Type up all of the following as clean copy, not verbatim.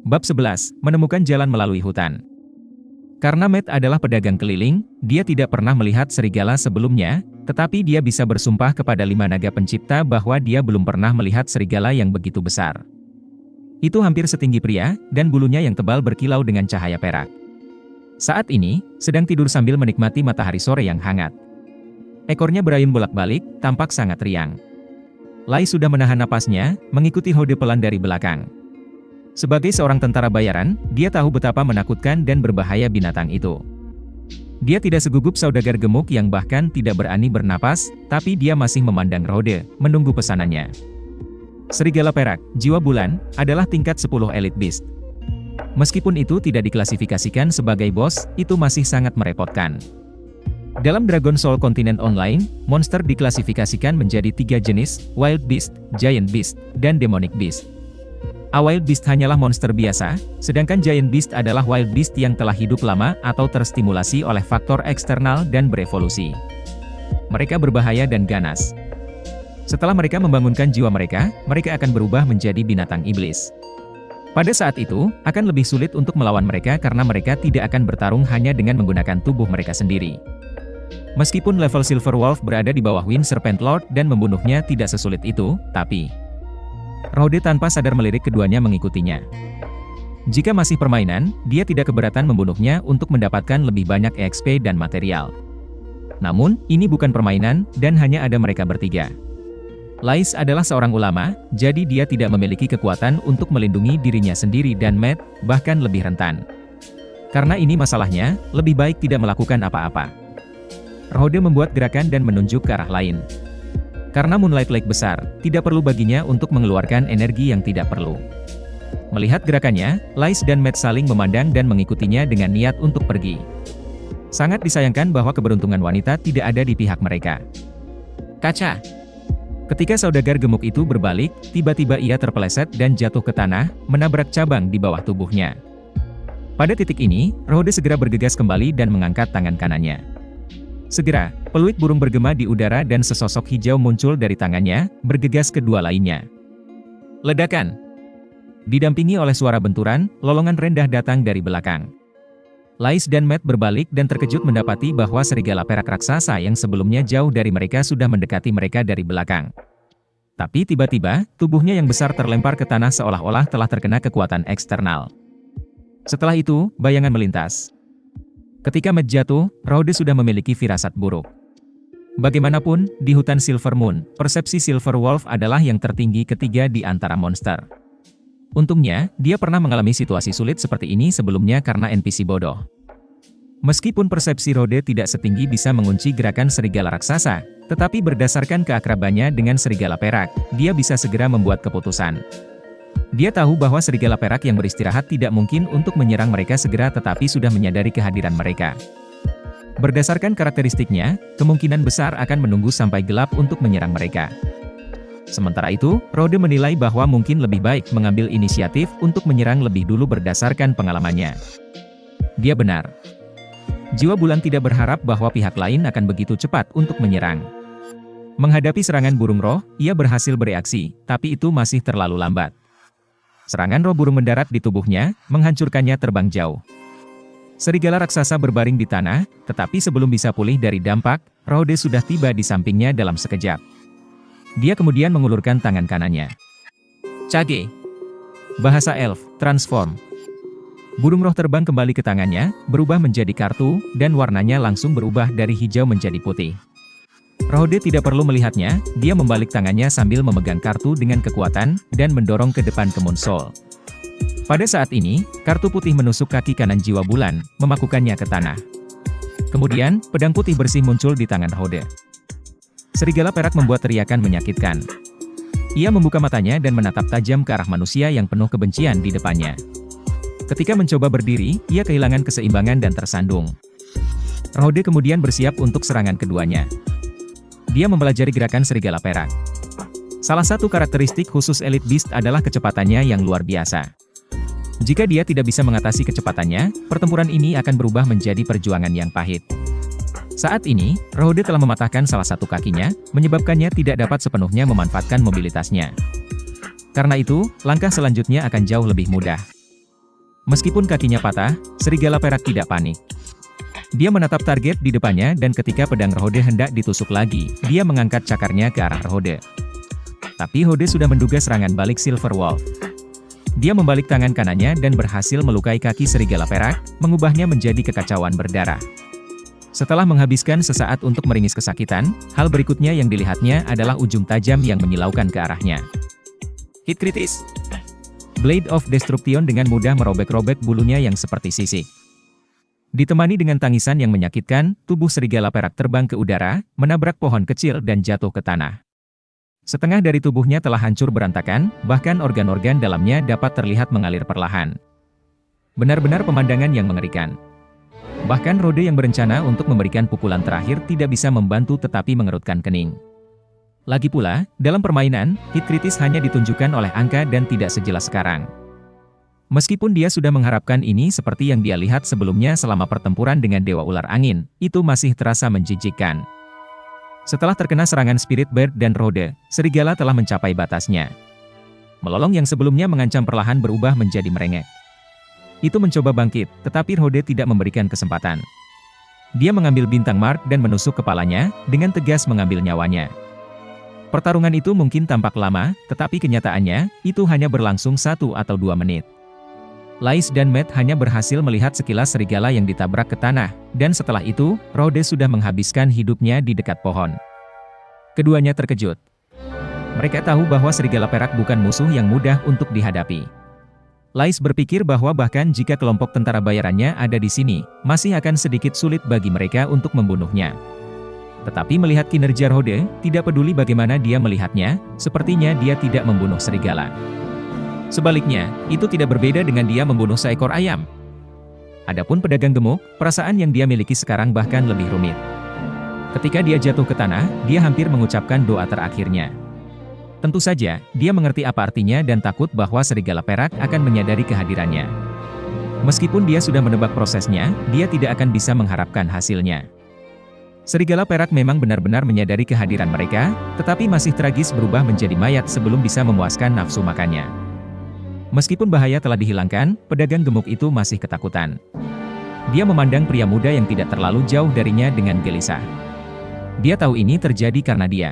Bab 11, menemukan jalan melalui hutan. Karena Matt adalah pedagang keliling, dia tidak pernah melihat serigala sebelumnya, tetapi dia bisa bersumpah kepada 5 naga pencipta bahwa dia belum pernah melihat serigala yang begitu besar. Itu hampir setinggi pria, dan bulunya yang tebal berkilau dengan cahaya perak. Saat ini, sedang tidur sambil menikmati matahari sore yang hangat. Ekornya berayun bolak-balik, tampak sangat riang. Lai sudah menahan napasnya, mengikuti Hode pelan dari belakang. Sebagai seorang tentara bayaran, dia tahu betapa menakutkan dan berbahaya binatang itu. Dia tidak segugup saudagar gemuk yang bahkan tidak berani bernapas, tapi dia masih memandang Rode, menunggu pesanannya. Serigala perak, jiwa bulan, adalah tingkat 10 elite beast. Meskipun itu tidak diklasifikasikan sebagai bos, itu masih sangat merepotkan. Dalam Dragon Soul Continent Online, monster diklasifikasikan menjadi 3 jenis, Wild Beast, Giant Beast, dan Demonic Beast. A Wild Beast hanyalah monster biasa, sedangkan Giant Beast adalah Wild Beast yang telah hidup lama atau terstimulasi oleh faktor eksternal dan berevolusi. Mereka berbahaya dan ganas. Setelah mereka membangunkan jiwa mereka, mereka akan berubah menjadi binatang iblis. Pada saat itu, akan lebih sulit untuk melawan mereka karena mereka tidak akan bertarung hanya dengan menggunakan tubuh mereka sendiri. Meskipun level Silver Wolf berada di bawah Wind Serpent Lord dan membunuhnya tidak sesulit itu, tapi Rode tanpa sadar melirik keduanya mengikutinya. Jika masih permainan, dia tidak keberatan membunuhnya untuk mendapatkan lebih banyak EXP dan material. Namun, ini bukan permainan, dan hanya ada mereka bertiga. Lais adalah seorang ulama, jadi dia tidak memiliki kekuatan untuk melindungi dirinya sendiri dan Matt, bahkan lebih rentan. Karena ini masalahnya, lebih baik tidak melakukan apa-apa. Rode membuat gerakan dan menunjuk ke arah lain. Karena Moonlight Lake besar, tidak perlu baginya untuk mengeluarkan energi yang tidak perlu. Melihat gerakannya, Lais dan Matt saling memandang dan mengikutinya dengan niat untuk pergi. Sangat disayangkan bahwa keberuntungan wanita tidak ada di pihak mereka. Kaca! Ketika saudagar gemuk itu berbalik, tiba-tiba ia terpeleset dan jatuh ke tanah, menabrak cabang di bawah tubuhnya. Pada titik ini, Rode segera bergegas kembali dan mengangkat tangan kanannya. Segera, peluit burung bergema di udara dan sesosok hijau muncul dari tangannya, bergegas kedua lainnya. Ledakan! Didampingi oleh suara benturan, lolongan rendah datang dari belakang. Lais dan Matt berbalik dan terkejut mendapati bahwa serigala perak raksasa yang sebelumnya jauh dari mereka sudah mendekati mereka dari belakang. Tapi tiba-tiba, tubuhnya yang besar terlempar ke tanah seolah-olah telah terkena kekuatan eksternal. Setelah itu, bayangan melintas. Ketika Matt jatuh, Rode sudah memiliki firasat buruk. Bagaimanapun, di hutan Silver Moon, persepsi Silver Wolf adalah yang tertinggi ketiga di antara monster. Untungnya, dia pernah mengalami situasi sulit seperti ini sebelumnya karena NPC bodoh. Meskipun persepsi Rode tidak setinggi bisa mengunci gerakan serigala raksasa, tetapi berdasarkan keakrabannya dengan serigala perak, dia bisa segera membuat keputusan. Dia tahu bahwa serigala perak yang beristirahat tidak mungkin untuk menyerang mereka segera tetapi sudah menyadari kehadiran mereka. Berdasarkan karakteristiknya, kemungkinan besar akan menunggu sampai gelap untuk menyerang mereka. Sementara itu, Rode menilai bahwa mungkin lebih baik mengambil inisiatif untuk menyerang lebih dulu berdasarkan pengalamannya. Dia benar. Jiwa bulan tidak berharap bahwa pihak lain akan begitu cepat untuk menyerang. Menghadapi serangan burung roh, ia berhasil bereaksi, tapi itu masih terlalu lambat. Serangan roh burung mendarat di tubuhnya, menghancurkannya terbang jauh. Serigala raksasa berbaring di tanah, tetapi sebelum bisa pulih dari dampak, Rode sudah tiba di sampingnya dalam sekejap. Dia kemudian mengulurkan tangan kanannya. Cage! Bahasa Elf, transform. Burung roh terbang kembali ke tangannya, berubah menjadi kartu, dan warnanya langsung berubah dari hijau menjadi putih. Rode tidak perlu melihatnya, dia membalik tangannya sambil memegang kartu dengan kekuatan, dan mendorong ke depan ke Moon Soul. Pada saat ini, kartu putih menusuk kaki kanan jiwa bulan, memakukannya ke tanah. Kemudian, pedang putih bersih muncul di tangan Rode. Serigala perak membuat teriakan menyakitkan. Ia membuka matanya dan menatap tajam ke arah manusia yang penuh kebencian di depannya. Ketika mencoba berdiri, ia kehilangan keseimbangan dan tersandung. Rode kemudian bersiap untuk serangan keduanya. Dia mempelajari gerakan serigala perak. Salah satu karakteristik khusus Elite Beast adalah kecepatannya yang luar biasa. Jika dia tidak bisa mengatasi kecepatannya, pertempuran ini akan berubah menjadi perjuangan yang pahit. Saat ini, Rode telah mematahkan salah satu kakinya, menyebabkannya tidak dapat sepenuhnya memanfaatkan mobilitasnya. Karena itu, langkah selanjutnya akan jauh lebih mudah. Meskipun kakinya patah, serigala perak tidak panik. Dia menatap target di depannya dan ketika pedang Rhode hendak ditusuk lagi, dia mengangkat cakarnya ke arah Rhode. Tapi Rhode sudah menduga serangan balik Silver Wolf. Dia membalik tangan kanannya dan berhasil melukai kaki serigala perak, mengubahnya menjadi kekacauan berdarah. Setelah menghabiskan sesaat untuk meringis kesakitan, hal berikutnya yang dilihatnya adalah ujung tajam yang menyilaukan ke arahnya. Hit kritis. Blade of Destruction dengan mudah merobek-robek bulunya yang seperti sisik. Ditemani dengan tangisan yang menyakitkan, tubuh serigala perak terbang ke udara, menabrak pohon kecil dan jatuh ke tanah. Setengah dari tubuhnya telah hancur berantakan, bahkan organ-organ dalamnya dapat terlihat mengalir perlahan. Benar-benar pemandangan yang mengerikan. Bahkan Rhode yang berencana untuk memberikan pukulan terakhir tidak bisa membantu tetapi mengerutkan kening. Lagi pula, dalam permainan, hit kritis hanya ditunjukkan oleh angka dan tidak sejelas sekarang. Meskipun dia sudah mengharapkan ini seperti yang dia lihat sebelumnya selama pertempuran dengan Dewa Ular Angin, itu masih terasa menjijikkan. Setelah terkena serangan Spirit Bird dan Rhode, serigala telah mencapai batasnya. Melolong yang sebelumnya mengancam perlahan berubah menjadi merengek. Itu mencoba bangkit, tetapi Rhode tidak memberikan kesempatan. Dia mengambil bintang Mark dan menusuk kepalanya, dengan tegas mengambil nyawanya. Pertarungan itu mungkin tampak lama, tetapi kenyataannya, itu hanya berlangsung 1 atau 2 menit. Lais dan Matt hanya berhasil melihat sekilas serigala yang ditabrak ke tanah, dan setelah itu, Rhode sudah menghabiskan hidupnya di dekat pohon. Keduanya terkejut. Mereka tahu bahwa serigala perak bukan musuh yang mudah untuk dihadapi. Lais berpikir bahwa bahkan jika kelompok tentara bayarannya ada di sini, masih akan sedikit sulit bagi mereka untuk membunuhnya. Tetapi melihat kinerja Rhode, tidak peduli bagaimana dia melihatnya, sepertinya dia tidak membunuh serigala. Sebaliknya, itu tidak berbeda dengan dia membunuh seekor ayam. Adapun pedagang gemuk, perasaan yang dia miliki sekarang bahkan lebih rumit. Ketika dia jatuh ke tanah, dia hampir mengucapkan doa terakhirnya. Tentu saja, dia mengerti apa artinya dan takut bahwa serigala perak akan menyadari kehadirannya. Meskipun dia sudah menebak prosesnya, dia tidak akan bisa mengharapkan hasilnya. Serigala perak memang benar-benar menyadari kehadiran mereka, tetapi masih tragis berubah menjadi mayat sebelum bisa memuaskan nafsu makannya. Meskipun bahaya telah dihilangkan, pedagang gemuk itu masih ketakutan. Dia memandang pria muda yang tidak terlalu jauh darinya dengan gelisah. Dia tahu ini terjadi karena dia.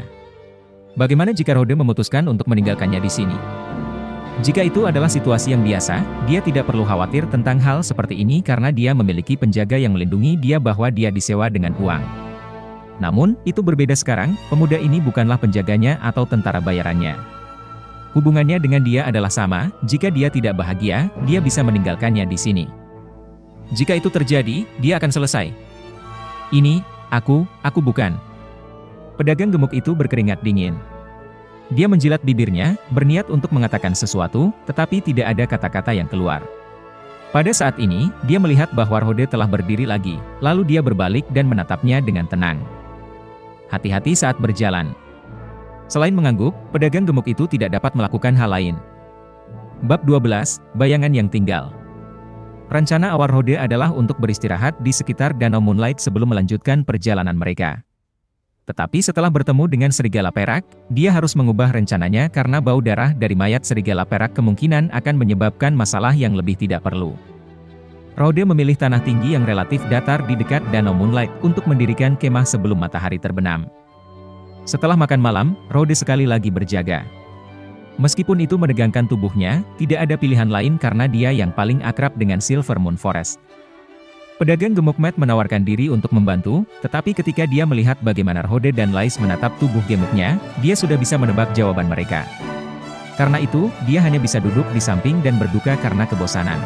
Bagaimana jika Rhode memutuskan untuk meninggalkannya di sini? Jika itu adalah situasi yang biasa, dia tidak perlu khawatir tentang hal seperti ini karena dia memiliki penjaga yang melindungi dia bahwa dia disewa dengan uang. Namun, itu berbeda sekarang, pemuda ini bukanlah penjaganya atau tentara bayarannya. Hubungannya dengan dia adalah sama, jika dia tidak bahagia, dia bisa meninggalkannya di sini. Jika itu terjadi, dia akan selesai. Ini, aku bukan. Pedagang gemuk itu berkeringat dingin. Dia menjilat bibirnya, berniat untuk mengatakan sesuatu, tetapi tidak ada kata-kata yang keluar. Pada saat ini, dia melihat bahwa Rhode telah berdiri lagi, lalu dia berbalik dan menatapnya dengan tenang. Hati-hati saat berjalan. Selain mengangguk, pedagang gemuk itu tidak dapat melakukan hal lain. Bab 12, Bayangan yang Tinggal. Rencana awal Rhode adalah untuk beristirahat di sekitar Danau Moonlight sebelum melanjutkan perjalanan mereka. Tetapi setelah bertemu dengan serigala perak, dia harus mengubah rencananya karena bau darah dari mayat serigala perak kemungkinan akan menyebabkan masalah yang lebih tidak perlu. Rhode memilih tanah tinggi yang relatif datar di dekat Danau Moonlight untuk mendirikan kemah sebelum matahari terbenam. Setelah makan malam, Rhode sekali lagi berjaga. Meskipun itu menegangkan tubuhnya, tidak ada pilihan lain karena dia yang paling akrab dengan Silver Moon Forest. Pedagang gemuk Matt menawarkan diri untuk membantu, tetapi ketika dia melihat bagaimana Rhode dan Lais menatap tubuh gemuknya, dia sudah bisa menebak jawaban mereka. Karena itu, dia hanya bisa duduk di samping dan berduka karena kebosanan.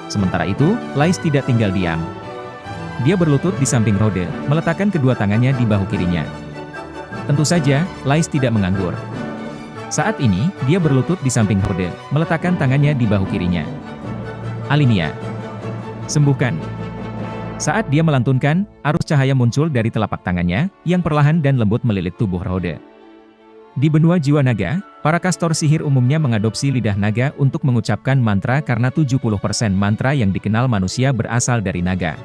Sementara itu, Lais tidak tinggal diam. Dia berlutut di samping Rhode, meletakkan kedua tangannya di bahu kirinya. Tentu saja, Lais tidak menganggur. Saat ini, dia berlutut di samping Rhode, meletakkan tangannya di bahu kirinya. Alinia, sembuhkan. Saat dia melantunkan, arus cahaya muncul dari telapak tangannya, yang perlahan dan lembut melilit tubuh Rhode. Di benua jiwa naga, para kastor sihir umumnya mengadopsi lidah naga untuk mengucapkan mantra karena 70% mantra yang dikenal manusia berasal dari naga.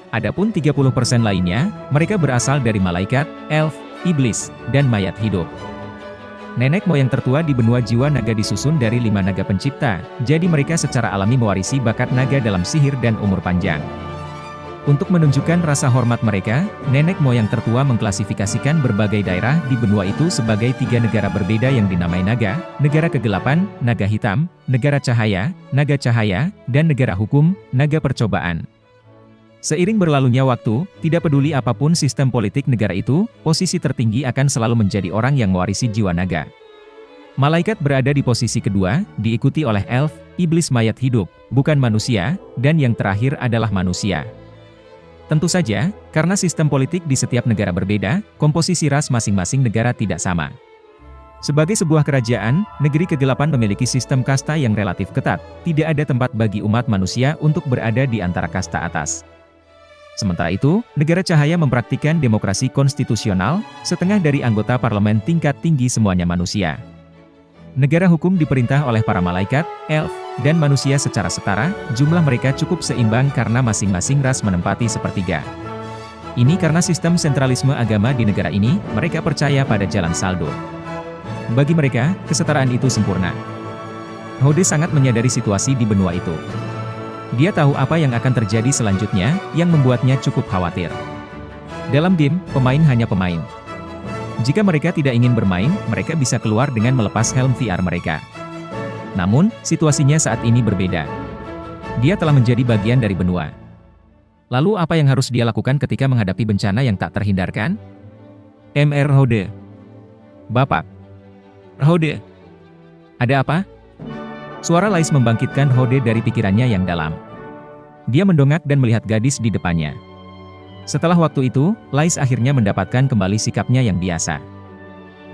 Adapun 30% lainnya, mereka berasal dari malaikat, elf, iblis, dan mayat hidup. Nenek moyang tertua di benua jiwa naga disusun dari 5 naga pencipta, jadi mereka secara alami mewarisi bakat naga dalam sihir dan umur panjang. Untuk menunjukkan rasa hormat mereka, nenek moyang tertua mengklasifikasikan berbagai daerah di benua itu sebagai 3 negara berbeda yang dinamai naga, negara kegelapan, naga hitam, negara cahaya, dan negara hukum, naga percobaan. Seiring berlalunya waktu, tidak peduli apapun sistem politik negara itu, posisi tertinggi akan selalu menjadi orang yang mewarisi jiwa naga. Malaikat berada di posisi kedua, diikuti oleh elf, iblis mayat hidup, bukan manusia, dan yang terakhir adalah manusia. Tentu saja, karena sistem politik di setiap negara berbeda, komposisi ras masing-masing negara tidak sama. Sebagai sebuah kerajaan, negeri kegelapan memiliki sistem kasta yang relatif ketat, tidak ada tempat bagi umat manusia untuk berada di antara kasta atas. Sementara itu, negara cahaya mempraktikkan demokrasi konstitusional, setengah dari anggota parlemen tingkat tinggi semuanya manusia. Negara hukum diperintah oleh para malaikat, elf, dan manusia secara setara, jumlah mereka cukup seimbang karena masing-masing ras menempati sepertiga. Ini karena sistem sentralisme agama di negara ini, mereka percaya pada jalan saldo. Bagi mereka, kesetaraan itu sempurna. Hode sangat menyadari situasi di benua itu. Dia tahu apa yang akan terjadi selanjutnya, yang membuatnya cukup khawatir. Dalam game, pemain hanya pemain. Jika mereka tidak ingin bermain, mereka bisa keluar dengan melepas helm VR mereka. Namun, situasinya saat ini berbeda. Dia telah menjadi bagian dari benua. Lalu apa yang harus dia lakukan ketika menghadapi bencana yang tak terhindarkan? Mr. Hode. Bapak. Hode. Ada apa? Suara Lais membangkitkan Hode dari pikirannya yang dalam. Dia mendongak dan melihat gadis di depannya. Setelah waktu itu, Lais akhirnya mendapatkan kembali sikapnya yang biasa.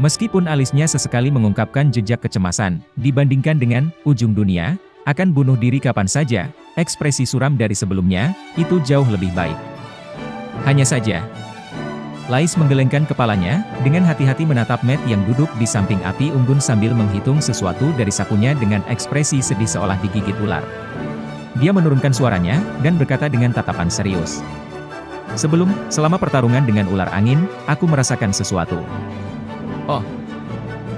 Meskipun alisnya sesekali mengungkapkan jejak kecemasan, dibandingkan dengan ujung dunia, akan bunuh diri kapan saja, ekspresi suram dari sebelumnya, itu jauh lebih baik. Hanya saja, Lais menggelengkan kepalanya, dengan hati-hati menatap Matt yang duduk di samping api unggun sambil menghitung sesuatu dari sakunya dengan ekspresi sedih seolah digigit ular. Dia menurunkan suaranya, dan berkata dengan tatapan serius. Selama pertarungan dengan ular angin, aku merasakan sesuatu. Oh.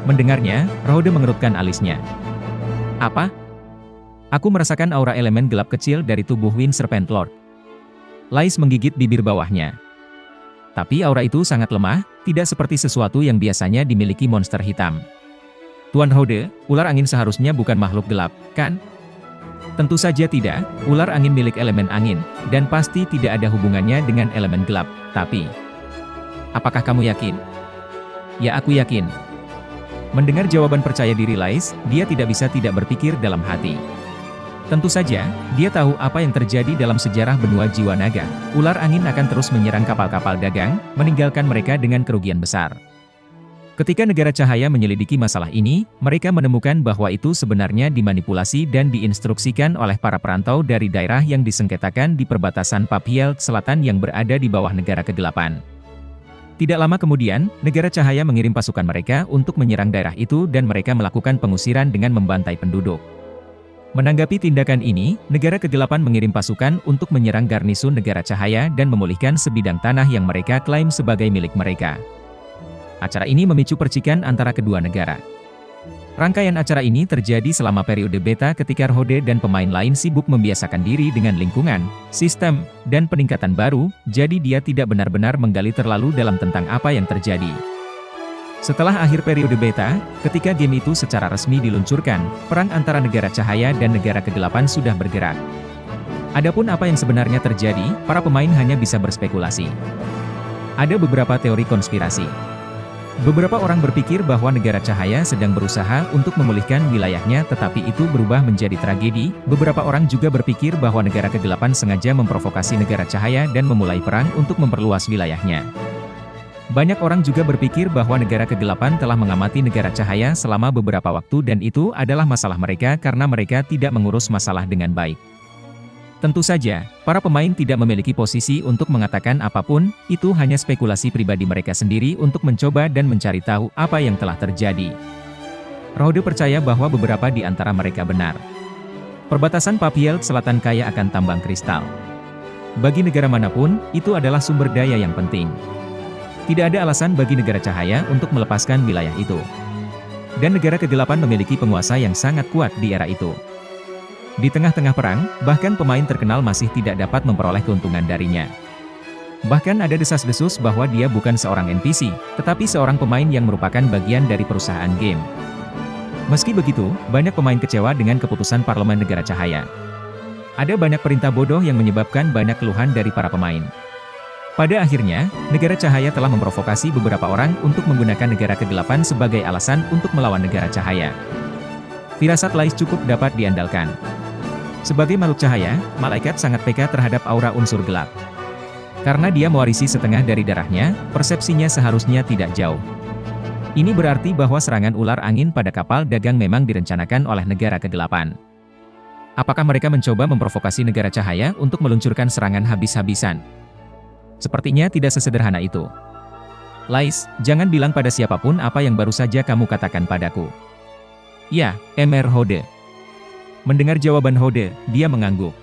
Mendengarnya, Hode mengerutkan alisnya. Apa? Aku merasakan aura elemen gelap kecil dari tubuh Wind Serpent Lord. Lais menggigit bibir bawahnya. Tapi aura itu sangat lemah, tidak seperti sesuatu yang biasanya dimiliki monster hitam. Tuan Hode, ular angin seharusnya bukan makhluk gelap, kan? Tentu saja tidak, ular angin milik elemen angin, dan pasti tidak ada hubungannya dengan elemen gelap, tapi... Apakah kamu yakin? Ya, aku yakin. Mendengar jawaban percaya diri Lais, dia tidak bisa tidak berpikir dalam hati. Tentu saja, dia tahu apa yang terjadi dalam sejarah benua jiwa naga. Ular angin akan terus menyerang kapal-kapal dagang, meninggalkan mereka dengan kerugian besar. Ketika negara cahaya menyelidiki masalah ini, mereka menemukan bahwa itu sebenarnya dimanipulasi dan diinstruksikan oleh para perantau dari daerah yang disengketakan di perbatasan Papiel Selatan yang berada di bawah negara kegelapan. Tidak lama kemudian, negara cahaya mengirim pasukan mereka untuk menyerang daerah itu dan mereka melakukan pengusiran dengan membantai penduduk. Menanggapi tindakan ini, negara kegelapan mengirim pasukan untuk menyerang garnisun negara cahaya dan memulihkan sebidang tanah yang mereka klaim sebagai milik mereka. Acara ini memicu percikan antara kedua negara. Rangkaian acara ini terjadi selama periode beta ketika Hode dan pemain lain sibuk membiasakan diri dengan lingkungan, sistem, dan peningkatan baru, jadi dia tidak benar-benar menggali terlalu dalam tentang apa yang terjadi. Setelah akhir periode beta, ketika game itu secara resmi diluncurkan, perang antara negara cahaya dan negara kegelapan sudah bergerak. Adapun apa yang sebenarnya terjadi, para pemain hanya bisa berspekulasi. Ada beberapa teori konspirasi. Beberapa orang berpikir bahwa negara cahaya sedang berusaha untuk memulihkan wilayahnya tetapi itu berubah menjadi tragedi. Beberapa orang juga berpikir bahwa negara kegelapan sengaja memprovokasi negara cahaya dan memulai perang untuk memperluas wilayahnya. Banyak orang juga berpikir bahwa negara kegelapan telah mengamati negara cahaya selama beberapa waktu dan itu adalah masalah mereka karena mereka tidak mengurus masalah dengan baik. Tentu saja, para pemain tidak memiliki posisi untuk mengatakan apapun, itu hanya spekulasi pribadi mereka sendiri untuk mencoba dan mencari tahu apa yang telah terjadi. Hode percaya bahwa beberapa di antara mereka benar. Perbatasan Papiel Selatan kaya akan tambang kristal. Bagi negara manapun, itu adalah sumber daya yang penting. Tidak ada alasan bagi negara cahaya untuk melepaskan wilayah itu. dan negara kegelapan memiliki penguasa yang sangat kuat di era itu. Di tengah-tengah perang, bahkan pemain terkenal masih tidak dapat memperoleh keuntungan darinya. Bahkan ada desas-desus bahwa dia bukan seorang NPC, tetapi seorang pemain yang merupakan bagian dari perusahaan game. Meski begitu, banyak pemain kecewa dengan keputusan Parlemen Negara Cahaya. Ada banyak perintah bodoh yang menyebabkan banyak keluhan dari para pemain. Pada akhirnya, Negara Cahaya telah memprovokasi beberapa orang untuk menggunakan Negara Kegelapan sebagai alasan untuk melawan Negara Cahaya. Firasat Lais cukup dapat diandalkan. Sebagai makhluk cahaya, malaikat sangat peka terhadap aura unsur gelap. Karena dia mewarisi setengah dari darahnya, persepsinya seharusnya tidak jauh. Ini berarti bahwa serangan ular angin pada kapal dagang memang direncanakan oleh Negara Kegelapan. Apakah mereka mencoba memprovokasi Negara Cahaya untuk meluncurkan serangan habis-habisan? Sepertinya tidak sesederhana itu. Lais, jangan bilang pada siapapun apa yang baru saja kamu katakan padaku. Ya, Mr. Hode. Mendengar jawaban Hode, dia mengangguk.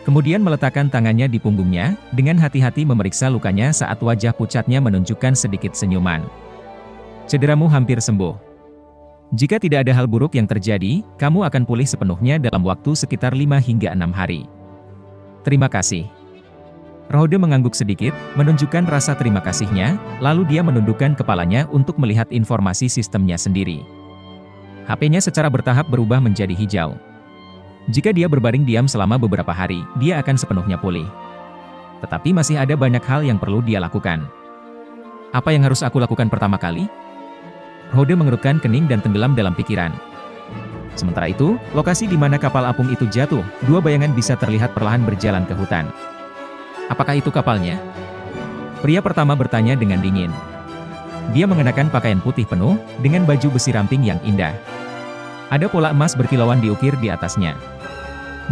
Kemudian meletakkan tangannya di punggungnya, dengan hati-hati memeriksa lukanya saat wajah pucatnya menunjukkan sedikit senyuman. Cederamu hampir sembuh. Jika tidak ada hal buruk yang terjadi, kamu akan pulih sepenuhnya dalam waktu sekitar 5 hingga 6 hari. Terima kasih. Hode mengangguk sedikit, menunjukkan rasa terima kasihnya, lalu dia menundukkan kepalanya untuk melihat informasi sistemnya sendiri. HP-nya secara bertahap berubah menjadi hijau. Jika dia berbaring diam selama beberapa hari, dia akan sepenuhnya pulih. Tetapi masih ada banyak hal yang perlu dia lakukan. Apa yang harus aku lakukan pertama kali? Hode mengerutkan kening dan tenggelam dalam pikiran. Sementara itu, lokasi di mana kapal apung itu jatuh, dua bayangan bisa terlihat perlahan berjalan ke hutan. Apakah itu kapalnya? Pria pertama bertanya dengan dingin. Dia mengenakan pakaian putih penuh, dengan baju besi ramping yang indah. Ada pola emas berkilauan diukir di atasnya.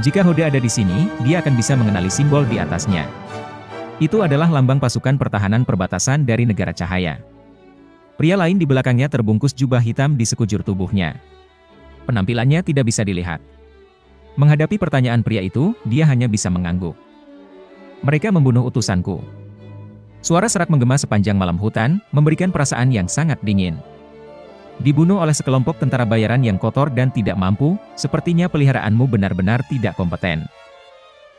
Jika Hode ada di sini, dia akan bisa mengenali simbol di atasnya. Itu adalah lambang pasukan pertahanan perbatasan dari Negara Cahaya. Pria lain di belakangnya terbungkus jubah hitam di sekujur tubuhnya. Penampilannya tidak bisa dilihat. Menghadapi pertanyaan pria itu, dia hanya bisa mengangguk. Mereka membunuh utusanku. Suara serak menggema sepanjang malam hutan, memberikan perasaan yang sangat dingin. Dibunuh oleh sekelompok tentara bayaran yang kotor dan tidak mampu, sepertinya peliharaanmu benar-benar tidak kompeten.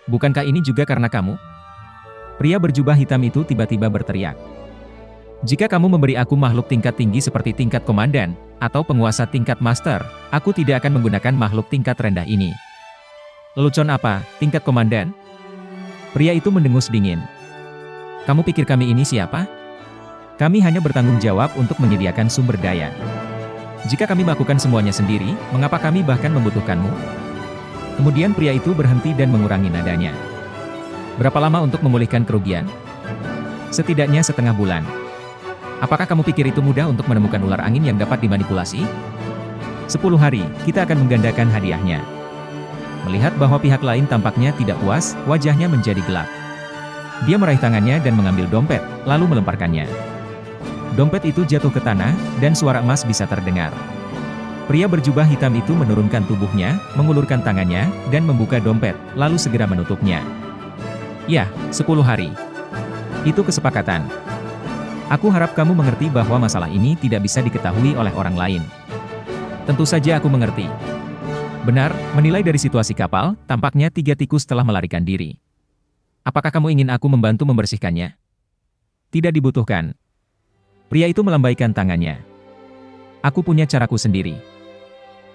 Bukankah ini juga karena kamu? Pria berjubah hitam itu tiba-tiba berteriak. Jika kamu memberi aku makhluk tingkat tinggi seperti tingkat komandan, atau penguasa tingkat master, aku tidak akan menggunakan makhluk tingkat rendah ini. Lelucon apa, tingkat komandan? Pria itu mendengus dingin. Kamu pikir kami ini siapa? Kami hanya bertanggung jawab untuk menyediakan sumber daya. Jika kami melakukan semuanya sendiri, mengapa kami bahkan membutuhkanmu? Kemudian pria itu berhenti dan mengurangi nadanya. Berapa lama untuk memulihkan kerugian? Setidaknya setengah bulan. Apakah kamu pikir itu mudah untuk menemukan ular angin yang dapat dimanipulasi? 10 hari, kita akan menggandakan hadiahnya. Melihat bahwa pihak lain tampaknya tidak puas, wajahnya menjadi gelap. Dia meraih tangannya dan mengambil dompet, lalu melemparkannya. Dompet itu jatuh ke tanah, dan suara emas bisa terdengar. Pria berjubah hitam itu menurunkan tubuhnya, mengulurkan tangannya, dan membuka dompet, lalu segera menutupnya. Ya, 10 hari. Itu kesepakatan. Aku harap kamu mengerti bahwa masalah ini tidak bisa diketahui oleh orang lain. Tentu saja aku mengerti. Benar, menilai dari situasi kapal, tampaknya 3 tikus telah melarikan diri. Apakah kamu ingin aku membantu membersihkannya? Tidak dibutuhkan. Pria itu melambaikan tangannya. Aku punya caraku sendiri.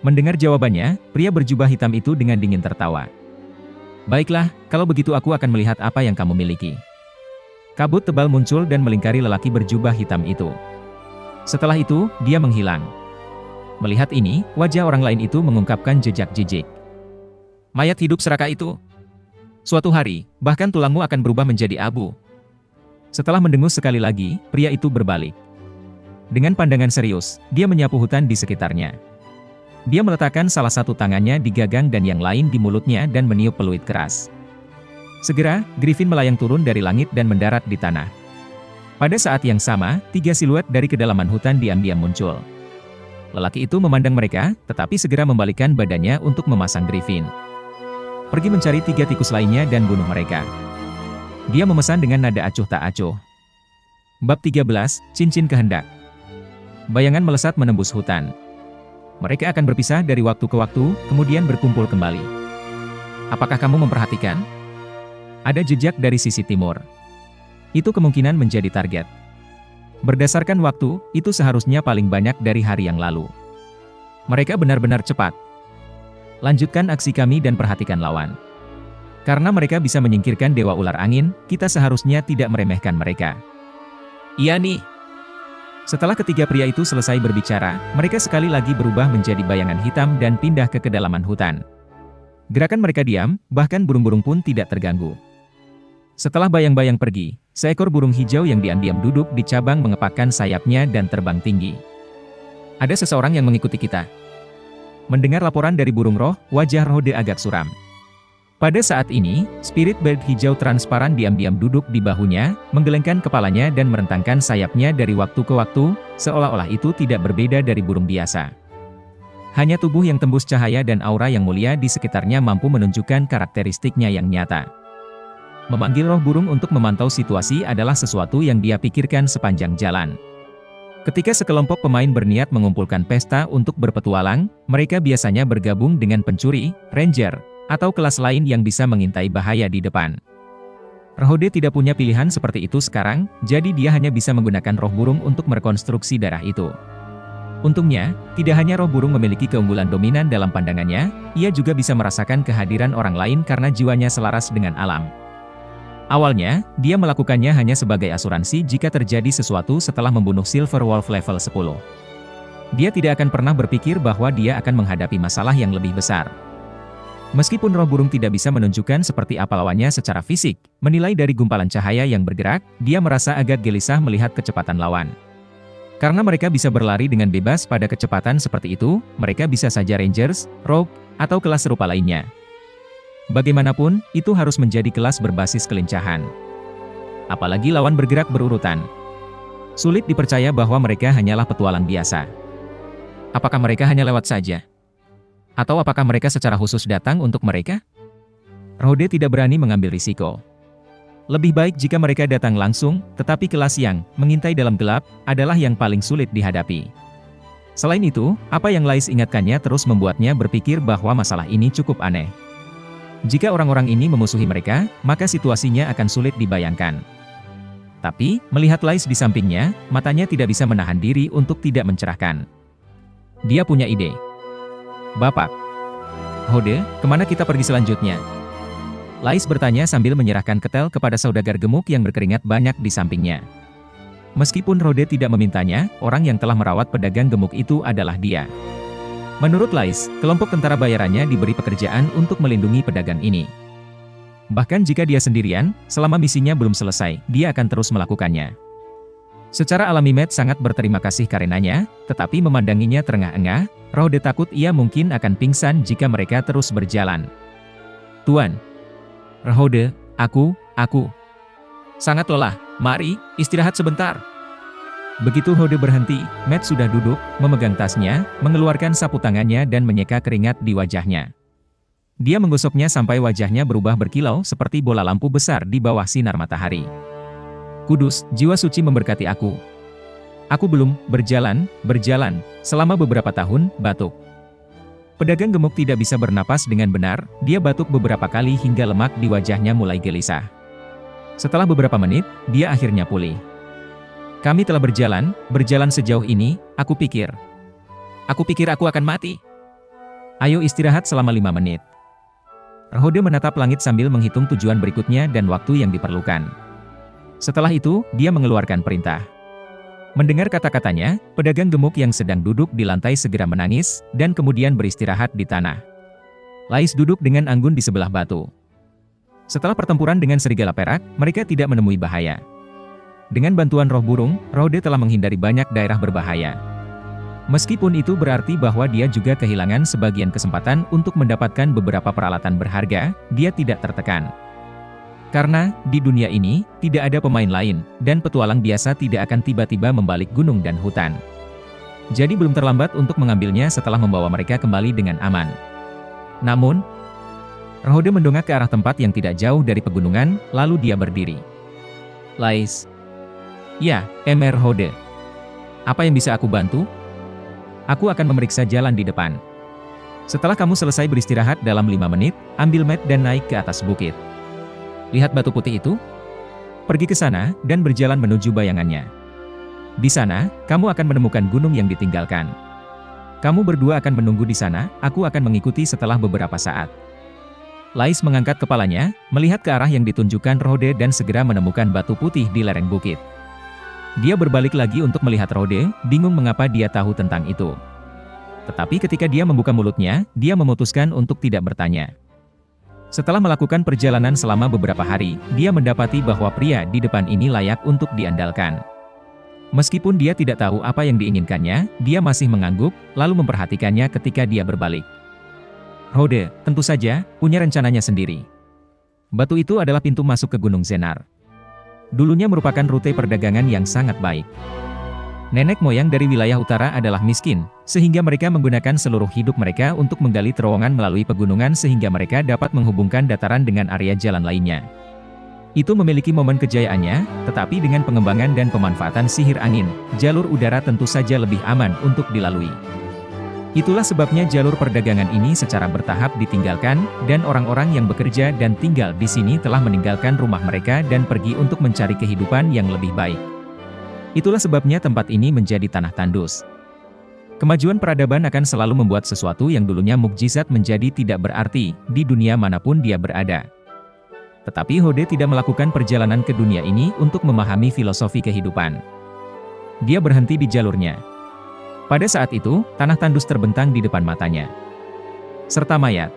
Mendengar jawabannya, pria berjubah hitam itu dengan dingin tertawa. Baiklah, kalau begitu aku akan melihat apa yang kamu miliki. Kabut tebal muncul dan melingkari lelaki berjubah hitam itu. Setelah itu, dia menghilang. Melihat ini, wajah orang lain itu mengungkapkan jejak jijik. Mayat hidup serakah itu. Suatu hari, bahkan tulangmu akan berubah menjadi abu. Setelah mendengus sekali lagi, pria itu berbalik. Dengan pandangan serius, dia menyapu hutan di sekitarnya. Dia meletakkan salah satu tangannya di gagang dan yang lain di mulutnya dan meniup peluit keras. Segera, Griffin melayang turun dari langit dan mendarat di tanah. Pada saat yang sama, 3 siluet dari kedalaman hutan diam-diam muncul. Lelaki itu memandang mereka, tetapi segera membalikkan badannya untuk memasang Griffin. Pergi mencari 3 tikus lainnya dan bunuh mereka. Dia memesan dengan nada acuh tak acuh. Bab 13, Cincin Kehendak. Bayangan melesat menembus hutan. Mereka akan berpisah dari waktu ke waktu, kemudian berkumpul kembali. Apakah kamu memperhatikan? Ada jejak dari sisi timur. Itu kemungkinan menjadi target. Berdasarkan waktu, itu seharusnya paling banyak dari hari yang lalu. Mereka benar-benar cepat. Lanjutkan aksi kami dan perhatikan lawan. Karena mereka bisa menyingkirkan Dewa Ular Angin, kita seharusnya tidak meremehkan mereka. Iya nih. Setelah ketiga pria itu selesai berbicara, mereka sekali lagi berubah menjadi bayangan hitam dan pindah ke kedalaman hutan. Gerakan mereka diam, bahkan burung-burung pun tidak terganggu. Setelah bayang-bayang pergi, seekor burung hijau yang diam-diam duduk di cabang mengepakkan sayapnya dan terbang tinggi. Ada seseorang yang mengikuti kita. Mendengar laporan dari burung roh, wajah Rhode agak suram. Pada saat ini, spirit bird hijau transparan diam-diam duduk di bahunya, menggelengkan kepalanya dan merentangkan sayapnya dari waktu ke waktu, seolah-olah itu tidak berbeda dari burung biasa. Hanya tubuh yang tembus cahaya dan aura yang mulia di sekitarnya mampu menunjukkan karakteristiknya yang nyata. Memanggil roh burung untuk memantau situasi adalah sesuatu yang dia pikirkan sepanjang jalan. Ketika sekelompok pemain berniat mengumpulkan pesta untuk berpetualang, mereka biasanya bergabung dengan pencuri, ranger, atau kelas lain yang bisa mengintai bahaya di depan. Rhode tidak punya pilihan seperti itu sekarang, jadi dia hanya bisa menggunakan roh burung untuk merekonstruksi darah itu. Untungnya, tidak hanya roh burung memiliki keunggulan dominan dalam pandangannya, ia juga bisa merasakan kehadiran orang lain karena jiwanya selaras dengan alam. Awalnya, dia melakukannya hanya sebagai asuransi jika terjadi sesuatu setelah membunuh Silver Wolf level 10. Dia tidak akan pernah berpikir bahwa dia akan menghadapi masalah yang lebih besar. Meskipun roh burung tidak bisa menunjukkan seperti apa lawannya secara fisik, menilai dari gumpalan cahaya yang bergerak, dia merasa agak gelisah melihat kecepatan lawan. Karena mereka bisa berlari dengan bebas pada kecepatan seperti itu, mereka bisa saja Rangers, Rogue, atau kelas serupa lainnya. Bagaimanapun, itu harus menjadi kelas berbasis kelincahan. Apalagi lawan bergerak berurutan. Sulit dipercaya bahwa mereka hanyalah petualang biasa. Apakah mereka hanya lewat saja? Atau apakah mereka secara khusus datang untuk mereka? Rhode tidak berani mengambil risiko. Lebih baik jika mereka datang langsung, tetapi kelas yang mengintai dalam gelap adalah yang paling sulit dihadapi. Selain itu, apa yang Lais ingatkannya terus membuatnya berpikir bahwa masalah ini cukup aneh. Jika orang-orang ini memusuhi mereka, maka situasinya akan sulit dibayangkan. Tapi, melihat Lais di sampingnya, matanya tidak bisa menahan diri untuk tidak mencerahkan. Dia punya ide. Bapak. Rhode, kemana kita pergi selanjutnya? Lais bertanya sambil menyerahkan ketel kepada saudagar gemuk yang berkeringat banyak di sampingnya. Meskipun Rhode tidak memintanya, orang yang telah merawat pedagang gemuk itu adalah dia. Menurut Lais, kelompok tentara bayarannya diberi pekerjaan untuk melindungi pedagang ini. Bahkan jika dia sendirian, selama misinya belum selesai, dia akan terus melakukannya. Secara alami Matt sangat berterima kasih karenanya, tetapi memandanginya terengah-engah, Rhode takut ia mungkin akan pingsan jika mereka terus berjalan. Tuan. Rhode, aku. Sangat lelah, mari, istirahat sebentar. Begitu Rhode berhenti, Matt sudah duduk, memegang tasnya, mengeluarkan sapu tangannya dan menyeka keringat di wajahnya. Dia menggosoknya sampai wajahnya berubah berkilau seperti bola lampu besar di bawah sinar matahari. Kudus, jiwa suci memberkati aku. Aku belum berjalan, selama beberapa tahun, batuk. Pedagang gemuk tidak bisa bernapas dengan benar, dia batuk beberapa kali hingga lemak di wajahnya mulai gelisah. Setelah beberapa menit, dia akhirnya pulih. Kami telah berjalan sejauh ini, aku pikir aku akan mati. Ayo istirahat selama 5 menit. Rhode menatap langit sambil menghitung tujuan berikutnya dan waktu yang diperlukan. Setelah itu, dia mengeluarkan perintah. Mendengar kata-katanya, pedagang gemuk yang sedang duduk di lantai segera menangis, dan kemudian beristirahat di tanah. Lais duduk dengan anggun di sebelah batu. Setelah pertempuran dengan serigala perak, mereka tidak menemui bahaya. Dengan bantuan roh burung, Rhode telah menghindari banyak daerah berbahaya. Meskipun itu berarti bahwa dia juga kehilangan sebagian kesempatan untuk mendapatkan beberapa peralatan berharga, dia tidak tertekan. Karena, di dunia ini, tidak ada pemain lain, dan petualang biasa tidak akan tiba-tiba membalik gunung dan hutan. Jadi belum terlambat untuk mengambilnya setelah membawa mereka kembali dengan aman. Namun, Rhode mendongak ke arah tempat yang tidak jauh dari pegunungan, lalu dia berdiri. Lais. Ya, Mr. Rhode. Apa yang bisa aku bantu? Aku akan memeriksa jalan di depan. Setelah kamu selesai beristirahat dalam 5 menit, ambil mat dan naik ke atas bukit. Lihat batu putih itu? Pergi ke sana, dan berjalan menuju bayangannya. Di sana, kamu akan menemukan gunung yang ditinggalkan. Kamu berdua akan menunggu di sana, aku akan mengikuti setelah beberapa saat. Lais mengangkat kepalanya, melihat ke arah yang ditunjukkan Rode dan segera menemukan batu putih di lereng bukit. Dia berbalik lagi untuk melihat Rode, bingung mengapa dia tahu tentang itu. Tetapi ketika dia membuka mulutnya, dia memutuskan untuk tidak bertanya. Setelah melakukan perjalanan selama beberapa hari, dia mendapati bahwa pria di depan ini layak untuk diandalkan. Meskipun dia tidak tahu apa yang diinginkannya, dia masih mengangguk, lalu memperhatikannya ketika dia berbalik. Rode, tentu saja, punya rencananya sendiri. Batu itu adalah pintu masuk ke Gunung Zenar. Dulunya merupakan rute perdagangan yang sangat baik. Nenek moyang dari wilayah utara adalah miskin, sehingga mereka menggunakan seluruh hidup mereka untuk menggali terowongan melalui pegunungan sehingga mereka dapat menghubungkan dataran dengan area jalan lainnya. Itu memiliki momen kejayaannya, tetapi dengan pengembangan dan pemanfaatan sihir angin, jalur udara tentu saja lebih aman untuk dilalui. Itulah sebabnya jalur perdagangan ini secara bertahap ditinggalkan, dan orang-orang yang bekerja dan tinggal di sini telah meninggalkan rumah mereka dan pergi untuk mencari kehidupan yang lebih baik. Itulah sebabnya tempat ini menjadi tanah tandus. Kemajuan peradaban akan selalu membuat sesuatu yang dulunya mukjizat menjadi tidak berarti, di dunia manapun dia berada. Tetapi Rode tidak melakukan perjalanan ke dunia ini untuk memahami filosofi kehidupan. Dia berhenti di jalurnya. Pada saat itu, tanah tandus terbentang di depan matanya. Serta mayat.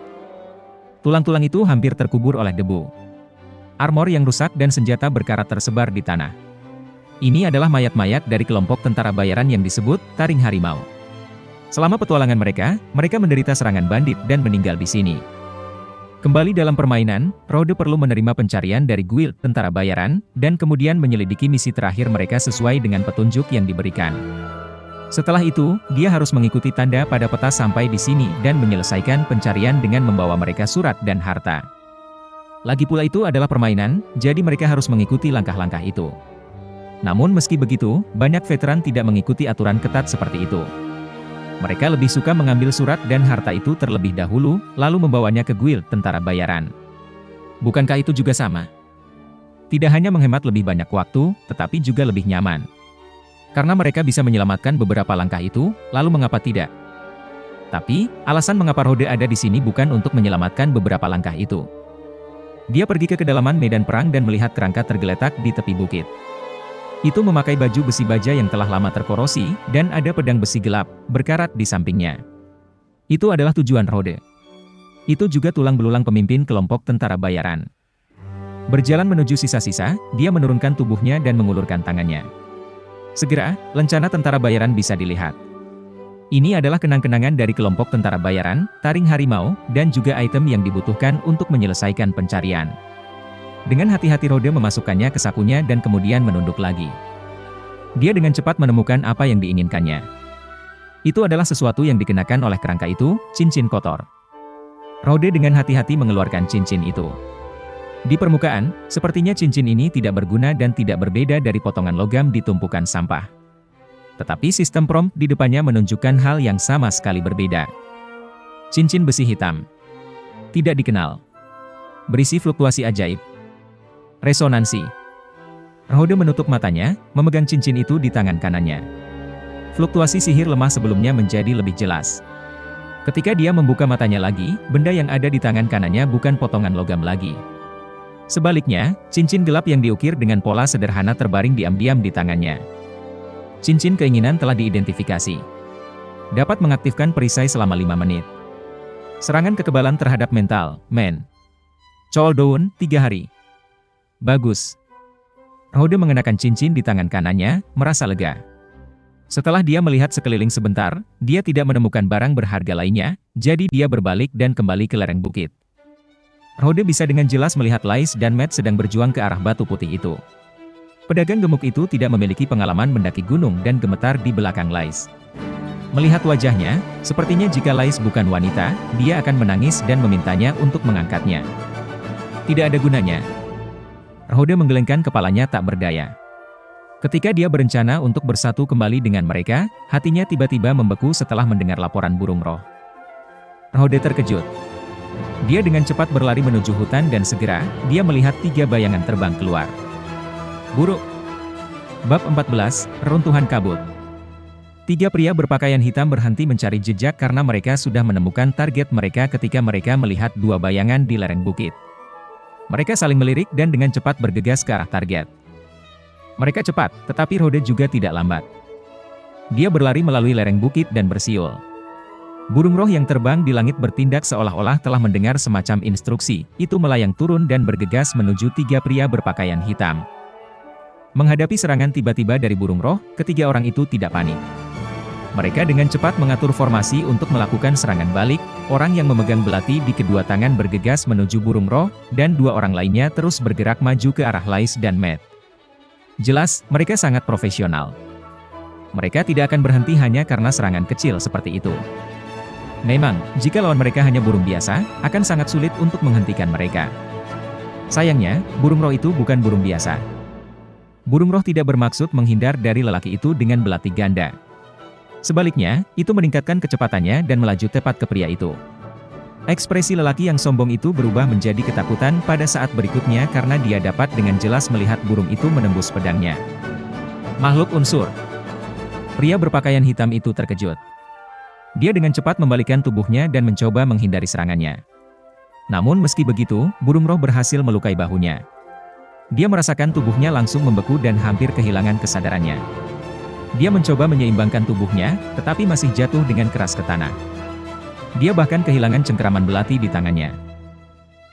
Tulang-tulang itu hampir terkubur oleh debu. Armor yang rusak dan senjata berkarat tersebar di tanah. Ini adalah mayat-mayat dari kelompok tentara bayaran yang disebut Taring Harimau. Selama petualangan mereka menderita serangan bandit dan meninggal di sini. Kembali dalam permainan, Rode perlu menerima pencarian dari guild tentara bayaran, dan kemudian menyelidiki misi terakhir mereka sesuai dengan petunjuk yang diberikan. Setelah itu, dia harus mengikuti tanda pada peta sampai di sini dan menyelesaikan pencarian dengan membawa mereka surat dan harta. Lagi pula itu adalah permainan, jadi mereka harus mengikuti langkah-langkah itu. Namun meski begitu, banyak veteran tidak mengikuti aturan ketat seperti itu. Mereka lebih suka mengambil surat dan harta itu terlebih dahulu, lalu membawanya ke guild tentara bayaran. Bukankah itu juga sama? Tidak hanya menghemat lebih banyak waktu, tetapi juga lebih nyaman. Karena mereka bisa menyelamatkan beberapa langkah itu, lalu mengapa tidak? Tapi, alasan mengapa Rode ada di sini bukan untuk menyelamatkan beberapa langkah itu. Dia pergi ke kedalaman medan perang dan melihat kerangka tergeletak di tepi bukit. Itu memakai baju besi baja yang telah lama terkorosi, dan ada pedang besi gelap, berkarat di sampingnya. Itu adalah tujuan Rode. Itu juga tulang belulang pemimpin kelompok tentara bayaran. Berjalan menuju sisa-sisa, dia menurunkan tubuhnya dan mengulurkan tangannya. Segera, lencana tentara bayaran bisa dilihat. Ini adalah kenang-kenangan dari kelompok tentara bayaran, Taring Harimau, dan juga item yang dibutuhkan untuk menyelesaikan pencarian. Dengan hati-hati Rode memasukkannya ke sakunya dan kemudian menunduk lagi. Dia dengan cepat menemukan apa yang diinginkannya. Itu adalah sesuatu yang dikenakan oleh kerangka itu, cincin kotor. Rode dengan hati-hati mengeluarkan cincin itu. Di permukaan, sepertinya cincin ini tidak berguna dan tidak berbeda dari potongan logam di tumpukan sampah. Tetapi sistem prompt di depannya menunjukkan hal yang sama sekali berbeda. Cincin besi hitam. Tidak dikenal. Berisi fluktuasi ajaib. Resonansi. Rode menutup matanya, memegang cincin itu di tangan kanannya. Fluktuasi sihir lemah sebelumnya menjadi lebih jelas. Ketika dia membuka matanya lagi, benda yang ada di tangan kanannya bukan potongan logam lagi. Sebaliknya, cincin gelap yang diukir dengan pola sederhana terbaring diam-diam di tangannya. Cincin keinginan telah diidentifikasi. Dapat mengaktifkan perisai selama 5 menit. Serangan kekebalan terhadap mental, men. Cooldown, 3 hari. Bagus. Rode mengenakan cincin di tangan kanannya, merasa lega. Setelah dia melihat sekeliling sebentar, dia tidak menemukan barang berharga lainnya, jadi dia berbalik dan kembali ke lereng bukit. Rode bisa dengan jelas melihat Lais dan Matt sedang berjuang ke arah batu putih itu. Pedagang gemuk itu tidak memiliki pengalaman mendaki gunung dan gemetar di belakang Lais. Melihat wajahnya, sepertinya jika Lais bukan wanita, dia akan menangis dan memintanya untuk mengangkatnya. Tidak ada gunanya. Rode menggelengkan kepalanya tak berdaya. Ketika dia berencana untuk bersatu kembali dengan mereka, hatinya tiba-tiba membeku setelah mendengar laporan burung roh. Rode terkejut. Dia dengan cepat berlari menuju hutan dan segera, dia melihat 3 bayangan terbang keluar. Buruk. Bab 14, Reruntuhan Kabut. 3 pria berpakaian hitam berhenti mencari jejak karena mereka sudah menemukan target mereka ketika mereka melihat 2 bayangan di lereng bukit. Mereka saling melirik dan dengan cepat bergegas ke arah target. Mereka cepat, tetapi Rode juga tidak lambat. Dia berlari melalui lereng bukit dan bersiul. Burung roh yang terbang di langit bertindak seolah-olah telah mendengar semacam instruksi, itu melayang turun dan bergegas menuju 3 pria berpakaian hitam. Menghadapi serangan tiba-tiba dari burung roh, ketiga orang itu tidak panik. Mereka dengan cepat mengatur formasi untuk melakukan serangan balik, orang yang memegang belati di kedua tangan bergegas menuju burung roh, dan 2 orang lainnya terus bergerak maju ke arah Lais dan Matt. Jelas, mereka sangat profesional. Mereka tidak akan berhenti hanya karena serangan kecil seperti itu. Memang, jika lawan mereka hanya burung biasa, akan sangat sulit untuk menghentikan mereka. Sayangnya, burung roh itu bukan burung biasa. Burung roh tidak bermaksud menghindar dari lelaki itu dengan belati ganda. Sebaliknya, itu meningkatkan kecepatannya dan melaju tepat ke pria itu. Ekspresi lelaki yang sombong itu berubah menjadi ketakutan pada saat berikutnya karena dia dapat dengan jelas melihat burung itu menembus pedangnya. Makhluk unsur. Pria berpakaian hitam itu terkejut. Dia dengan cepat membalikkan tubuhnya dan mencoba menghindari serangannya. Namun meski begitu, burung roh berhasil melukai bahunya. Dia merasakan tubuhnya langsung membeku dan hampir kehilangan kesadarannya. Dia mencoba menyeimbangkan tubuhnya, tetapi masih jatuh dengan keras ke tanah. Dia bahkan kehilangan cengkeraman belati di tangannya.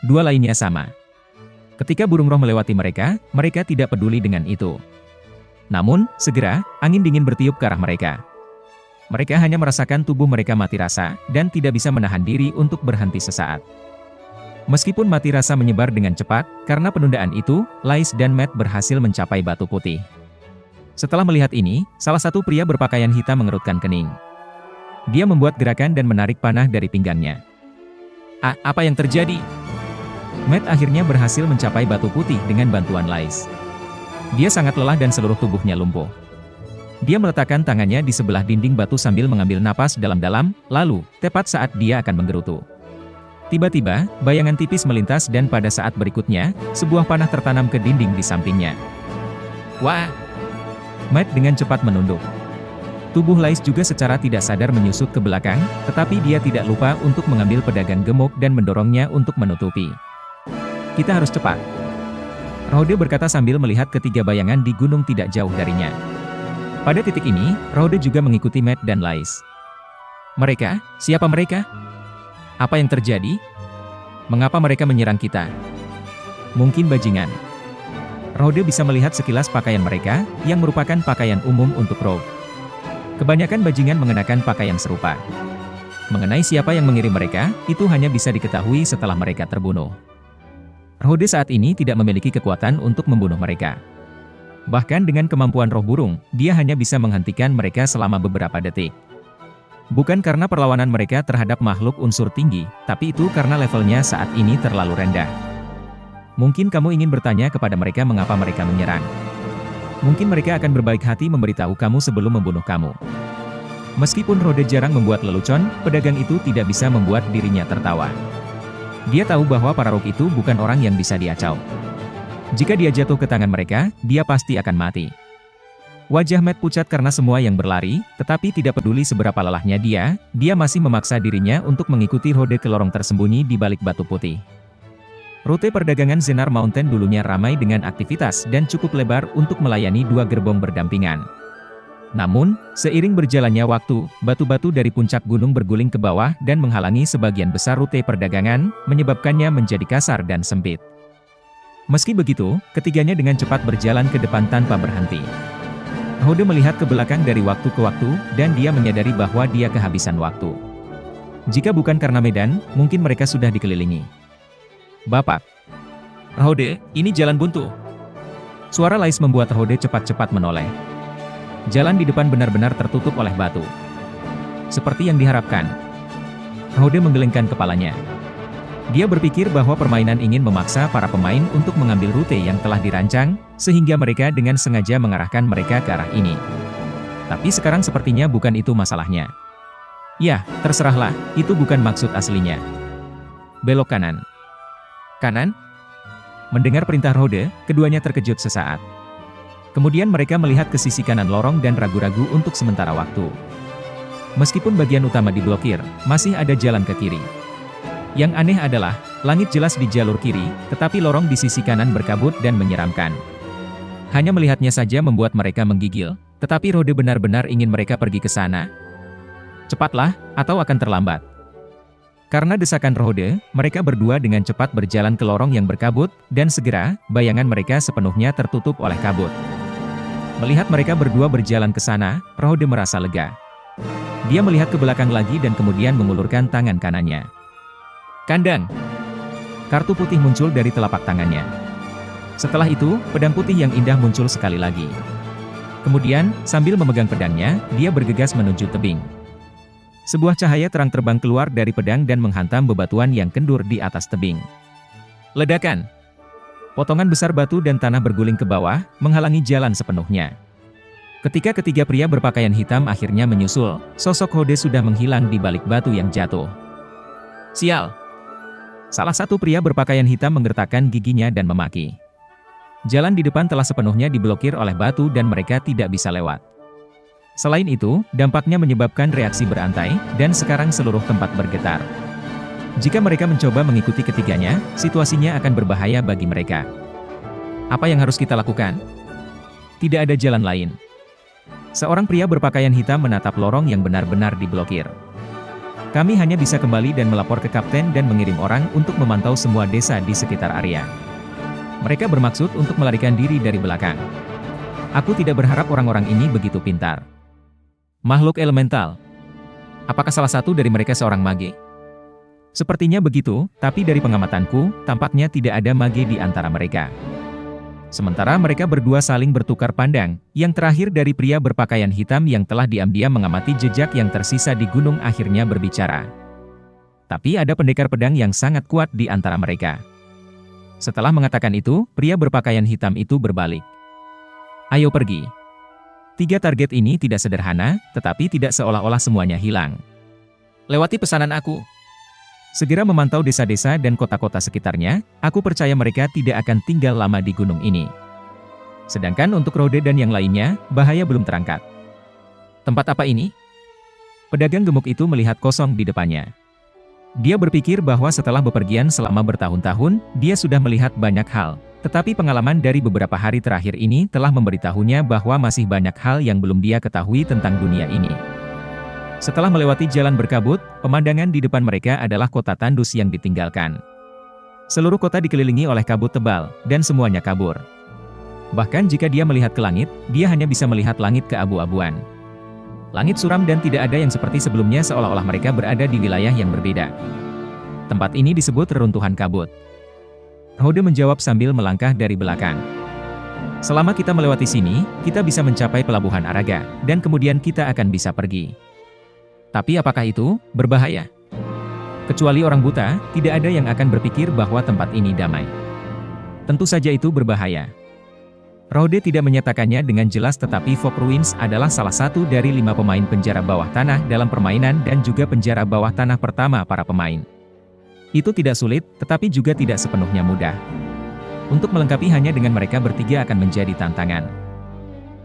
2 lainnya sama. Ketika burung roh melewati mereka, mereka tidak peduli dengan itu. Namun, segera, angin dingin bertiup ke arah mereka. Mereka hanya merasakan tubuh mereka mati rasa, dan tidak bisa menahan diri untuk berhenti sesaat. Meskipun mati rasa menyebar dengan cepat, karena penundaan itu, Lais dan Matt berhasil mencapai Batu Putih. Setelah melihat ini, salah satu pria berpakaian hitam mengerutkan kening. Dia membuat gerakan dan menarik panah dari pinggangnya. Apa yang terjadi? Matt akhirnya berhasil mencapai Batu Putih dengan bantuan Lais. Dia sangat lelah dan seluruh tubuhnya lumpuh. Dia meletakkan tangannya di sebelah dinding batu sambil mengambil napas dalam-dalam, lalu, tepat saat dia akan menggerutu. Tiba-tiba, bayangan tipis melintas dan pada saat berikutnya, sebuah panah tertanam ke dinding di sampingnya. Wah! Matt dengan cepat menunduk. Tubuh Lais juga secara tidak sadar menyusut ke belakang, tetapi dia tidak lupa untuk mengambil pedagang gemuk dan mendorongnya untuk menutupi. Kita harus cepat. Rode berkata sambil melihat ketiga bayangan di gunung tidak jauh darinya. Pada titik ini, Rode juga mengikuti Matt dan Lais. Mereka? Siapa mereka? Apa yang terjadi? Mengapa mereka menyerang kita? Mungkin bajingan. Rode bisa melihat sekilas pakaian mereka, yang merupakan pakaian umum untuk rogue. Kebanyakan bajingan mengenakan pakaian serupa. Mengenai siapa yang mengirim mereka, itu hanya bisa diketahui setelah mereka terbunuh. Rode saat ini tidak memiliki kekuatan untuk membunuh mereka. Bahkan dengan kemampuan roh burung, dia hanya bisa menghentikan mereka selama beberapa detik. Bukan karena perlawanan mereka terhadap makhluk unsur tinggi, tapi itu karena levelnya saat ini terlalu rendah. Mungkin kamu ingin bertanya kepada mereka mengapa mereka menyerang. Mungkin mereka akan berbaik hati memberitahu kamu sebelum membunuh kamu. Meskipun Rode jarang membuat lelucon, pedagang itu tidak bisa membuat dirinya tertawa. Dia tahu bahwa para rogue itu bukan orang yang bisa diacau. Jika dia jatuh ke tangan mereka, dia pasti akan mati. Wajah Matt pucat karena semua yang berlari, tetapi tidak peduli seberapa lelahnya dia masih memaksa dirinya untuk mengikuti Rode ke lorong tersembunyi di balik Batu Putih. Rute perdagangan Zenar Mountain dulunya ramai dengan aktivitas dan cukup lebar untuk melayani 2 gerbong berdampingan. Namun, seiring berjalannya waktu, batu-batu dari puncak gunung berguling ke bawah dan menghalangi sebagian besar rute perdagangan, menyebabkannya menjadi kasar dan sempit. Meski begitu, ketiganya dengan cepat berjalan ke depan tanpa berhenti. Rode melihat ke belakang dari waktu ke waktu, dan dia menyadari bahwa dia kehabisan waktu. Jika bukan karena medan, mungkin mereka sudah dikelilingi. Bapak. Rode, ini jalan buntu. Suara Lais membuat Rode cepat-cepat menoleh. Jalan di depan benar-benar tertutup oleh batu. Seperti yang diharapkan. Rode menggelengkan kepalanya. Dia berpikir bahwa permainan ingin memaksa para pemain untuk mengambil rute yang telah dirancang, sehingga mereka dengan sengaja mengarahkan mereka ke arah ini. Tapi sekarang sepertinya bukan itu masalahnya. Ya, terserahlah, itu bukan maksud aslinya. Belok kanan. Kanan? Mendengar perintah Rode, keduanya terkejut sesaat. Kemudian mereka melihat ke sisi kanan lorong dan ragu-ragu untuk sementara waktu. Meskipun bagian utama diblokir, masih ada jalan ke kiri. Yang aneh adalah, langit jelas di jalur kiri, tetapi lorong di sisi kanan berkabut dan menyeramkan. Hanya melihatnya saja membuat mereka menggigil, tetapi Rode benar-benar ingin mereka pergi ke sana. Cepatlah, atau akan terlambat. Karena desakan Rode, mereka berdua dengan cepat berjalan ke lorong yang berkabut, dan segera, bayangan mereka sepenuhnya tertutup oleh kabut. Melihat mereka berdua berjalan ke sana, Rode merasa lega. Dia melihat ke belakang lagi dan kemudian mengulurkan tangan kanannya. Kandang. Kartu putih muncul dari telapak tangannya. Setelah itu, pedang putih yang indah muncul sekali lagi. Kemudian, sambil memegang pedangnya, dia bergegas menuju tebing. Sebuah cahaya terang terbang keluar dari pedang dan menghantam bebatuan yang kendur di atas tebing. Ledakan. Potongan besar batu dan tanah berguling ke bawah, menghalangi jalan sepenuhnya. Ketika ketiga pria berpakaian hitam akhirnya menyusul, sosok Rode sudah menghilang di balik batu yang jatuh. Sial! Salah satu pria berpakaian hitam menggertakkan giginya dan memaki. Jalan di depan telah sepenuhnya diblokir oleh batu dan mereka tidak bisa lewat. Selain itu, dampaknya menyebabkan reaksi berantai, dan sekarang seluruh tempat bergetar. Jika mereka mencoba mengikuti ketiganya, situasinya akan berbahaya bagi mereka. Apa yang harus kita lakukan? Tidak ada jalan lain. Seorang pria berpakaian hitam menatap lorong yang benar-benar diblokir. Kami hanya bisa kembali dan melapor ke kapten dan mengirim orang untuk memantau semua desa di sekitar area. Mereka bermaksud untuk melarikan diri dari belakang. Aku tidak berharap orang-orang ini begitu pintar. Makhluk elemental. Apakah salah satu dari mereka seorang mage? Sepertinya begitu, tapi dari pengamatanku, tampaknya tidak ada mage di antara mereka. Sementara mereka berdua saling bertukar pandang, yang terakhir dari pria berpakaian hitam yang telah diam-diam mengamati jejak yang tersisa di gunung akhirnya berbicara. Tapi ada pendekar pedang yang sangat kuat di antara mereka. Setelah mengatakan itu, pria berpakaian hitam itu berbalik. Ayo pergi. 3 target ini tidak sederhana, tetapi tidak seolah-olah semuanya hilang. Lewati pesanan aku. Segera memantau desa-desa dan kota-kota sekitarnya, aku percaya mereka tidak akan tinggal lama di gunung ini. Sedangkan untuk Rode dan yang lainnya, bahaya belum terangkat. Tempat apa ini? Pedagang gemuk itu melihat kosong di depannya. Dia berpikir bahwa setelah bepergian selama bertahun-tahun, dia sudah melihat banyak hal. Tetapi pengalaman dari beberapa hari terakhir ini telah memberitahunya bahwa masih banyak hal yang belum dia ketahui tentang dunia ini. Setelah melewati jalan berkabut, pemandangan di depan mereka adalah kota tandus yang ditinggalkan. Seluruh kota dikelilingi oleh kabut tebal, dan semuanya kabur. Bahkan jika dia melihat ke langit, dia hanya bisa melihat langit keabu-abuan. Langit suram dan tidak ada yang seperti sebelumnya seolah-olah mereka berada di wilayah yang berbeda. Tempat ini disebut reruntuhan kabut. Rode menjawab sambil melangkah dari belakang. Selama kita melewati sini, kita bisa mencapai pelabuhan Araga, dan kemudian kita akan bisa pergi. Tapi apakah itu berbahaya? Kecuali orang buta, tidak ada yang akan berpikir bahwa tempat ini damai. Tentu saja itu berbahaya. Rode tidak menyatakannya dengan jelas tetapi Fog Ruins adalah salah satu dari 5 pemain penjara bawah tanah dalam permainan dan juga penjara bawah tanah pertama para pemain. Itu tidak sulit, tetapi juga tidak sepenuhnya mudah. Untuk melengkapi hanya dengan mereka bertiga akan menjadi tantangan.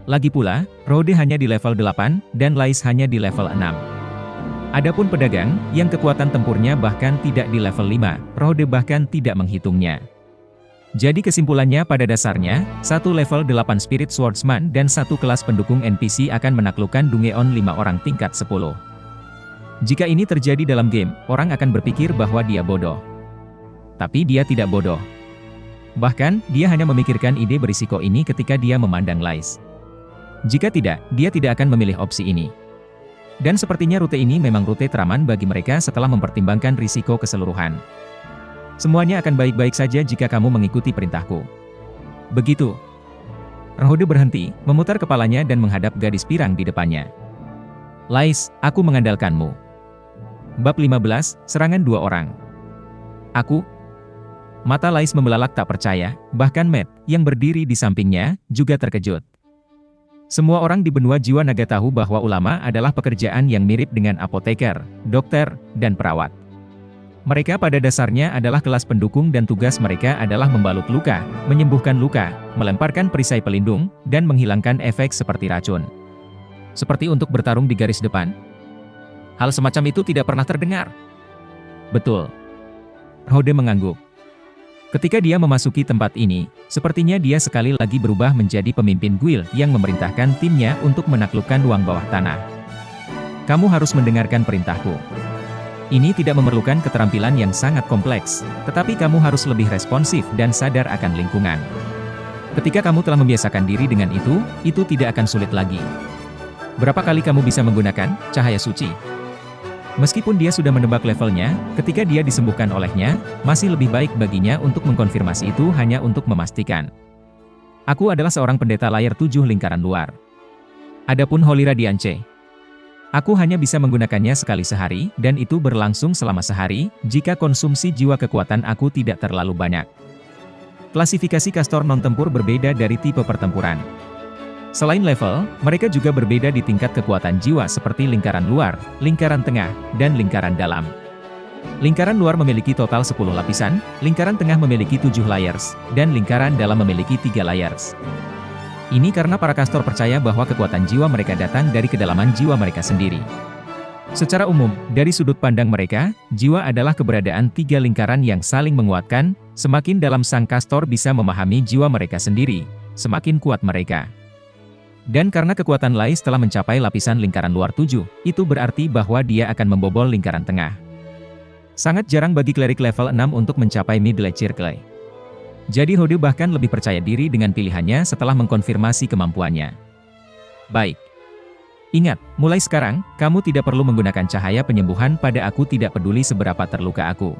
Lagi pula, Rode hanya di level 8, dan Lais hanya di level 6. Adapun pedagang, yang kekuatan tempurnya bahkan tidak di level 5, Rode bahkan tidak menghitungnya. Jadi kesimpulannya pada dasarnya, satu level 8 Spirit Swordsman dan satu kelas pendukung NPC akan menaklukkan Dungeon 5 orang tingkat 10. Jika ini terjadi dalam game, orang akan berpikir bahwa dia bodoh. Tapi dia tidak bodoh. Bahkan, dia hanya memikirkan ide berisiko ini ketika dia memandang Lais. Jika tidak, dia tidak akan memilih opsi ini. Dan sepertinya rute ini memang rute teraman bagi mereka setelah mempertimbangkan risiko keseluruhan. Semuanya akan baik-baik saja jika kamu mengikuti perintahku. Begitu. Rode berhenti, memutar kepalanya dan menghadap gadis pirang di depannya. Lais, aku mengandalkanmu. Bab 15, Serangan 2 Orang. Aku? Mata Lais membelalak tak percaya, bahkan Matt, yang berdiri di sampingnya, juga terkejut. Semua orang di benua jiwa naga tahu bahwa ulama adalah pekerjaan yang mirip dengan apoteker, dokter, dan perawat. Mereka pada dasarnya adalah kelas pendukung dan tugas mereka adalah membalut luka, menyembuhkan luka, melemparkan perisai pelindung, dan menghilangkan efek seperti racun. Seperti untuk bertarung di garis depan. Hal semacam itu tidak pernah terdengar. Betul. Rhode mengangguk. Ketika dia memasuki tempat ini, sepertinya dia sekali lagi berubah menjadi pemimpin guild yang memerintahkan timnya untuk menaklukkan ruang bawah tanah. Kamu harus mendengarkan perintahku. Ini tidak memerlukan keterampilan yang sangat kompleks, tetapi kamu harus lebih responsif dan sadar akan lingkungan. Ketika kamu telah membiasakan diri dengan itu tidak akan sulit lagi. Berapa kali kamu bisa menggunakan cahaya suci? Meskipun dia sudah menebak levelnya, ketika dia disembuhkan olehnya, masih lebih baik baginya untuk mengkonfirmasi itu hanya untuk memastikan. Aku adalah seorang pendeta layar 7 lingkaran luar. Adapun Holy Radiance, aku hanya bisa menggunakannya sekali sehari, dan itu berlangsung selama sehari, jika konsumsi jiwa kekuatan aku tidak terlalu banyak. Klasifikasi kastor non-tempur berbeda dari tipe pertempuran. Selain level, mereka juga berbeda di tingkat kekuatan jiwa seperti lingkaran luar, lingkaran tengah, dan lingkaran dalam. Lingkaran luar memiliki total 10 lapisan, lingkaran tengah memiliki 7 layers, dan lingkaran dalam memiliki 3 layers. Ini karena para kastor percaya bahwa kekuatan jiwa mereka datang dari kedalaman jiwa mereka sendiri. Secara umum, dari sudut pandang mereka, jiwa adalah keberadaan 3 lingkaran yang saling menguatkan, semakin dalam sang kastor bisa memahami jiwa mereka sendiri, semakin kuat mereka. Dan karena kekuatan Lais telah mencapai lapisan lingkaran luar 7, itu berarti bahwa dia akan membobol lingkaran tengah. Sangat jarang bagi klerik level 6 untuk mencapai middle circle. Jadi Rhode bahkan lebih percaya diri dengan pilihannya setelah mengkonfirmasi kemampuannya. Baik. Ingat, mulai sekarang, kamu tidak perlu menggunakan cahaya penyembuhan pada aku tidak peduli seberapa terluka aku.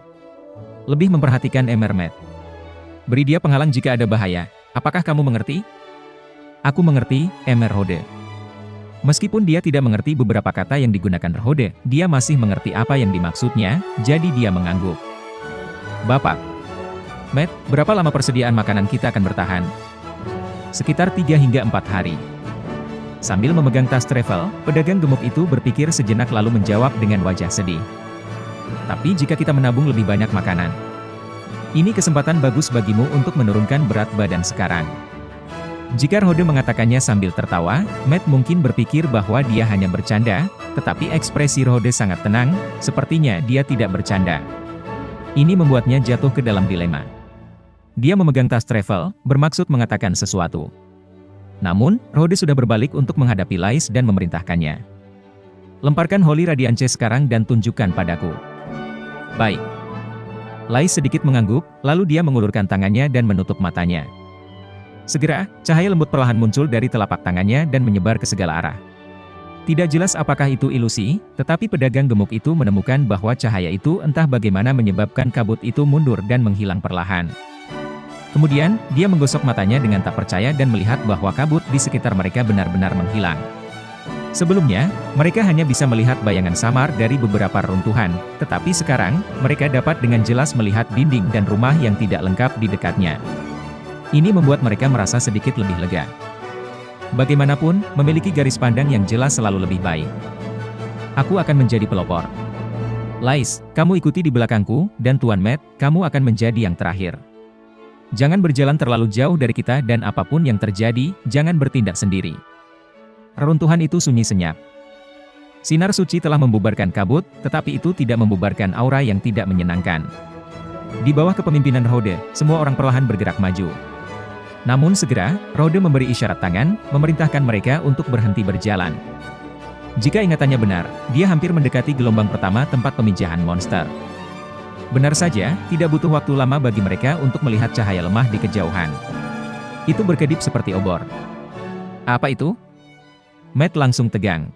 Lebih memperhatikan Emermet. Beri dia penghalang jika ada bahaya. Apakah kamu mengerti? Aku mengerti, Emer Rhode. Meskipun dia tidak mengerti beberapa kata yang digunakan Rhode, dia masih mengerti apa yang dimaksudnya, jadi dia mengangguk. Bapak. Matt, berapa lama persediaan makanan kita akan bertahan? Sekitar 3 hingga 4 hari. Sambil memegang tas travel, pedagang gemuk itu berpikir sejenak lalu menjawab dengan wajah sedih. Tapi jika kita menabung lebih banyak makanan, ini kesempatan bagus bagimu untuk menurunkan berat badan sekarang. Jika Rhode mengatakannya sambil tertawa, Matt mungkin berpikir bahwa dia hanya bercanda, tetapi ekspresi Rhode sangat tenang, sepertinya dia tidak bercanda. Ini membuatnya jatuh ke dalam dilema. Dia memegang tas travel, bermaksud mengatakan sesuatu. Namun, Rhode sudah berbalik untuk menghadapi Lais dan memerintahkannya. Lemparkan Holy Radiance sekarang dan tunjukkan padaku. Baik. Lais sedikit mengangguk, lalu dia mengulurkan tangannya dan menutup matanya. Segera, cahaya lembut perlahan muncul dari telapak tangannya dan menyebar ke segala arah. Tidak jelas apakah itu ilusi, tetapi pedagang gemuk itu menemukan bahwa cahaya itu entah bagaimana menyebabkan kabut itu mundur dan menghilang perlahan. Kemudian, dia menggosok matanya dengan tak percaya dan melihat bahwa kabut di sekitar mereka benar-benar menghilang. Sebelumnya, mereka hanya bisa melihat bayangan samar dari beberapa reruntuhan, tetapi sekarang, mereka dapat dengan jelas melihat dinding dan rumah yang tidak lengkap di dekatnya. Ini membuat mereka merasa sedikit lebih lega. Bagaimanapun, memiliki garis pandang yang jelas selalu lebih baik. Aku akan menjadi pelopor. Lais, kamu ikuti di belakangku, dan Tuan Matt, kamu akan menjadi yang terakhir. Jangan berjalan terlalu jauh dari kita dan apapun yang terjadi, jangan bertindak sendiri. Reruntuhan itu sunyi senyap. Sinar suci telah membubarkan kabut, tetapi itu tidak membubarkan aura yang tidak menyenangkan. Di bawah kepemimpinan Rhode, semua orang perlahan bergerak maju. Namun segera, Rhode memberi isyarat tangan, memerintahkan mereka untuk berhenti berjalan. Jika ingatannya benar, dia hampir mendekati gelombang pertama tempat pemijahan monster. Benar saja, tidak butuh waktu lama bagi mereka untuk melihat cahaya lemah di kejauhan. Itu berkedip seperti obor. Apa itu? Matt langsung tegang.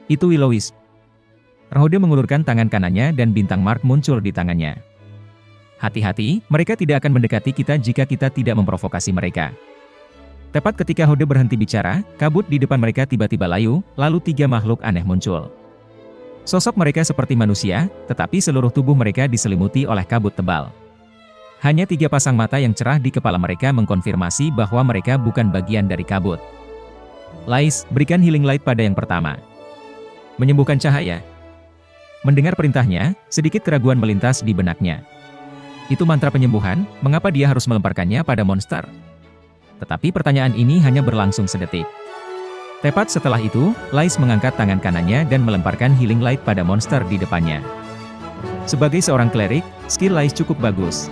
Itu Will-O-Wisp. Rhode mengulurkan tangan kanannya dan bintang Mark muncul di tangannya. Hati-hati, mereka tidak akan mendekati kita jika kita tidak memprovokasi mereka. Tepat ketika Rhode berhenti bicara, kabut di depan mereka tiba-tiba layu, lalu 3 makhluk aneh muncul. Sosok mereka seperti manusia, tetapi seluruh tubuh mereka diselimuti oleh kabut tebal. Hanya 3 pasang mata yang cerah di kepala mereka mengkonfirmasi bahwa mereka bukan bagian dari kabut. Lais, berikan healing light pada yang pertama. Menyembuhkan cahaya. Mendengar perintahnya, sedikit keraguan melintas di benaknya. Itu mantra penyembuhan, mengapa dia harus melemparkannya pada monster? Tetapi pertanyaan ini hanya berlangsung sedetik. Tepat setelah itu, Lais mengangkat tangan kanannya dan melemparkan healing light pada monster di depannya. Sebagai seorang klerik, skill Lais cukup bagus.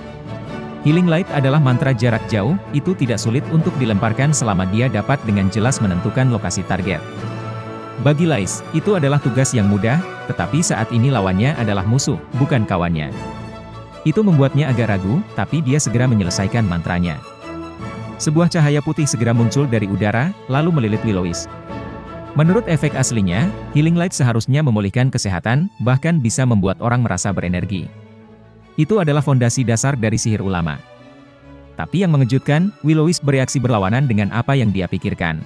Healing light adalah mantra jarak jauh, itu tidak sulit untuk dilemparkan selama dia dapat dengan jelas menentukan lokasi target. Bagi Lais, itu adalah tugas yang mudah, tetapi saat ini lawannya adalah musuh, bukan kawannya. Itu membuatnya agak ragu, tapi dia segera menyelesaikan mantranya. Sebuah cahaya putih segera muncul dari udara, lalu melilit Willowisp. Menurut efek aslinya, healing light seharusnya memulihkan kesehatan, bahkan bisa membuat orang merasa berenergi. Itu adalah fondasi dasar dari sihir ulama. Tapi yang mengejutkan, Willowisp bereaksi berlawanan dengan apa yang dia pikirkan.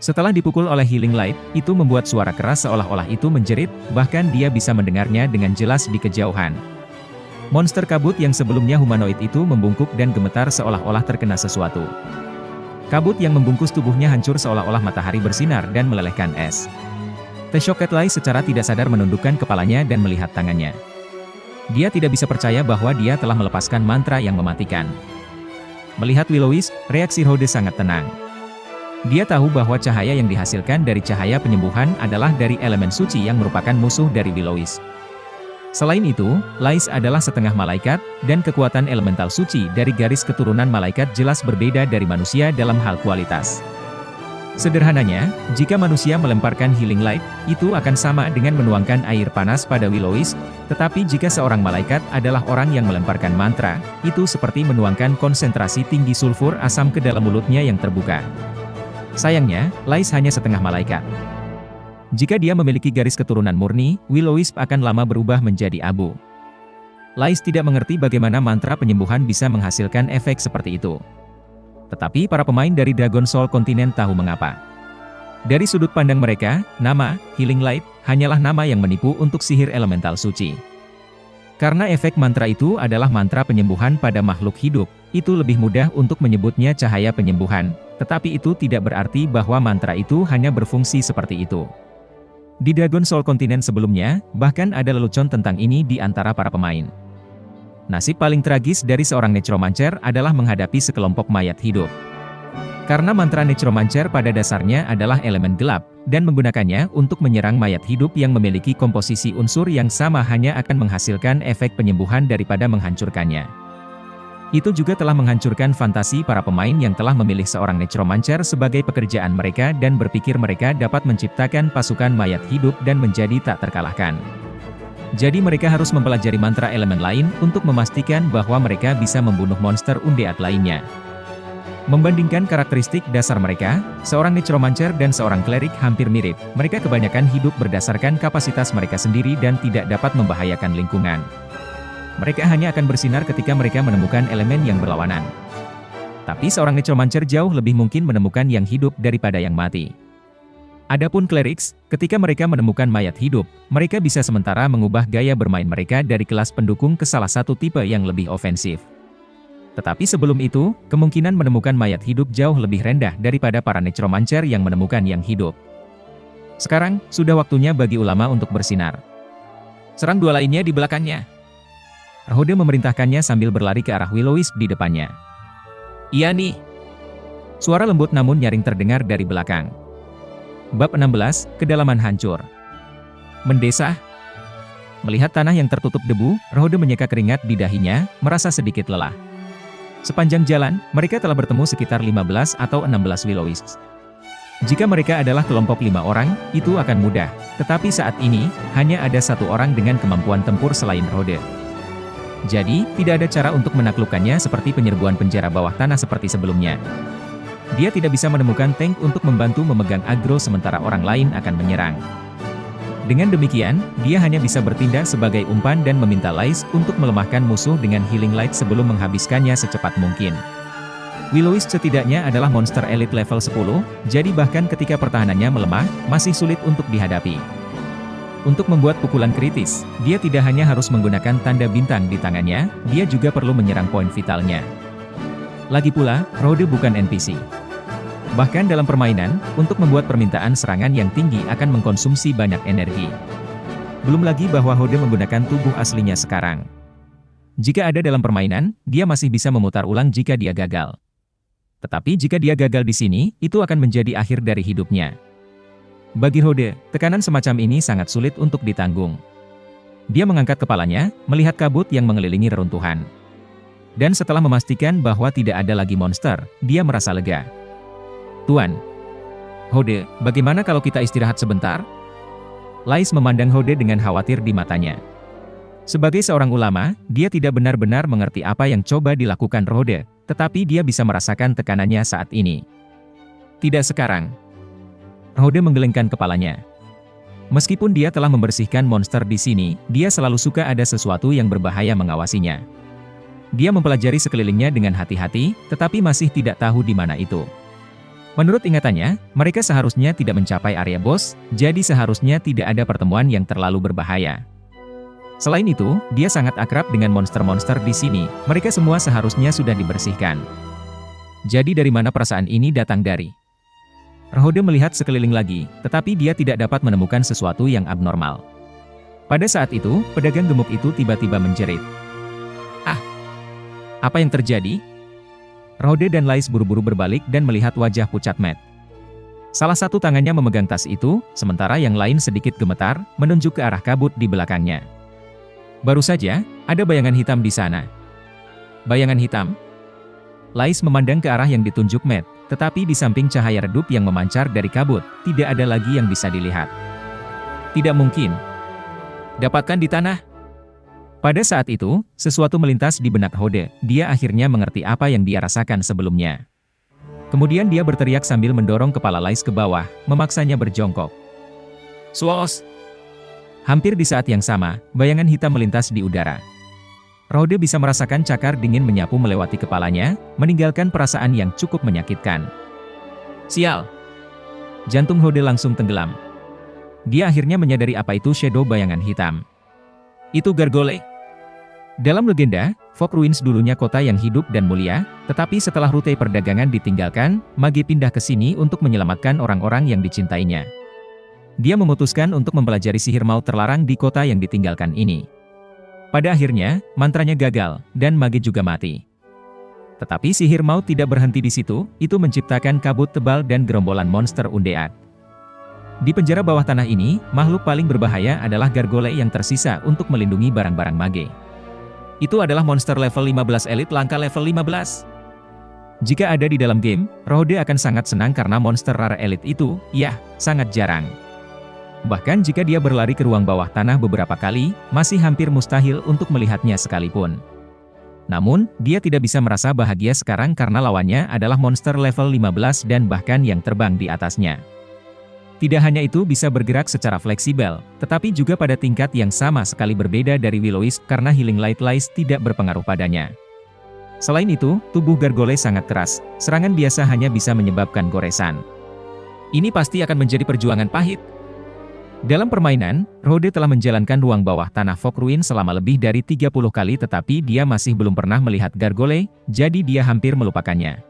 Setelah dipukul oleh healing light, itu membuat suara keras seolah-olah itu menjerit, bahkan dia bisa mendengarnya dengan jelas di kejauhan. Monster kabut yang sebelumnya humanoid itu membungkuk dan gemetar seolah-olah terkena sesuatu. Kabut yang membungkus tubuhnya hancur seolah-olah matahari bersinar dan melelehkan es. Teshokketlai secara tidak sadar menundukkan kepalanya dan melihat tangannya. Dia tidak bisa percaya bahwa dia telah melepaskan mantra yang mematikan. Melihat Willowisp, reaksi Rode sangat tenang. Dia tahu bahwa cahaya yang dihasilkan dari cahaya penyembuhan adalah dari elemen suci yang merupakan musuh dari Willowisp. Selain itu, Lais adalah setengah malaikat, dan kekuatan elemental suci dari garis keturunan malaikat jelas berbeda dari manusia dalam hal kualitas. Sederhananya, jika manusia melemparkan healing light, itu akan sama dengan menuangkan air panas pada Willowisp, tetapi jika seorang malaikat adalah orang yang melemparkan mantra, itu seperti menuangkan konsentrasi tinggi sulfur asam ke dalam mulutnya yang terbuka. Sayangnya, Lais hanya setengah malaikat. Jika dia memiliki garis keturunan murni, Willowisp akan lama berubah menjadi abu. Lais tidak mengerti bagaimana mantra penyembuhan bisa menghasilkan efek seperti itu. Tetapi para pemain dari Dragon Soul Continent tahu mengapa. Dari sudut pandang mereka, nama Healing Light hanyalah nama yang menipu untuk sihir elemental suci. Karena efek mantra itu adalah mantra penyembuhan pada makhluk hidup, itu lebih mudah untuk menyebutnya cahaya penyembuhan, tetapi itu tidak berarti bahwa mantra itu hanya berfungsi seperti itu. Di Dragon Soul Continent sebelumnya, bahkan ada lelucon tentang ini di antara para pemain. Nasib paling tragis dari seorang necromancer adalah menghadapi sekelompok mayat hidup. Karena mantra necromancer pada dasarnya adalah elemen gelap, dan menggunakannya untuk menyerang mayat hidup yang memiliki komposisi unsur yang sama hanya akan menghasilkan efek penyembuhan daripada menghancurkannya. Itu juga telah menghancurkan fantasi para pemain yang telah memilih seorang necromancer sebagai pekerjaan mereka dan berpikir mereka dapat menciptakan pasukan mayat hidup dan menjadi tak terkalahkan. Jadi mereka harus mempelajari mantra elemen lain untuk memastikan bahwa mereka bisa membunuh monster undead lainnya. Membandingkan karakteristik dasar mereka, seorang necromancer dan seorang klerik hampir mirip. Mereka kebanyakan hidup berdasarkan kapasitas mereka sendiri dan tidak dapat membahayakan lingkungan. Mereka hanya akan bersinar ketika mereka menemukan elemen yang berlawanan. Tapi seorang necromancer jauh lebih mungkin menemukan yang hidup daripada yang mati. Adapun clerics, ketika mereka menemukan mayat hidup, mereka bisa sementara mengubah gaya bermain mereka dari kelas pendukung ke salah satu tipe yang lebih ofensif. Tetapi sebelum itu, kemungkinan menemukan mayat hidup jauh lebih rendah daripada para necromancer yang menemukan yang hidup. Sekarang, sudah waktunya bagi ulama untuk bersinar. Serang dua lainnya di belakangnya. Rhode memerintahkannya sambil berlari ke arah Willowisp di depannya. Iya nih. Suara lembut namun nyaring terdengar dari belakang. Bab 16, Kedalaman Hancur. Mendesah. Melihat tanah yang tertutup debu, Rhode menyeka keringat di dahinya, merasa sedikit lelah. Sepanjang jalan, mereka telah bertemu sekitar 15 atau 16 Willowisps. Jika mereka adalah kelompok 5 orang, itu akan mudah. Tetapi saat ini, hanya ada satu orang dengan kemampuan tempur selain Rhode. Jadi, tidak ada cara untuk menaklukkannya seperti penyerbuan penjara bawah tanah seperti sebelumnya. Dia tidak bisa menemukan tank untuk membantu memegang aggro sementara orang lain akan menyerang. Dengan demikian, dia hanya bisa bertindak sebagai umpan dan meminta Lais untuk melemahkan musuh dengan healing light sebelum menghabiskannya secepat mungkin. Willowisp setidaknya adalah monster elite level 10, jadi bahkan ketika pertahanannya melemah, masih sulit untuk dihadapi. Untuk membuat pukulan kritis, dia tidak hanya harus menggunakan tanda bintang di tangannya, dia juga perlu menyerang poin vitalnya. Lagi pula, Rode bukan NPC. Bahkan dalam permainan, untuk membuat permintaan serangan yang tinggi akan mengkonsumsi banyak energi. Belum lagi bahwa Rode menggunakan tubuh aslinya sekarang. Jika ada dalam permainan, dia masih bisa memutar ulang jika dia gagal. Tetapi jika dia gagal di sini, itu akan menjadi akhir dari hidupnya. Bagi Rode, tekanan semacam ini sangat sulit untuk ditanggung. Dia mengangkat kepalanya, melihat kabut yang mengelilingi reruntuhan. Dan setelah memastikan bahwa tidak ada lagi monster, dia merasa lega. Tuan. Rode, bagaimana kalau kita istirahat sebentar? Lais memandang Rode dengan khawatir di matanya. Sebagai seorang ulama, dia tidak benar-benar mengerti apa yang coba dilakukan Rode, tetapi dia bisa merasakan tekanannya saat ini. Tidak sekarang. Rode menggelengkan kepalanya. Meskipun dia telah membersihkan monster di sini, dia selalu suka ada sesuatu yang berbahaya mengawasinya. Dia mempelajari sekelilingnya dengan hati-hati, tetapi masih tidak tahu di mana itu. Menurut ingatannya, mereka seharusnya tidak mencapai area bos, jadi seharusnya tidak ada pertemuan yang terlalu berbahaya. Selain itu, dia sangat akrab dengan monster-monster di sini, mereka semua seharusnya sudah dibersihkan. Jadi dari mana perasaan ini datang dari? Rode melihat sekeliling lagi, tetapi dia tidak dapat menemukan sesuatu yang abnormal. Pada saat itu, pedagang gemuk itu tiba-tiba menjerit. Ah! Apa yang terjadi? Rode dan Lais buru-buru berbalik dan melihat wajah pucat Matt. Salah satu tangannya memegang tas itu, sementara yang lain sedikit gemetar, menunjuk ke arah kabut di belakangnya. Baru saja, ada bayangan hitam di sana. Bayangan hitam? Lais memandang ke arah yang ditunjuk Matt, tetapi di samping cahaya redup yang memancar dari kabut, tidak ada lagi yang bisa dilihat. Tidak mungkin. Dapatkan di tanah. Pada saat itu, sesuatu melintas di benak Rode, dia akhirnya mengerti apa yang dia rasakan sebelumnya. Kemudian dia berteriak sambil mendorong kepala Lais ke bawah, memaksanya berjongkok. Swos! Hampir di saat yang sama, bayangan hitam melintas di udara. Rode bisa merasakan cakar dingin menyapu melewati kepalanya, meninggalkan perasaan yang cukup menyakitkan. Sial! Jantung Rode langsung tenggelam. Dia akhirnya menyadari apa itu shadow bayangan hitam. Itu Gargole. Dalam legenda, Fog Ruins dulunya kota yang hidup dan mulia, tetapi setelah rute perdagangan ditinggalkan, Mage pindah ke sini untuk menyelamatkan orang-orang yang dicintainya. Dia memutuskan untuk mempelajari sihir maut terlarang di kota yang ditinggalkan ini. Pada akhirnya, mantranya gagal, dan Mage juga mati. Tetapi sihir maut tidak berhenti di situ, itu menciptakan kabut tebal dan gerombolan monster undead. Di penjara bawah tanah ini, makhluk paling berbahaya adalah Gargole yang tersisa untuk melindungi barang-barang Mage. Itu adalah monster level 15 elit langka level 15. Jika ada di dalam game, Rode akan sangat senang karena monster rare elit itu, ya, sangat jarang. Bahkan jika dia berlari ke ruang bawah tanah beberapa kali, masih hampir mustahil untuk melihatnya sekalipun. Namun, dia tidak bisa merasa bahagia sekarang karena lawannya adalah monster level 15 dan bahkan yang terbang di atasnya. Tidak hanya itu bisa bergerak secara fleksibel, tetapi juga pada tingkat yang sama sekali berbeda dari Will-O-Wisp karena Healing Light Lies tidak berpengaruh padanya. Selain itu, tubuh Gargole sangat keras, serangan biasa hanya bisa menyebabkan goresan. Ini pasti akan menjadi perjuangan pahit. Dalam permainan, Rode telah menjalankan ruang bawah tanah Fog Ruin selama lebih dari 30 kali tetapi dia masih belum pernah melihat Gargole, jadi dia hampir melupakannya.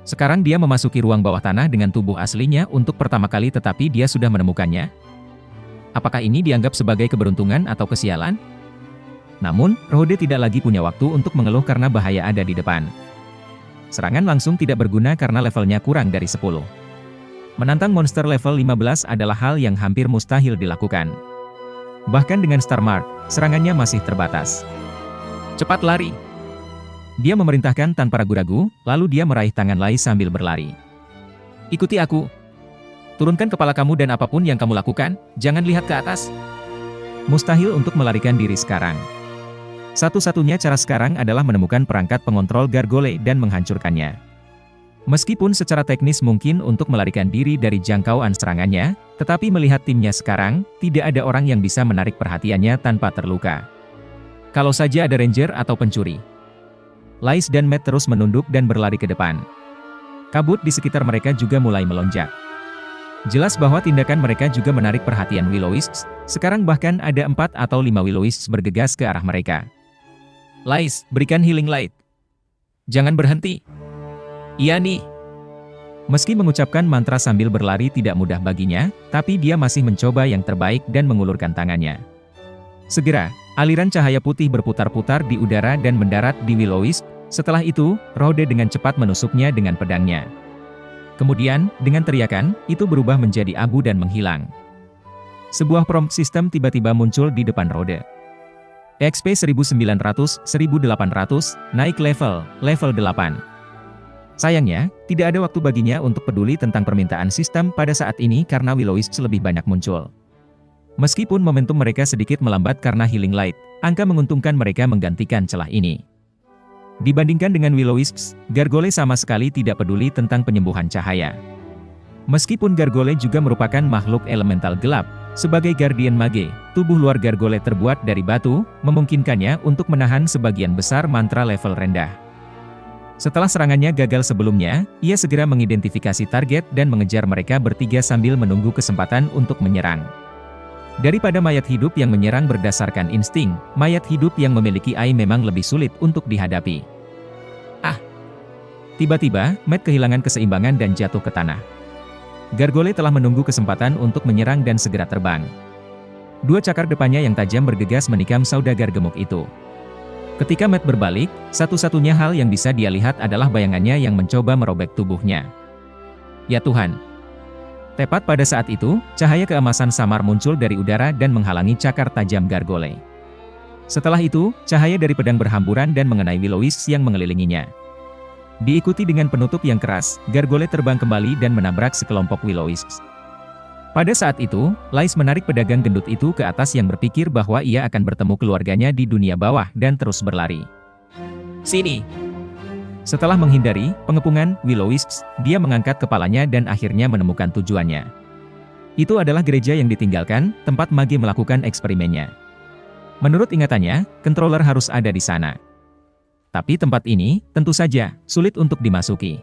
Sekarang dia memasuki ruang bawah tanah dengan tubuh aslinya untuk pertama kali tetapi dia sudah menemukannya. Apakah ini dianggap sebagai keberuntungan atau kesialan? Namun, Rode tidak lagi punya waktu untuk mengeluh karena bahaya ada di depan. Serangan langsung tidak berguna karena levelnya kurang dari 10. Menantang monster level 15 adalah hal yang hampir mustahil dilakukan. Bahkan dengan Star Mark, serangannya masih terbatas. Cepat lari! Dia memerintahkan tanpa ragu-ragu, lalu dia meraih tangan Lais sambil berlari. Ikuti aku. Turunkan kepala kamu dan apapun yang kamu lakukan, jangan lihat ke atas. Mustahil untuk melarikan diri sekarang. Satu-satunya cara sekarang adalah menemukan perangkat pengontrol Gargole dan menghancurkannya. Meskipun secara teknis mungkin untuk melarikan diri dari jangkauan serangannya, tetapi melihat timnya sekarang, tidak ada orang yang bisa menarik perhatiannya tanpa terluka. Kalau saja ada ranger atau pencuri. Lais dan Matt terus menunduk dan berlari ke depan. Kabut di sekitar mereka juga mulai melonjak. Jelas bahwa tindakan mereka juga menarik perhatian Will-O-Wisps, sekarang bahkan ada 4 atau 5 Will-O-Wisps bergegas ke arah mereka. Lais, berikan healing light. Jangan berhenti. Iya nih. Meski mengucapkan mantra sambil berlari tidak mudah baginya, tapi dia masih mencoba yang terbaik dan mengulurkan tangannya. Segera, aliran cahaya putih berputar-putar di udara dan mendarat di Will-O-Wisp. Setelah itu, Rode dengan cepat menusuknya dengan pedangnya. Kemudian, dengan teriakan, itu berubah menjadi abu dan menghilang. Sebuah prompt sistem tiba-tiba muncul di depan Rode. XP 1900, 1800, naik level 8. Sayangnya, tidak ada waktu baginya untuk peduli tentang permintaan sistem pada saat ini karena Will-O-Wisps lebih banyak muncul. Meskipun momentum mereka sedikit melambat karena healing light, angka menguntungkan mereka menggantikan celah ini. Dibandingkan dengan Will-O-Wisps, Gargole sama sekali tidak peduli tentang penyembuhan cahaya. Meskipun Gargole juga merupakan makhluk elemental gelap, sebagai Guardian Mage, tubuh luar Gargole terbuat dari batu, memungkinkannya untuk menahan sebagian besar mantra level rendah. Setelah serangannya gagal sebelumnya, ia segera mengidentifikasi target dan mengejar mereka bertiga sambil menunggu kesempatan untuk menyerang. Daripada mayat hidup yang menyerang berdasarkan insting, mayat hidup yang memiliki AI memang lebih sulit untuk dihadapi. Tiba-tiba, Matt kehilangan keseimbangan dan jatuh ke tanah. Gargole telah menunggu kesempatan untuk menyerang dan segera terbang. Dua cakar depannya yang tajam bergegas menikam saudagar gemuk itu. Ketika Matt berbalik, satu-satunya hal yang bisa dia lihat adalah bayangannya yang mencoba merobek tubuhnya. Ya Tuhan! Tepat pada saat itu, cahaya keemasan samar muncul dari udara dan menghalangi cakar tajam Gargole. Setelah itu, cahaya dari pedang berhamburan dan mengenai Will-O-Wisps yang mengelilinginya. Diikuti dengan penutup yang keras, Gargole terbang kembali dan menabrak sekelompok Will-O-Wisps. Pada saat itu, Lais menarik pedagang gendut itu ke atas yang berpikir bahwa ia akan bertemu keluarganya di dunia bawah dan terus berlari. Sini! Setelah menghindari pengepungan Will-O-Wisps, dia mengangkat kepalanya dan akhirnya menemukan tujuannya. Itu adalah gereja yang ditinggalkan, tempat Mage melakukan eksperimennya. Menurut ingatannya, controller harus ada di sana. Tapi tempat ini, tentu saja, sulit untuk dimasuki.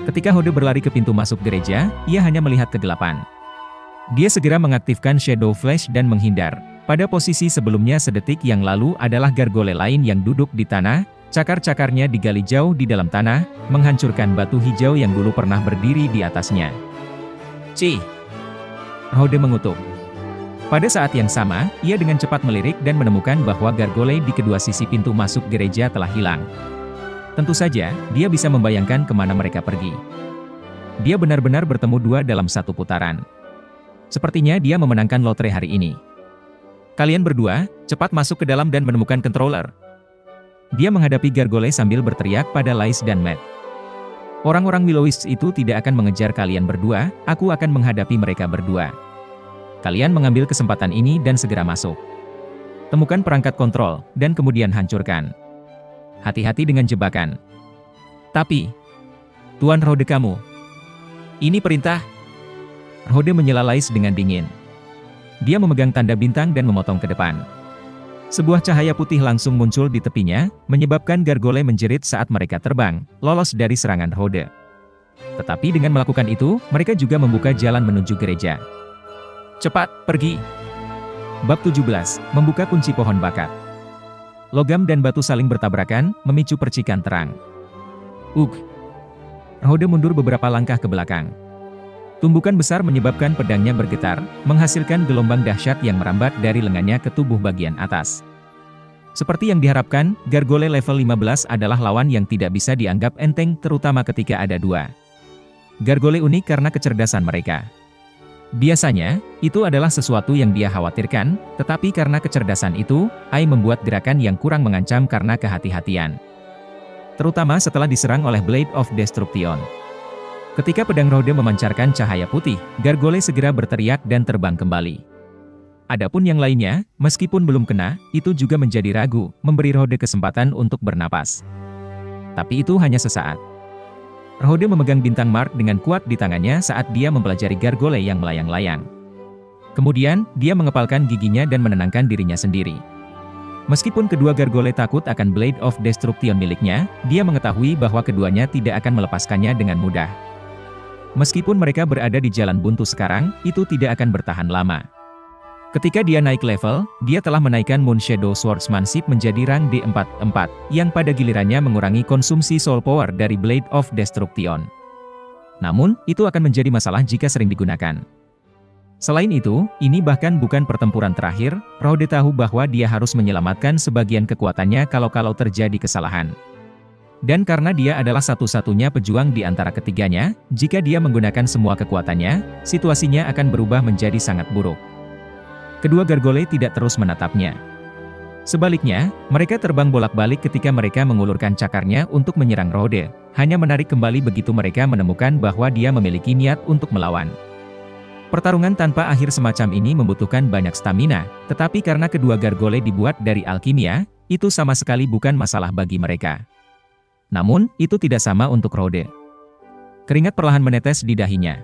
Ketika Hode berlari ke pintu masuk gereja, ia hanya melihat kegelapan. Dia segera mengaktifkan Shadow Flash dan menghindar. Pada posisi sebelumnya sedetik yang lalu adalah Gargole lain yang duduk di tanah, cakar-cakarnya digali jauh di dalam tanah, menghancurkan batu hijau yang dulu pernah berdiri di atasnya. Cih! Hode mengutuk. Pada saat yang sama, ia dengan cepat melirik dan menemukan bahwa Gargole di kedua sisi pintu masuk gereja telah hilang. Tentu saja, dia bisa membayangkan kemana mereka pergi. Dia benar-benar bertemu dua dalam satu putaran. Sepertinya dia memenangkan lotre hari ini. Kalian berdua, cepat masuk ke dalam dan menemukan controller. Dia menghadapi Gargole sambil berteriak pada Lais dan Matt. Orang-orang Will-O-Wisps itu tidak akan mengejar kalian berdua, aku akan menghadapi mereka berdua. Kalian mengambil kesempatan ini dan segera masuk. Temukan perangkat kontrol, dan kemudian hancurkan. Hati-hati dengan jebakan. Tapi, Tuan Rode kamu. Ini perintah. Rode menyela Lais dengan dingin. Dia memegang tanda bintang dan memotong ke depan. Sebuah cahaya putih langsung muncul di tepinya, menyebabkan Gargole menjerit saat mereka terbang, lolos dari serangan Rode. Tetapi dengan melakukan itu, mereka juga membuka jalan menuju gereja. Cepat, pergi! Bab 17, Membuka Kunci Pohon Bakat. Logam dan batu saling bertabrakan, memicu percikan terang. Rode mundur beberapa langkah ke belakang. Tumbukan besar menyebabkan pedangnya bergetar, menghasilkan gelombang dahsyat yang merambat dari lengannya ke tubuh bagian atas. Seperti yang diharapkan, Gargole level 15 adalah lawan yang tidak bisa dianggap enteng terutama ketika ada dua. Gargole unik karena kecerdasan mereka. Biasanya, itu adalah sesuatu yang dia khawatirkan, tetapi karena kecerdasan itu, AI membuat gerakan yang kurang mengancam karena kehati-hatian. Terutama setelah diserang oleh Blade of Destruction. Ketika pedang Rode memancarkan cahaya putih, Gargole segera berteriak dan terbang kembali. Adapun yang lainnya, meskipun belum kena, itu juga menjadi ragu, memberi Rode kesempatan untuk bernapas. Tapi itu hanya sesaat. Rode memegang bintang Mark dengan kuat di tangannya saat dia mempelajari Gargole yang melayang-layang. Kemudian, dia mengepalkan giginya dan menenangkan dirinya sendiri. Meskipun kedua Gargole takut akan Blade of Destruction miliknya, dia mengetahui bahwa keduanya tidak akan melepaskannya dengan mudah. Meskipun mereka berada di jalan buntu sekarang, itu tidak akan bertahan lama. Ketika dia naik level, dia telah menaikkan Moon Shadow Swordsmanship menjadi rang D44, yang pada gilirannya mengurangi konsumsi soul power dari Blade of Destruction. Namun, itu akan menjadi masalah jika sering digunakan. Selain itu, ini bahkan bukan pertempuran terakhir, Rode tahu bahwa dia harus menyelamatkan sebagian kekuatannya kalau terjadi kesalahan. Dan karena dia adalah satu-satunya pejuang di antara ketiganya, jika dia menggunakan semua kekuatannya, situasinya akan berubah menjadi sangat buruk. Kedua gargole tidak terus menatapnya. Sebaliknya, mereka terbang bolak-balik ketika mereka mengulurkan cakarnya untuk menyerang Rode, hanya menarik kembali begitu mereka menemukan bahwa dia memiliki niat untuk melawan. Pertarungan tanpa akhir semacam ini membutuhkan banyak stamina, tetapi karena kedua gargole dibuat dari alkimia, itu sama sekali bukan masalah bagi mereka. Namun, itu tidak sama untuk Rode. Keringat perlahan menetes di dahinya.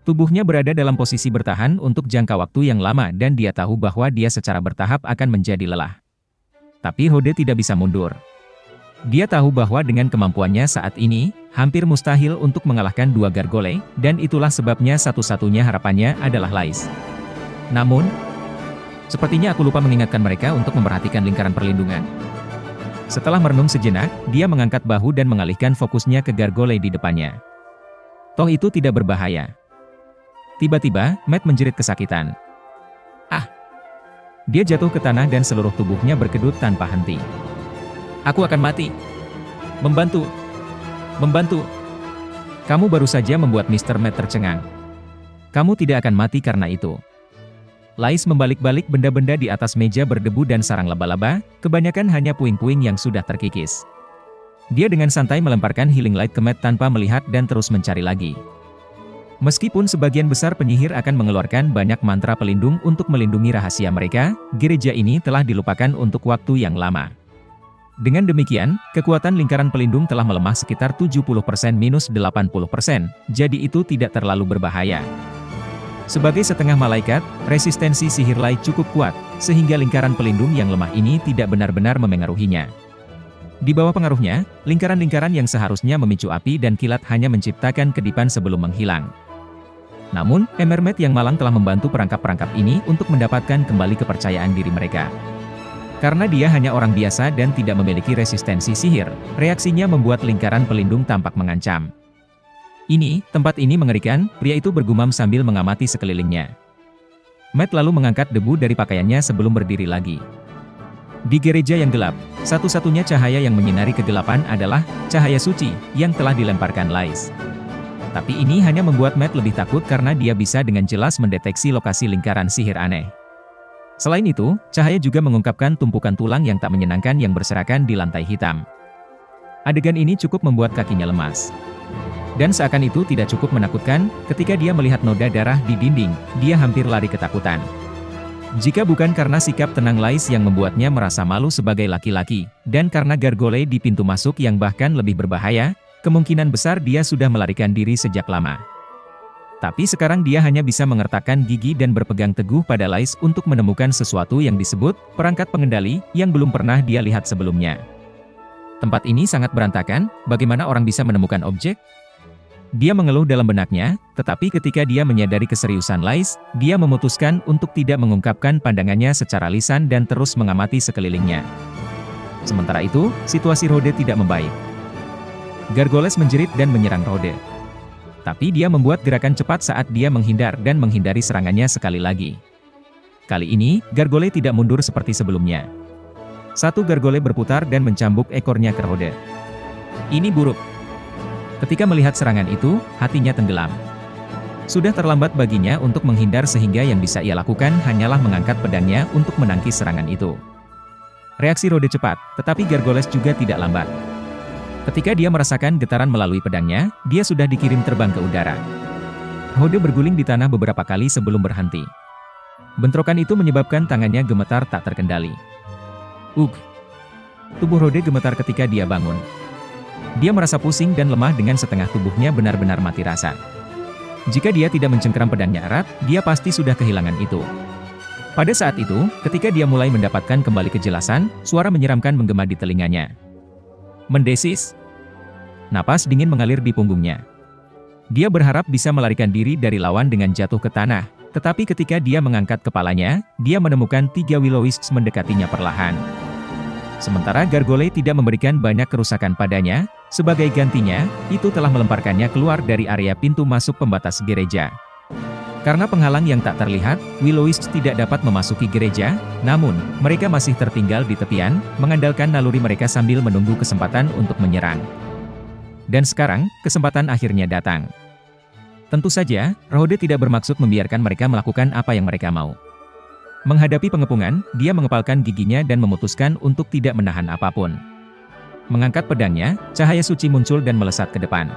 Tubuhnya berada dalam posisi bertahan untuk jangka waktu yang lama dan dia tahu bahwa dia secara bertahap akan menjadi lelah. Tapi Rode tidak bisa mundur. Dia tahu bahwa dengan kemampuannya saat ini, hampir mustahil untuk mengalahkan dua gargole, dan itulah sebabnya satu-satunya harapannya adalah Lais. Namun, sepertinya aku lupa mengingatkan mereka untuk memperhatikan lingkaran perlindungan. Setelah merenung sejenak, dia mengangkat bahu dan mengalihkan fokusnya ke gargole di depannya. Toh itu tidak berbahaya. Tiba-tiba, Matt menjerit kesakitan. Ah! Dia jatuh ke tanah dan seluruh tubuhnya berkedut tanpa henti. Aku akan mati. Membantu. Membantu. Kamu baru saja membuat Mr. Matt tercengang. Kamu tidak akan mati karena itu. Lais membalik-balik benda-benda di atas meja berdebu dan sarang laba-laba, kebanyakan hanya puing-puing yang sudah terkikis. Dia dengan santai melemparkan healing light ke Matt tanpa melihat dan terus mencari lagi. Meskipun sebagian besar penyihir akan mengeluarkan banyak mantra pelindung untuk melindungi rahasia mereka, gereja ini telah dilupakan untuk waktu yang lama. Dengan demikian, kekuatan lingkaran pelindung telah melemah sekitar 70% minus 80%, jadi itu tidak terlalu berbahaya. Sebagai setengah malaikat, resistensi sihir Lai cukup kuat, sehingga lingkaran pelindung yang lemah ini tidak benar-benar memengaruhinya. Di bawah pengaruhnya, lingkaran-lingkaran yang seharusnya memicu api dan kilat hanya menciptakan kedipan sebelum menghilang. Namun, Emermet yang malang telah membantu perangkap-perangkap ini untuk mendapatkan kembali kepercayaan diri mereka. Karena dia hanya orang biasa dan tidak memiliki resistensi sihir, reaksinya membuat lingkaran pelindung tampak mengancam. Tempat ini mengerikan, pria itu bergumam sambil mengamati sekelilingnya. Matt lalu mengangkat debu dari pakaiannya sebelum berdiri lagi. Di gereja yang gelap, satu-satunya cahaya yang menyinari kegelapan adalah cahaya suci yang telah dilemparkan Lais. Tapi ini hanya membuat Matt lebih takut karena dia bisa dengan jelas mendeteksi lokasi lingkaran sihir aneh. Selain itu, cahaya juga mengungkapkan tumpukan tulang yang tak menyenangkan yang berserakan di lantai hitam. Adegan ini cukup membuat kakinya lemas. Dan seakan itu tidak cukup menakutkan, ketika dia melihat noda darah di dinding, dia hampir lari ketakutan. Jika bukan karena sikap tenang Lais yang membuatnya merasa malu sebagai laki-laki, dan karena gargole di pintu masuk yang bahkan lebih berbahaya, kemungkinan besar dia sudah melarikan diri sejak lama. Tapi sekarang dia hanya bisa mengertakkan gigi dan berpegang teguh pada Lais untuk menemukan sesuatu yang disebut perangkat pengendali yang belum pernah dia lihat sebelumnya. Tempat ini sangat berantakan, bagaimana orang bisa menemukan objek? Dia mengeluh dalam benaknya, tetapi ketika dia menyadari keseriusan Lais, dia memutuskan untuk tidak mengungkapkan pandangannya secara lisan dan terus mengamati sekelilingnya. Sementara itu, situasi Rode tidak membaik. Gargoles menjerit dan menyerang Rode. Tapi dia membuat gerakan cepat saat dia menghindar dan menghindari serangannya sekali lagi. Kali ini, Gargole tidak mundur seperti sebelumnya. Satu Gargole berputar dan mencambuk ekornya ke Rode. Ini buruk. Ketika melihat serangan itu, hatinya tenggelam. Sudah terlambat baginya untuk menghindar sehingga yang bisa ia lakukan hanyalah mengangkat pedangnya untuk menangkis serangan itu. Reaksi Rode cepat, tetapi Gargoles juga tidak lambat. Ketika dia merasakan getaran melalui pedangnya, dia sudah dikirim terbang ke udara. Rode berguling di tanah beberapa kali sebelum berhenti. Bentrokan itu menyebabkan tangannya gemetar tak terkendali. Tubuh Rode gemetar ketika dia bangun. Dia merasa pusing dan lemah dengan setengah tubuhnya benar-benar mati rasa. Jika dia tidak mencengkeram pedangnya erat, dia pasti sudah kehilangan itu. Pada saat itu, ketika dia mulai mendapatkan kembali kejelasan, suara menyeramkan menggema di telinganya. Mendesis. Napas dingin mengalir di punggungnya. Dia berharap bisa melarikan diri dari lawan dengan jatuh ke tanah, tetapi ketika dia mengangkat kepalanya, dia menemukan 3 Will-O-Wisps mendekatinya perlahan. Sementara Gargoyle tidak memberikan banyak kerusakan padanya, sebagai gantinya, itu telah melemparkannya keluar dari area pintu masuk pembatas gereja. Karena penghalang yang tak terlihat, Will-O-Wisps tidak dapat memasuki gereja, namun, mereka masih tertinggal di tepian, mengandalkan naluri mereka sambil menunggu kesempatan untuk menyerang. Dan sekarang, kesempatan akhirnya datang. Tentu saja, Rohde tidak bermaksud membiarkan mereka melakukan apa yang mereka mau. Menghadapi pengepungan, dia mengepalkan giginya dan memutuskan untuk tidak menahan apapun. Mengangkat pedangnya, cahaya suci muncul dan melesat ke depan.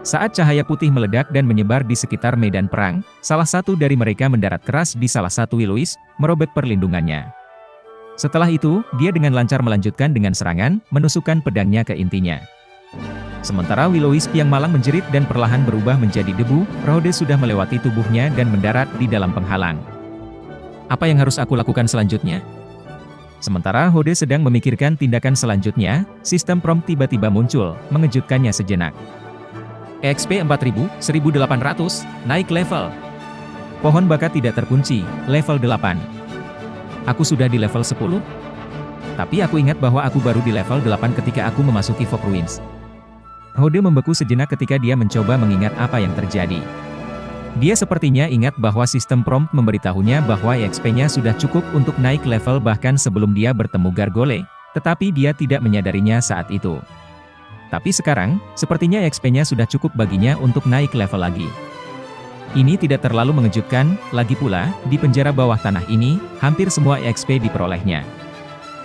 Saat cahaya putih meledak dan menyebar di sekitar medan perang, salah satu dari mereka mendarat keras di salah satu Will-O-Wisp, merobek perlindungannya. Setelah itu, dia dengan lancar melanjutkan dengan serangan, menusukkan pedangnya ke intinya. Sementara Will-O-Wisp yang malang menjerit dan perlahan berubah menjadi debu, Rohde sudah melewati tubuhnya dan mendarat di dalam penghalang. Apa yang harus aku lakukan selanjutnya? Sementara Rohde sedang memikirkan tindakan selanjutnya, sistem prompt tiba-tiba muncul, mengejutkannya sejenak. EXP 4000, 1800, naik level. Pohon bakat tidak terkunci, level 8. Aku sudah di level 10? Tapi aku ingat bahwa aku baru di level 8 ketika aku memasuki Fog Ruins. Rohde membeku sejenak ketika dia mencoba mengingat apa yang terjadi. Dia sepertinya ingat bahwa sistem prompt memberitahunya bahwa EXP-nya sudah cukup untuk naik level bahkan sebelum dia bertemu Gargoyle, tetapi dia tidak menyadarinya saat itu. Tapi sekarang, sepertinya EXP-nya sudah cukup baginya untuk naik level lagi. Ini tidak terlalu mengejutkan, lagi pula, di penjara bawah tanah ini, hampir semua EXP diperolehnya.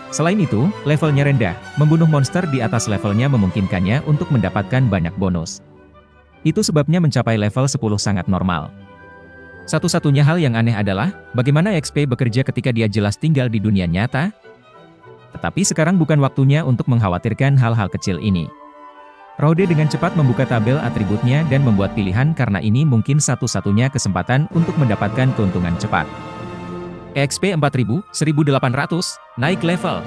Selain itu, levelnya rendah, membunuh monster di atas levelnya memungkinkannya untuk mendapatkan banyak bonus. Itu sebabnya mencapai level 10 sangat normal. Satu-satunya hal yang aneh adalah, bagaimana EXP bekerja ketika dia jelas tinggal di dunia nyata? Tetapi sekarang bukan waktunya untuk mengkhawatirkan hal-hal kecil ini. Rohde dengan cepat membuka tabel atributnya dan membuat pilihan karena ini mungkin satu-satunya kesempatan untuk mendapatkan keuntungan cepat. EXP 4000, 1800, naik level.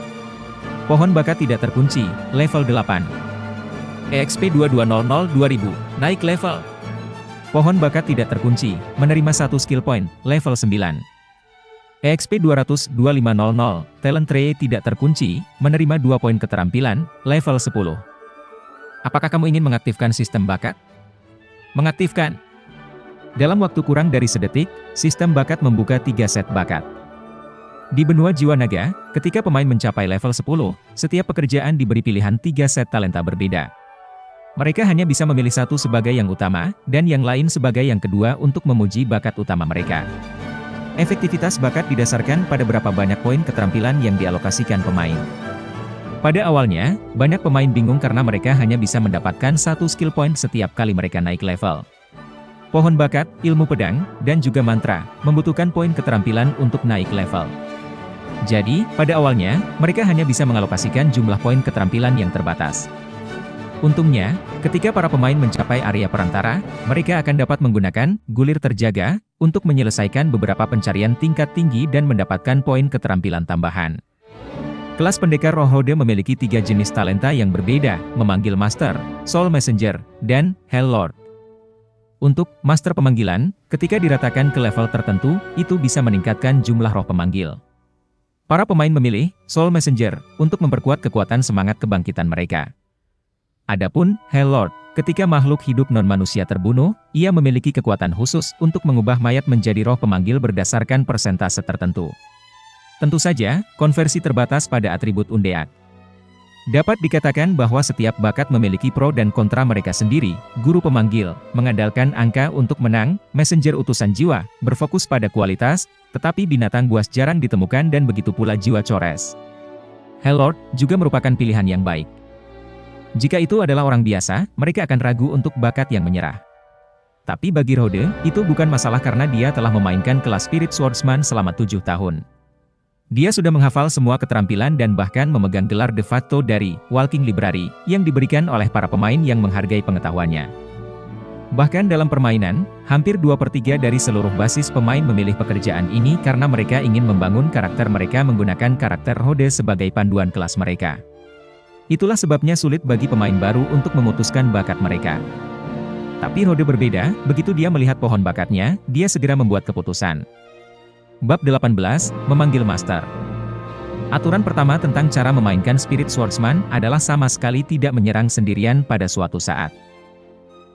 Pohon bakat tidak terkunci, level 8. EXP 2200, 2000, naik level. Pohon bakat tidak terkunci, menerima 1 skill point, level 9. EXP 200, 2500, talent tree tidak terkunci, menerima 2 poin keterampilan, level 10. Apakah kamu ingin mengaktifkan sistem bakat? Mengaktifkan. Dalam waktu kurang dari sedetik, sistem bakat membuka 3 set bakat. Di benua jiwa naga, ketika pemain mencapai level 10, setiap pekerjaan diberi pilihan 3 set talenta berbeda. Mereka hanya bisa memilih satu sebagai yang utama, dan yang lain sebagai yang kedua untuk memuji bakat utama mereka. Efektivitas bakat didasarkan pada berapa banyak poin keterampilan yang dialokasikan pemain. Pada awalnya, banyak pemain bingung karena mereka hanya bisa mendapatkan 1 skill point setiap kali mereka naik level. Pohon bakat, ilmu pedang, dan juga mantra, membutuhkan poin keterampilan untuk naik level. Jadi, pada awalnya, mereka hanya bisa mengalokasikan jumlah poin keterampilan yang terbatas. Untungnya, ketika para pemain mencapai area perantara, mereka akan dapat menggunakan gulir terjaga untuk menyelesaikan beberapa pencarian tingkat tinggi dan mendapatkan poin keterampilan tambahan. Kelas pendekar roh Rohde memiliki 3 jenis talenta yang berbeda, memanggil Master, Soul Messenger, dan Hell Lord. Untuk Master Pemanggilan, ketika diratakan ke level tertentu, itu bisa meningkatkan jumlah roh pemanggil. Para pemain memilih Soul Messenger untuk memperkuat kekuatan semangat kebangkitan mereka. Adapun Hell Lord, ketika makhluk hidup non-manusia terbunuh, ia memiliki kekuatan khusus untuk mengubah mayat menjadi roh pemanggil berdasarkan persentase tertentu. Tentu saja, konversi terbatas pada atribut undead. Dapat dikatakan bahwa setiap bakat memiliki pro dan kontra mereka sendiri. Guru pemanggil, mengandalkan angka untuk menang, messenger utusan jiwa, berfokus pada kualitas, tetapi binatang buas jarang ditemukan dan begitu pula jiwa cores. Hell Lord juga merupakan pilihan yang baik. Jika itu adalah orang biasa, mereka akan ragu untuk bakat yang menyerah. Tapi bagi Rohde, itu bukan masalah karena dia telah memainkan kelas Spirit Swordsman selama 7 tahun. Dia sudah menghafal semua keterampilan dan bahkan memegang gelar de facto dari Walking Library, yang diberikan oleh para pemain yang menghargai pengetahuannya. Bahkan dalam permainan, hampir 2/3 dari seluruh basis pemain memilih pekerjaan ini karena mereka ingin membangun karakter mereka menggunakan karakter Rohde sebagai panduan kelas mereka. Itulah sebabnya sulit bagi pemain baru untuk memutuskan bakat mereka. Tapi Rode berbeda, begitu dia melihat pohon bakatnya, dia segera membuat keputusan. Bab 18, Memanggil Master. Aturan pertama tentang cara memainkan Spirit Swordsman adalah sama sekali tidak menyerang sendirian pada suatu saat.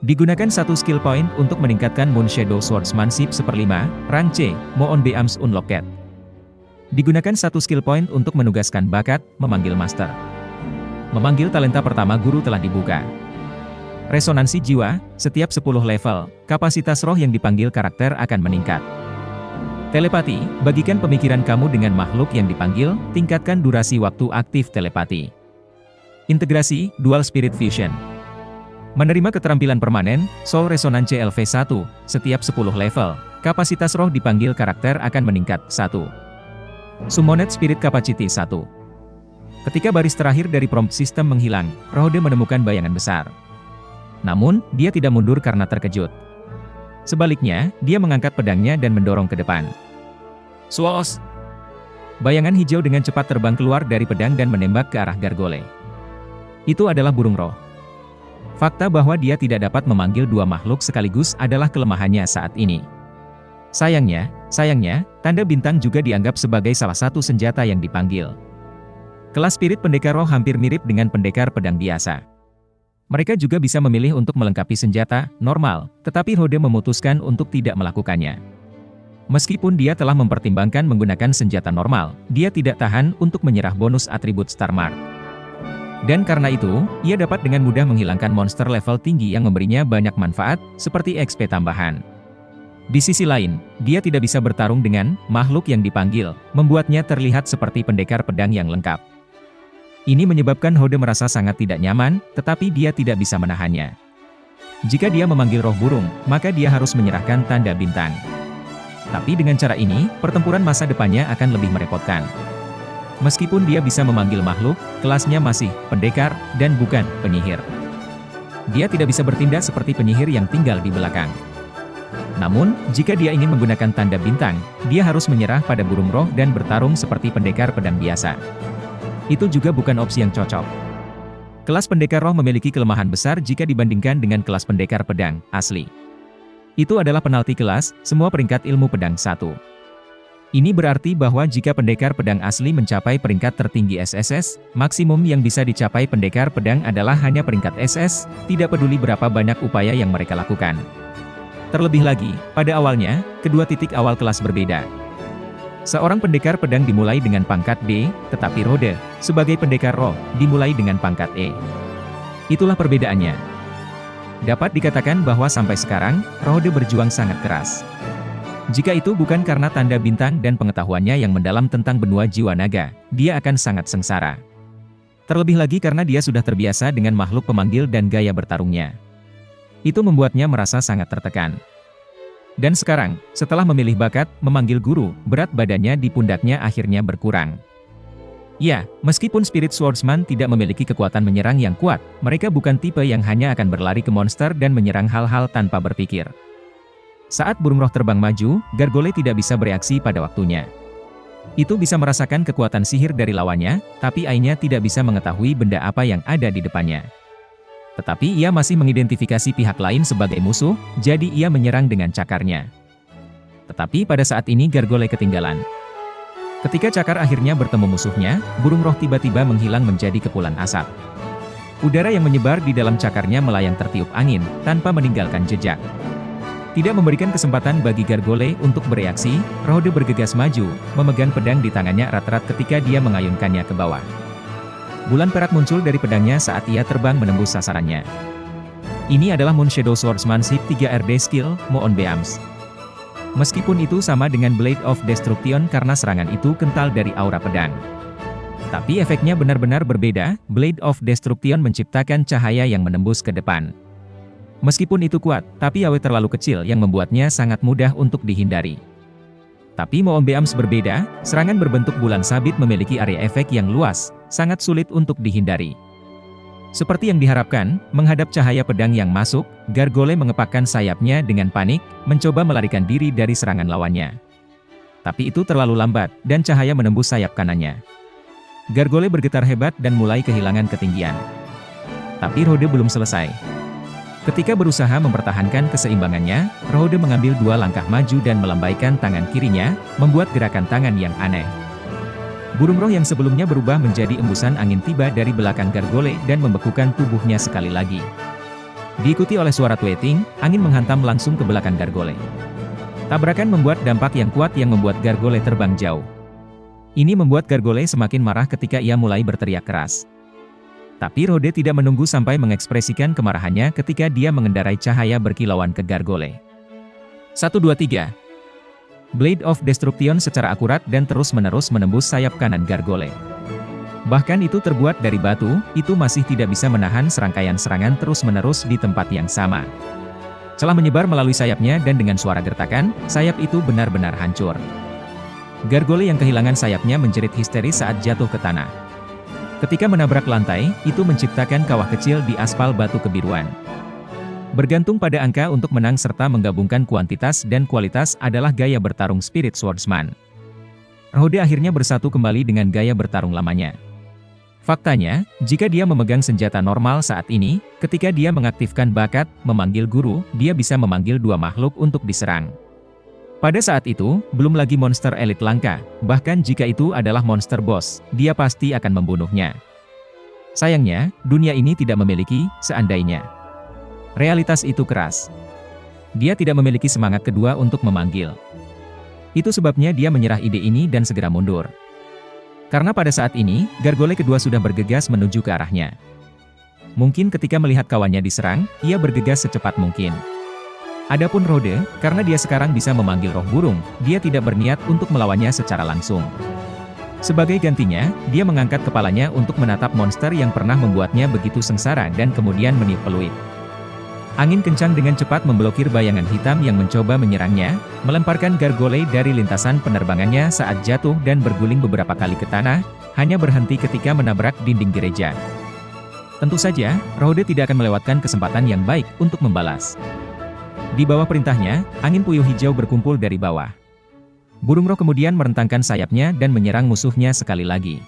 Digunakan satu skill point untuk meningkatkan Moon Shadow Swordsmanship 1/5, rank C, Moonbeams Unlocked. Digunakan satu skill point untuk menugaskan bakat, memanggil master. Memanggil talenta pertama guru telah dibuka. Resonansi jiwa, setiap 10 level, kapasitas roh yang dipanggil karakter akan meningkat. Telepati, bagikan pemikiran kamu dengan makhluk yang dipanggil, tingkatkan durasi waktu aktif telepati. Integrasi, Dual Spirit Fusion. Menerima keterampilan permanen, Soul Resonance LV1, setiap 10 level, kapasitas roh dipanggil karakter akan meningkat, 1. Summoned Spirit Capacity 1. Ketika baris terakhir dari prompt system menghilang, Rode menemukan bayangan besar. Namun, dia tidak mundur karena terkejut. Sebaliknya, dia mengangkat pedangnya dan mendorong ke depan. Swoosh! Bayangan hijau dengan cepat terbang keluar dari pedang dan menembak ke arah Gargole. Itu adalah burung roh. Fakta bahwa dia tidak dapat memanggil dua makhluk sekaligus adalah kelemahannya saat ini. Sayangnya, tanda bintang juga dianggap sebagai salah satu senjata yang dipanggil. Kelas spirit pendekar roh hampir mirip dengan pendekar pedang biasa. Mereka juga bisa memilih untuk melengkapi senjata normal, tetapi Rode memutuskan untuk tidak melakukannya. Meskipun dia telah mempertimbangkan menggunakan senjata normal, dia tidak tahan untuk menyerah bonus atribut Star Mark. Dan karena itu, ia dapat dengan mudah menghilangkan monster level tinggi yang memberinya banyak manfaat, seperti XP tambahan. Di sisi lain, dia tidak bisa bertarung dengan makhluk yang dipanggil, membuatnya terlihat seperti pendekar pedang yang lengkap. Ini menyebabkan Rode merasa sangat tidak nyaman, tetapi dia tidak bisa menahannya. Jika dia memanggil roh burung, maka dia harus menyerahkan tanda bintang. Tapi dengan cara ini, pertempuran masa depannya akan lebih merepotkan. Meskipun dia bisa memanggil makhluk, kelasnya masih pendekar dan bukan penyihir. Dia tidak bisa bertindak seperti penyihir yang tinggal di belakang. Namun, jika dia ingin menggunakan tanda bintang, dia harus menyerah pada burung roh dan bertarung seperti pendekar pedang biasa. Itu juga bukan opsi yang cocok. Kelas pendekar roh memiliki kelemahan besar jika dibandingkan dengan kelas pendekar pedang asli. Itu adalah penalti kelas, semua peringkat ilmu pedang 1. Ini berarti bahwa jika pendekar pedang asli mencapai peringkat tertinggi SSS, maksimum yang bisa dicapai pendekar pedang adalah hanya peringkat SS, tidak peduli berapa banyak upaya yang mereka lakukan. Terlebih lagi, pada awalnya, kedua titik awal kelas berbeda. Seorang pendekar pedang dimulai dengan pangkat B, tetapi Rode, sebagai pendekar roh, dimulai dengan pangkat E. Itulah perbedaannya. Dapat dikatakan bahwa sampai sekarang, Rode berjuang sangat keras. Jika itu bukan karena tanda bintang dan pengetahuannya yang mendalam tentang benua jiwa naga, dia akan sangat sengsara. Terlebih lagi karena dia sudah terbiasa dengan makhluk pemanggil dan gaya bertarungnya. Itu membuatnya merasa sangat tertekan. Dan sekarang, setelah memilih bakat, memanggil guru, berat badannya di pundaknya akhirnya berkurang. Ya, meskipun Spirit Swordsman tidak memiliki kekuatan menyerang yang kuat, mereka bukan tipe yang hanya akan berlari ke monster dan menyerang hal-hal tanpa berpikir. Saat burung roh terbang maju, Gargole tidak bisa bereaksi pada waktunya. Itu bisa merasakan kekuatan sihir dari lawannya, tapi Ainya tidak bisa mengetahui benda apa yang ada di depannya. Tetapi ia masih mengidentifikasi pihak lain sebagai musuh, jadi ia menyerang dengan cakarnya. Tetapi pada saat ini Gargole ketinggalan. Ketika cakar akhirnya bertemu musuhnya, burung roh tiba-tiba menghilang menjadi kepulan asap. Udara yang menyebar di dalam cakarnya melayang tertiup angin, tanpa meninggalkan jejak. Tidak memberikan kesempatan bagi Gargole untuk bereaksi, Rode bergegas maju, memegang pedang di tangannya erat-erat ketika dia mengayunkannya ke bawah. Bulan perak muncul dari pedangnya saat ia terbang menembus sasarannya. Ini adalah Moon Shadow Swordsmanship 3 RD skill, Moonbeams. Meskipun itu sama dengan Blade of Destruction karena serangan itu kental dari aura pedang. Tapi efeknya benar-benar berbeda, Blade of Destruction menciptakan cahaya yang menembus ke depan. Meskipun itu kuat, tapi awe terlalu kecil yang membuatnya sangat mudah untuk dihindari. Tapi Moonbeams berbeda, serangan berbentuk bulan sabit memiliki area efek yang luas, sangat sulit untuk dihindari. Seperti yang diharapkan, menghadap cahaya pedang yang masuk, Gargole mengepakkan sayapnya dengan panik, mencoba melarikan diri dari serangan lawannya. Tapi itu terlalu lambat, dan cahaya menembus sayap kanannya. Gargole bergetar hebat dan mulai kehilangan ketinggian. Tapi Rode belum selesai. Ketika berusaha mempertahankan keseimbangannya, Rhode mengambil 2 langkah maju dan melambaikan tangan kirinya, membuat gerakan tangan yang aneh. Burung roh yang sebelumnya berubah menjadi embusan angin tiba dari belakang Gargole dan membekukan tubuhnya sekali lagi. Diikuti oleh suara tweeting, angin menghantam langsung ke belakang Gargole. Tabrakan membuat dampak yang kuat yang membuat Gargole terbang jauh. Ini membuat Gargole semakin marah ketika ia mulai berteriak keras. Tapi Rhode tidak menunggu sampai mengekspresikan kemarahannya ketika dia mengendarai cahaya berkilauan ke Gargole. 1, 2, 3. Blade of Destruction secara akurat dan terus-menerus menembus sayap kanan Gargole. Bahkan itu terbuat dari batu, itu masih tidak bisa menahan serangkaian serangan terus-menerus di tempat yang sama. Celah menyebar melalui sayapnya dan dengan suara gertakan, sayap itu benar-benar hancur. Gargole yang kehilangan sayapnya menjerit histeris saat jatuh ke tanah. Ketika menabrak lantai, itu menciptakan kawah kecil di aspal batu kebiruan. Bergantung pada angka untuk menang serta menggabungkan kuantitas dan kualitas adalah gaya bertarung Spirit Swordsman. Rhode akhirnya bersatu kembali dengan gaya bertarung lamanya. Faktanya, jika dia memegang senjata normal saat ini, ketika dia mengaktifkan bakat, memanggil guru, dia bisa memanggil 2 makhluk untuk diserang. Pada saat itu, belum lagi monster elit langka, bahkan jika itu adalah monster boss, dia pasti akan membunuhnya. Sayangnya, dunia ini tidak memiliki seandainya. Realitas itu keras. Dia tidak memiliki semangat kedua untuk memanggil. Itu sebabnya dia menyerah ide ini dan segera mundur. Karena pada saat ini, Gargole kedua sudah bergegas menuju ke arahnya. Mungkin ketika melihat kawannya diserang, ia bergegas secepat mungkin. Adapun Rhode, karena dia sekarang bisa memanggil roh burung, dia tidak berniat untuk melawannya secara langsung. Sebagai gantinya, dia mengangkat kepalanya untuk menatap monster yang pernah membuatnya begitu sengsara dan kemudian meniup peluit. Angin kencang dengan cepat memblokir bayangan hitam yang mencoba menyerangnya, melemparkan Gargole dari lintasan penerbangannya saat jatuh dan berguling beberapa kali ke tanah, hanya berhenti ketika menabrak dinding gereja. Tentu saja, Rhode tidak akan melewatkan kesempatan yang baik untuk membalas. Di bawah perintahnya, angin puyuh hijau berkumpul dari bawah. Burung roh kemudian merentangkan sayapnya dan menyerang musuhnya sekali lagi.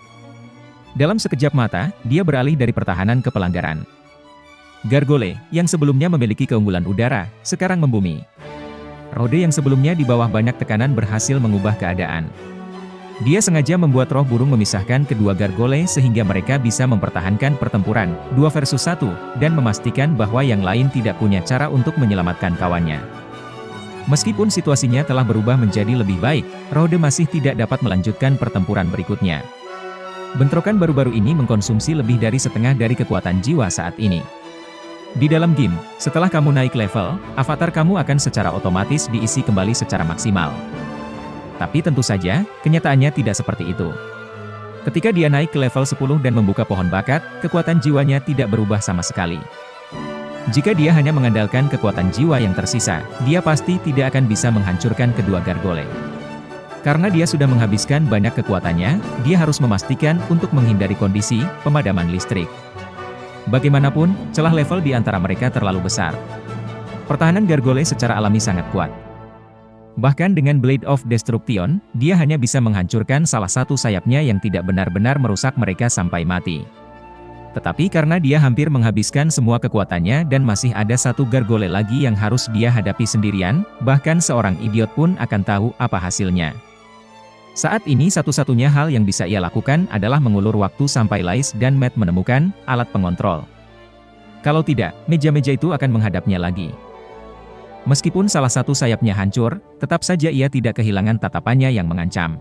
Dalam sekejap mata, dia beralih dari pertahanan ke pelanggaran. Gargole, yang sebelumnya memiliki keunggulan udara, sekarang membumi. Rhode yang sebelumnya di bawah banyak tekanan berhasil mengubah keadaan. Dia sengaja membuat roh burung memisahkan kedua Gargole sehingga mereka bisa mempertahankan pertempuran 2 versus 1, dan memastikan bahwa yang lain tidak punya cara untuk menyelamatkan kawannya. Meskipun situasinya telah berubah menjadi lebih baik, Rhode masih tidak dapat melanjutkan pertempuran berikutnya. Bentrokan baru-baru ini mengkonsumsi lebih dari setengah dari kekuatan jiwa saat ini. Di dalam game, setelah kamu naik level, avatar kamu akan secara otomatis diisi kembali secara maksimal. Tapi tentu saja, kenyataannya tidak seperti itu. Ketika dia naik ke level 10 dan membuka pohon bakat, kekuatan jiwanya tidak berubah sama sekali. Jika dia hanya mengandalkan kekuatan jiwa yang tersisa, dia pasti tidak akan bisa menghancurkan kedua Gargole. Karena dia sudah menghabiskan banyak kekuatannya, dia harus memastikan untuk menghindari kondisi pemadaman listrik. Bagaimanapun, celah level di antara mereka terlalu besar. Pertahanan Gargole secara alami sangat kuat. Bahkan dengan Blade of Destruction, dia hanya bisa menghancurkan salah satu sayapnya yang tidak benar-benar merusak mereka sampai mati. Tetapi karena dia hampir menghabiskan semua kekuatannya dan masih ada satu Gargole lagi yang harus dia hadapi sendirian, bahkan seorang idiot pun akan tahu apa hasilnya. Saat ini satu-satunya hal yang bisa ia lakukan adalah mengulur waktu sampai Lais dan Matt menemukan alat pengontrol. Kalau tidak, meja-meja itu akan menghadapnya lagi. Meskipun salah satu sayapnya hancur, tetap saja ia tidak kehilangan tatapannya yang mengancam.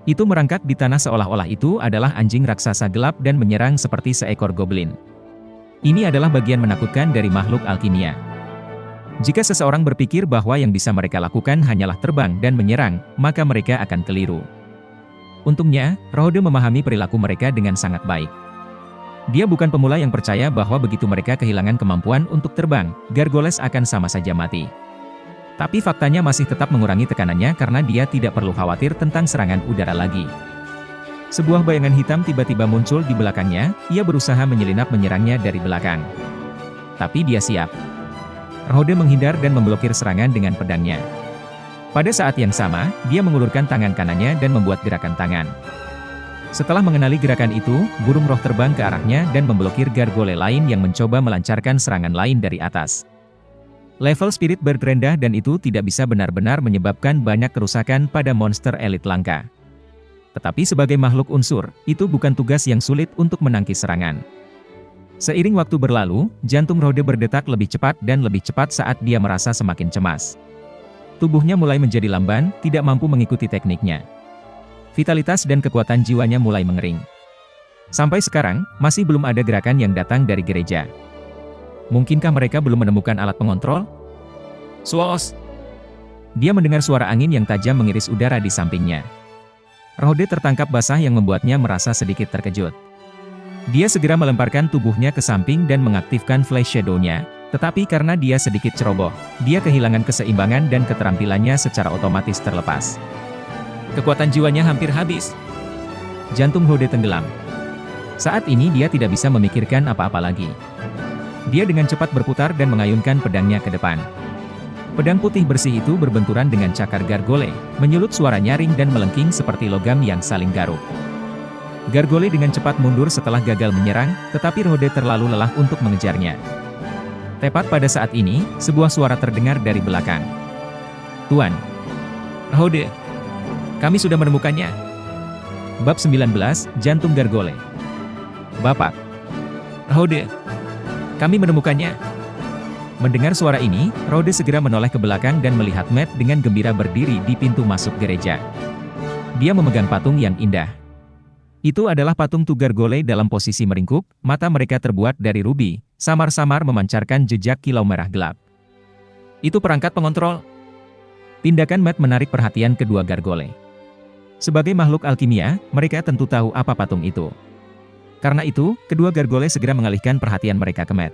Itu merangkak di tanah seolah-olah itu adalah anjing raksasa gelap dan menyerang seperti seekor goblin. Ini adalah bagian menakutkan dari makhluk alkimia. Jika seseorang berpikir bahwa yang bisa mereka lakukan hanyalah terbang dan menyerang, maka mereka akan keliru. Untungnya, Rhode memahami perilaku mereka dengan sangat baik. Dia bukan pemula yang percaya bahwa begitu mereka kehilangan kemampuan untuk terbang, Gargoles akan sama saja mati. Tapi faktanya masih tetap mengurangi tekanannya karena dia tidak perlu khawatir tentang serangan udara lagi. Sebuah bayangan hitam tiba-tiba muncul di belakangnya, ia berusaha menyelinap menyerangnya dari belakang. Tapi dia siap. Rhode menghindar dan memblokir serangan dengan pedangnya. Pada saat yang sama, dia mengulurkan tangan kanannya dan membuat gerakan tangan. Setelah mengenali gerakan itu, burung roh terbang ke arahnya dan memblokir gargole lain yang mencoba melancarkan serangan lain dari atas. Level spirit bird rendah dan itu tidak bisa benar-benar menyebabkan banyak kerusakan pada monster elit langka. Tetapi sebagai makhluk unsur, itu bukan tugas yang sulit untuk menangkis serangan. Seiring waktu berlalu, jantung Rode berdetak lebih cepat dan lebih cepat saat dia merasa semakin cemas. Tubuhnya mulai menjadi lamban, tidak mampu mengikuti tekniknya. Vitalitas dan kekuatan jiwanya mulai mengering. Sampai sekarang, masih belum ada gerakan yang datang dari gereja. Mungkinkah mereka belum menemukan alat pengontrol? Swos! Dia mendengar suara angin yang tajam mengiris udara di sampingnya. Rode tertangkap basah yang membuatnya merasa sedikit terkejut. Dia segera melemparkan tubuhnya ke samping dan mengaktifkan flash shadow-nya, tetapi karena dia sedikit ceroboh, dia kehilangan keseimbangan dan keterampilannya secara otomatis terlepas. Kekuatan jiwanya hampir habis. Jantung Rode tenggelam. Saat ini dia tidak bisa memikirkan apa-apa lagi. Dia dengan cepat berputar dan mengayunkan pedangnya ke depan. Pedang putih bersih itu berbenturan dengan cakar gargole, menyulut suara nyaring dan melengking seperti logam yang saling garuk. Gargole dengan cepat mundur setelah gagal menyerang, tetapi Rode terlalu lelah untuk mengejarnya. Tepat pada saat ini, sebuah suara terdengar dari belakang. Tuan. Rode. Kami sudah menemukannya. Bab 19, Jantung Gargole. Bapak. Rode. Kami menemukannya. Mendengar suara ini, Rode segera menoleh ke belakang dan melihat Matt dengan gembira berdiri di pintu masuk gereja. Dia memegang patung yang indah. Itu adalah patung Gargole dalam posisi meringkuk, mata mereka terbuat dari rubi, samar-samar memancarkan jejak kilau merah gelap. Itu perangkat pengontrol. Tindakan Matt menarik perhatian kedua gargole. Sebagai makhluk alkimia, mereka tentu tahu apa patung itu. Karena itu, kedua gargole segera mengalihkan perhatian mereka ke Matt.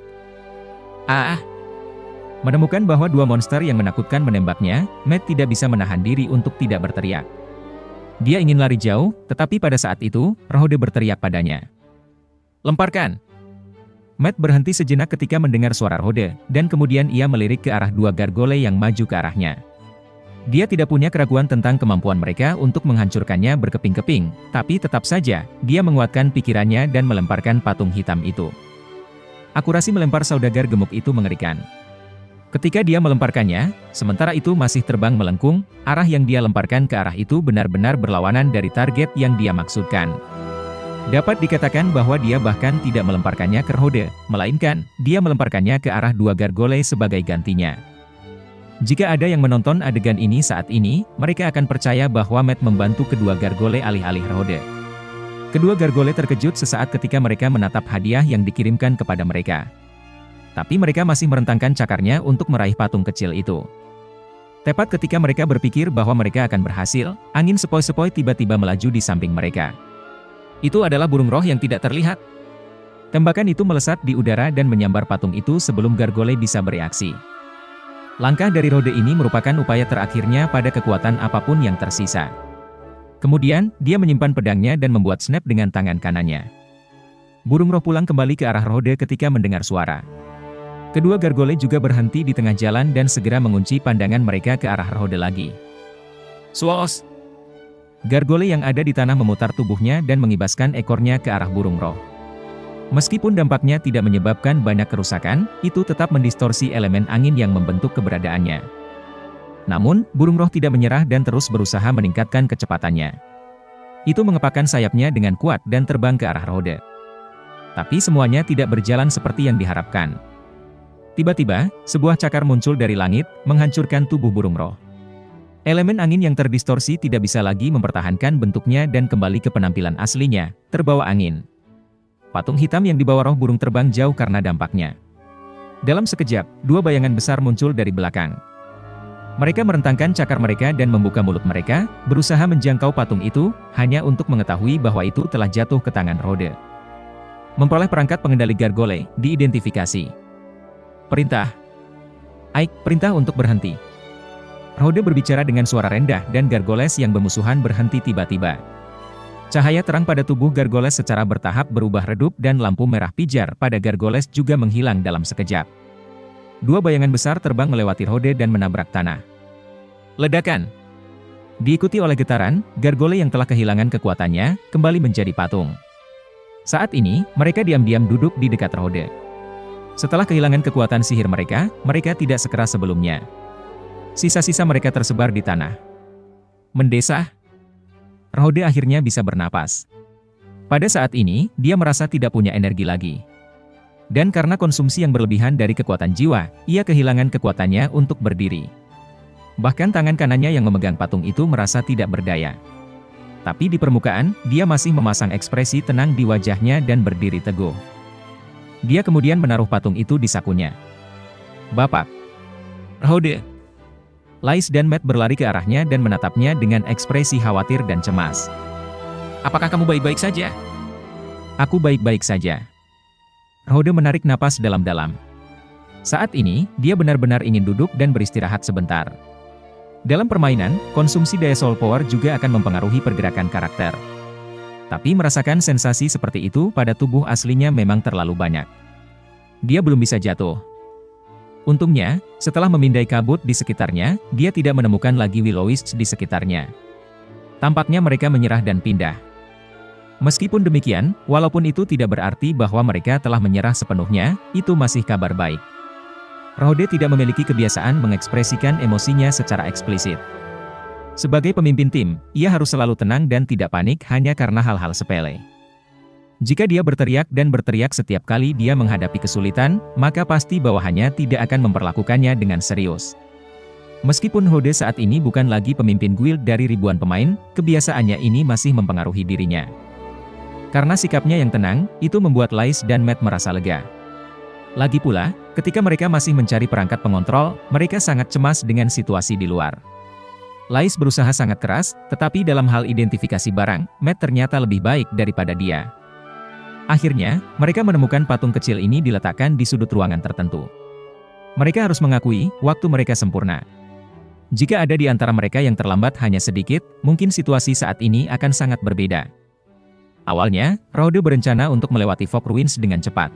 Menemukan bahwa dua monster yang menakutkan menembaknya, Matt tidak bisa menahan diri untuk tidak berteriak. Dia ingin lari jauh, tetapi pada saat itu, Rode berteriak padanya. Lemparkan! Matt berhenti sejenak ketika mendengar suara Rode, dan kemudian ia melirik ke arah dua gargole yang maju ke arahnya. Dia tidak punya keraguan tentang kemampuan mereka untuk menghancurkannya berkeping-keping, tapi tetap saja, dia menguatkan pikirannya dan melemparkan patung hitam itu. Akurasi melempar saudagar gemuk itu mengerikan. Ketika dia melemparkannya, sementara itu masih terbang melengkung, arah yang dia lemparkan ke arah itu benar-benar berlawanan dari target yang dia maksudkan. Dapat dikatakan bahwa dia bahkan tidak melemparkannya ke Rode, melainkan, dia melemparkannya ke arah dua gargole sebagai gantinya. Jika ada yang menonton adegan ini saat ini, mereka akan percaya bahwa Matt membantu kedua gargole alih-alih Rode. Kedua gargole terkejut sesaat ketika mereka menatap hadiah yang dikirimkan kepada mereka. Tapi mereka masih merentangkan cakarnya untuk meraih patung kecil itu. Tepat ketika mereka berpikir bahwa mereka akan berhasil, angin sepoi-sepoi tiba-tiba melaju di samping mereka. Itu adalah burung roh yang tidak terlihat. Tembakan itu melesat di udara dan menyambar patung itu sebelum gargole bisa bereaksi. Langkah dari Rode ini merupakan upaya terakhirnya pada kekuatan apapun yang tersisa. Kemudian, dia menyimpan pedangnya dan membuat snap dengan tangan kanannya. Burung roh pulang kembali ke arah Rode ketika mendengar suara. Kedua gargole juga berhenti di tengah jalan dan segera mengunci pandangan mereka ke arah Rode lagi. Swos! Gargole yang ada di tanah memutar tubuhnya dan mengibaskan ekornya ke arah burung roh. Meskipun dampaknya tidak menyebabkan banyak kerusakan, itu tetap mendistorsi elemen angin yang membentuk keberadaannya. Namun, burung roh tidak menyerah dan terus berusaha meningkatkan kecepatannya. Itu mengepakkan sayapnya dengan kuat dan terbang ke arah Rode. Tapi semuanya tidak berjalan seperti yang diharapkan. Tiba-tiba, sebuah cakar muncul dari langit, menghancurkan tubuh burung roh. Elemen angin yang terdistorsi tidak bisa lagi mempertahankan bentuknya dan kembali ke penampilan aslinya, terbawa angin. Patung hitam yang dibawa roh burung terbang jauh karena dampaknya. Dalam sekejap, dua bayangan besar muncul dari belakang. Mereka merentangkan cakar mereka dan membuka mulut mereka, berusaha menjangkau patung itu, hanya untuk mengetahui bahwa itu telah jatuh ke tangan Rode. Memperoleh perangkat pengendali gargole, diidentifikasi. Perintah. Perintah untuk berhenti. Rode berbicara dengan suara rendah dan gargoles yang bermusuhan berhenti tiba-tiba. Cahaya terang pada tubuh gargoles secara bertahap berubah redup dan lampu merah pijar pada gargoles juga menghilang dalam sekejap. Dua bayangan besar terbang melewati Rode dan menabrak tanah. Ledakan! Diikuti oleh getaran, Gargole yang telah kehilangan kekuatannya, kembali menjadi patung. Saat ini, mereka diam-diam duduk di dekat Rhode. Setelah kehilangan kekuatan sihir mereka tidak sekeras sebelumnya. Sisa-sisa mereka tersebar di tanah. Mendesah. Rhode akhirnya bisa bernapas. Pada saat ini, dia merasa tidak punya energi lagi. Dan karena konsumsi yang berlebihan dari kekuatan jiwa, ia kehilangan kekuatannya untuk berdiri. Bahkan tangan kanannya yang memegang patung itu merasa tidak berdaya. Tapi di permukaan, dia masih memasang ekspresi tenang di wajahnya dan berdiri teguh. Dia kemudian menaruh patung itu di sakunya. "Bapak." "Rhode." Lais dan Matt berlari ke arahnya dan menatapnya dengan ekspresi khawatir dan cemas. "Apakah kamu baik-baik saja?" "Aku baik-baik saja." Rhode menarik napas dalam-dalam. Saat ini, dia benar-benar ingin duduk dan beristirahat sebentar. Dalam permainan, konsumsi daya soul power juga akan mempengaruhi pergerakan karakter. Tapi merasakan sensasi seperti itu pada tubuh aslinya memang terlalu banyak. Dia belum bisa jatuh. Untungnya, setelah memindai kabut di sekitarnya, dia tidak menemukan lagi Will-O-Wisps di sekitarnya. Tampaknya mereka menyerah dan pindah. Meskipun demikian, walaupun itu tidak berarti bahwa mereka telah menyerah sepenuhnya, itu masih kabar baik. Rhode tidak memiliki kebiasaan mengekspresikan emosinya secara eksplisit. Sebagai pemimpin tim, ia harus selalu tenang dan tidak panik hanya karena hal-hal sepele. Jika dia berteriak dan berteriak setiap kali dia menghadapi kesulitan, maka pasti bawahannya tidak akan memperlakukannya dengan serius. Meskipun Rhode saat ini bukan lagi pemimpin guild dari ribuan pemain, kebiasaannya ini masih mempengaruhi dirinya. Karena sikapnya yang tenang, itu membuat Lais dan Matt merasa lega. Lagi pula, ketika mereka masih mencari perangkat pengontrol, mereka sangat cemas dengan situasi di luar. Lais berusaha sangat keras, tetapi dalam hal identifikasi barang, Matt ternyata lebih baik daripada dia. Akhirnya, mereka menemukan patung kecil ini diletakkan di sudut ruangan tertentu. Mereka harus mengakui, waktu mereka sempurna. Jika ada di antara mereka yang terlambat hanya sedikit, mungkin situasi saat ini akan sangat berbeda. Awalnya, Rhode berencana untuk melewati Fog Ruins dengan cepat.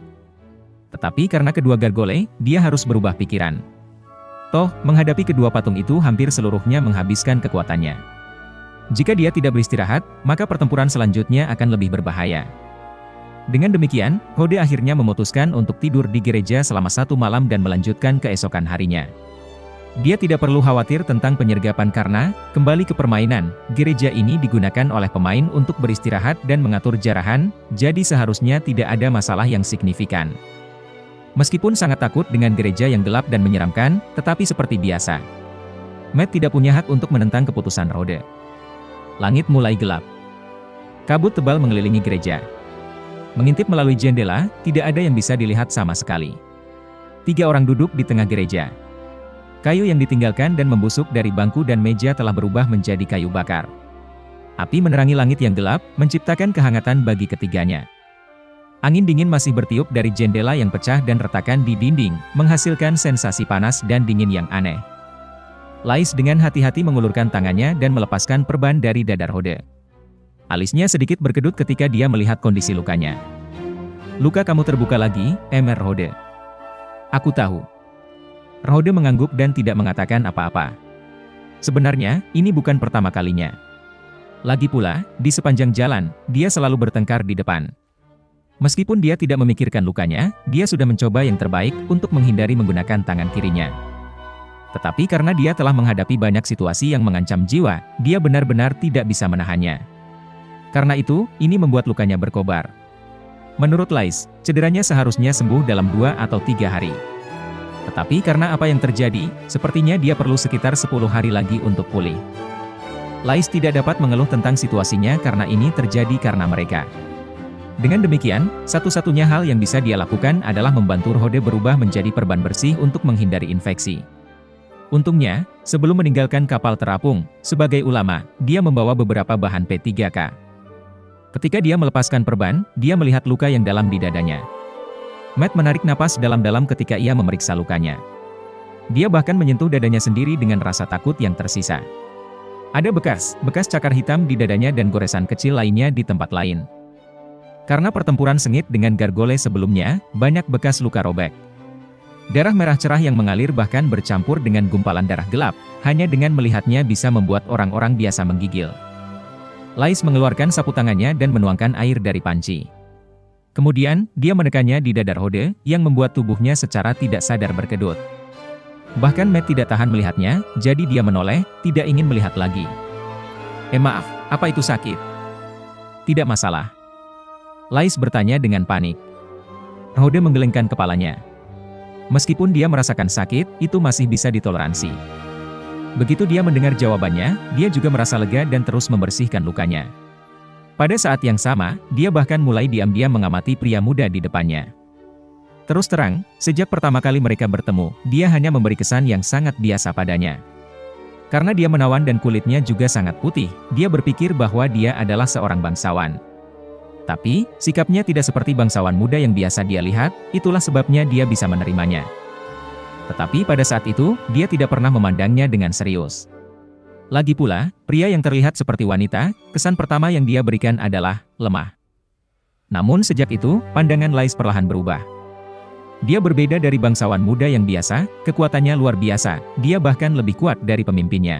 Tetapi karena kedua Gargole, dia harus berubah pikiran. Toh, menghadapi kedua patung itu hampir seluruhnya menghabiskan kekuatannya. Jika dia tidak beristirahat, maka pertempuran selanjutnya akan lebih berbahaya. Dengan demikian, Rhode akhirnya memutuskan untuk tidur di gereja selama 1 malam dan melanjutkan keesokan harinya. Dia tidak perlu khawatir tentang penyergapan karena, kembali ke permainan, gereja ini digunakan oleh pemain untuk beristirahat dan mengatur jarahan, jadi seharusnya tidak ada masalah yang signifikan. Meskipun sangat takut dengan gereja yang gelap dan menyeramkan, tetapi seperti biasa, Matt tidak punya hak untuk menentang keputusan Rhode. Langit mulai gelap. Kabut tebal mengelilingi gereja. Mengintip melalui jendela, tidak ada yang bisa dilihat sama sekali. 3 orang duduk di tengah gereja. Kayu yang ditinggalkan dan membusuk dari bangku dan meja telah berubah menjadi kayu bakar. Api menerangi langit yang gelap, menciptakan kehangatan bagi ketiganya. Angin dingin masih bertiup dari jendela yang pecah dan retakan di dinding, menghasilkan sensasi panas dan dingin yang aneh. Lais dengan hati-hati mengulurkan tangannya dan melepaskan perban dari dada Rhode. Alisnya sedikit berkedut ketika dia melihat kondisi lukanya. "Luka kamu terbuka lagi, emer Rhode." "Aku tahu." Rhode mengangguk dan tidak mengatakan apa-apa. Sebenarnya, ini bukan pertama kalinya. Lagi pula, di sepanjang jalan, dia selalu bertengkar di depan. Meskipun dia tidak memikirkan lukanya, dia sudah mencoba yang terbaik untuk menghindari menggunakan tangan kirinya. Tetapi karena dia telah menghadapi banyak situasi yang mengancam jiwa, dia benar-benar tidak bisa menahannya. Karena itu, ini membuat lukanya berkobar. Menurut Lais, cederanya seharusnya sembuh dalam 2 atau 3 hari. Tetapi karena apa yang terjadi, sepertinya dia perlu sekitar 10 hari lagi untuk pulih. Lais tidak dapat mengeluh tentang situasinya karena ini terjadi karena mereka. Dengan demikian, satu-satunya hal yang bisa dia lakukan adalah membantu Rhode berubah menjadi perban bersih untuk menghindari infeksi. Untungnya, sebelum meninggalkan kapal terapung, sebagai ulama, dia membawa beberapa bahan P3K. Ketika dia melepaskan perban, dia melihat luka yang dalam di dadanya. Matt menarik napas dalam-dalam ketika ia memeriksa lukanya. Dia bahkan menyentuh dadanya sendiri dengan rasa takut yang tersisa. Ada bekas cakar hitam di dadanya dan goresan kecil lainnya di tempat lain. Karena pertempuran sengit dengan Gargole sebelumnya, banyak bekas luka robek. Darah merah cerah yang mengalir bahkan bercampur dengan gumpalan darah gelap, hanya dengan melihatnya bisa membuat orang-orang biasa menggigil. Lais mengeluarkan sapu tangannya dan menuangkan air dari panci. Kemudian, dia menekannya di dada Rhode, yang membuat tubuhnya secara tidak sadar berkedut. Bahkan Matt tidak tahan melihatnya, jadi dia menoleh, tidak ingin melihat lagi. Maaf, apa itu sakit? Tidak masalah. Lais bertanya dengan panik. Rhode menggelengkan kepalanya. Meskipun dia merasakan sakit, itu masih bisa ditoleransi. Begitu dia mendengar jawabannya, dia juga merasa lega dan terus membersihkan lukanya. Pada saat yang sama, dia bahkan mulai diam-diam mengamati pria muda di depannya. Terus terang, sejak pertama kali mereka bertemu, dia hanya memberi kesan yang sangat biasa padanya. Karena dia menawan dan kulitnya juga sangat putih, dia berpikir bahwa dia adalah seorang bangsawan. Tapi, sikapnya tidak seperti bangsawan muda yang biasa dia lihat, itulah sebabnya dia bisa menerimanya. Tetapi pada saat itu, dia tidak pernah memandangnya dengan serius. Lagi pula, pria yang terlihat seperti wanita, kesan pertama yang dia berikan adalah lemah. Namun sejak itu, pandangan Lais perlahan berubah. Dia berbeda dari bangsawan muda yang biasa, kekuatannya luar biasa, dia bahkan lebih kuat dari pemimpinnya.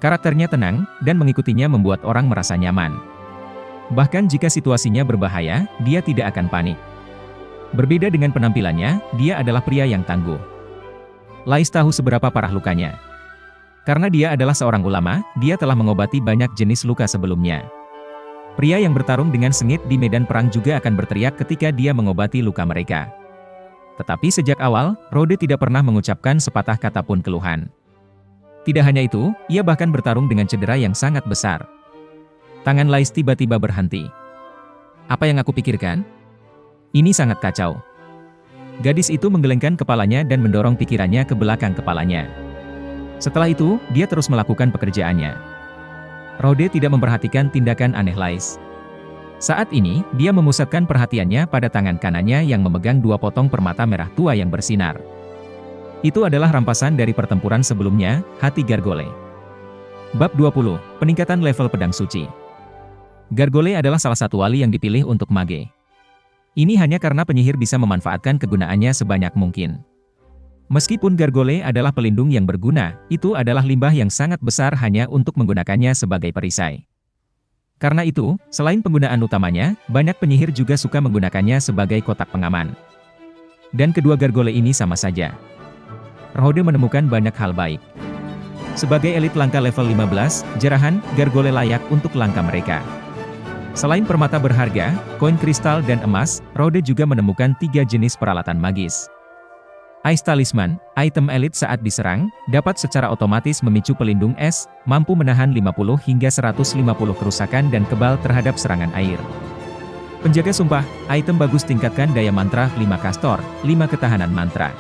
Karakternya tenang, dan mengikutinya membuat orang merasa nyaman. Bahkan jika situasinya berbahaya, dia tidak akan panik. Berbeda dengan penampilannya, dia adalah pria yang tangguh. Lais tahu seberapa parah lukanya. Karena dia adalah seorang ulama, dia telah mengobati banyak jenis luka sebelumnya. Pria yang bertarung dengan sengit di medan perang juga akan berteriak ketika dia mengobati luka mereka. Tetapi sejak awal, Rhode tidak pernah mengucapkan sepatah kata pun keluhan. Tidak hanya itu, ia bahkan bertarung dengan cedera yang sangat besar. Tangan Lais tiba-tiba berhenti. Apa yang aku pikirkan? Ini sangat kacau. Gadis itu menggelengkan kepalanya dan mendorong pikirannya ke belakang kepalanya. Setelah itu, dia terus melakukan pekerjaannya. Rhode tidak memperhatikan tindakan aneh Lais. Saat ini, dia memusatkan perhatiannya pada tangan kanannya yang memegang dua potong permata merah tua yang bersinar. Itu adalah rampasan dari pertempuran sebelumnya, Hati Gargole. Bab 20, Peningkatan Level Pedang Suci. Gargole adalah salah satu wali yang dipilih untuk mage. Ini hanya karena penyihir bisa memanfaatkan kegunaannya sebanyak mungkin. Meskipun Gargole adalah pelindung yang berguna, itu adalah limbah yang sangat besar hanya untuk menggunakannya sebagai perisai. Karena itu, selain penggunaan utamanya, banyak penyihir juga suka menggunakannya sebagai kotak pengaman. Dan kedua Gargole ini sama saja. Rhode menemukan banyak hal baik. Sebagai elit langka level 15, jerahan, Gargole layak untuk langka mereka. Selain permata berharga, koin kristal dan emas, Rhode juga menemukan 3 jenis peralatan magis. Ice Talisman, item elit saat diserang, dapat secara otomatis memicu pelindung es, mampu menahan 50 hingga 150 kerusakan dan kebal terhadap serangan air. Penjaga sumpah, item bagus tingkatkan daya mantra 5 kastor, 5 ketahanan mantra.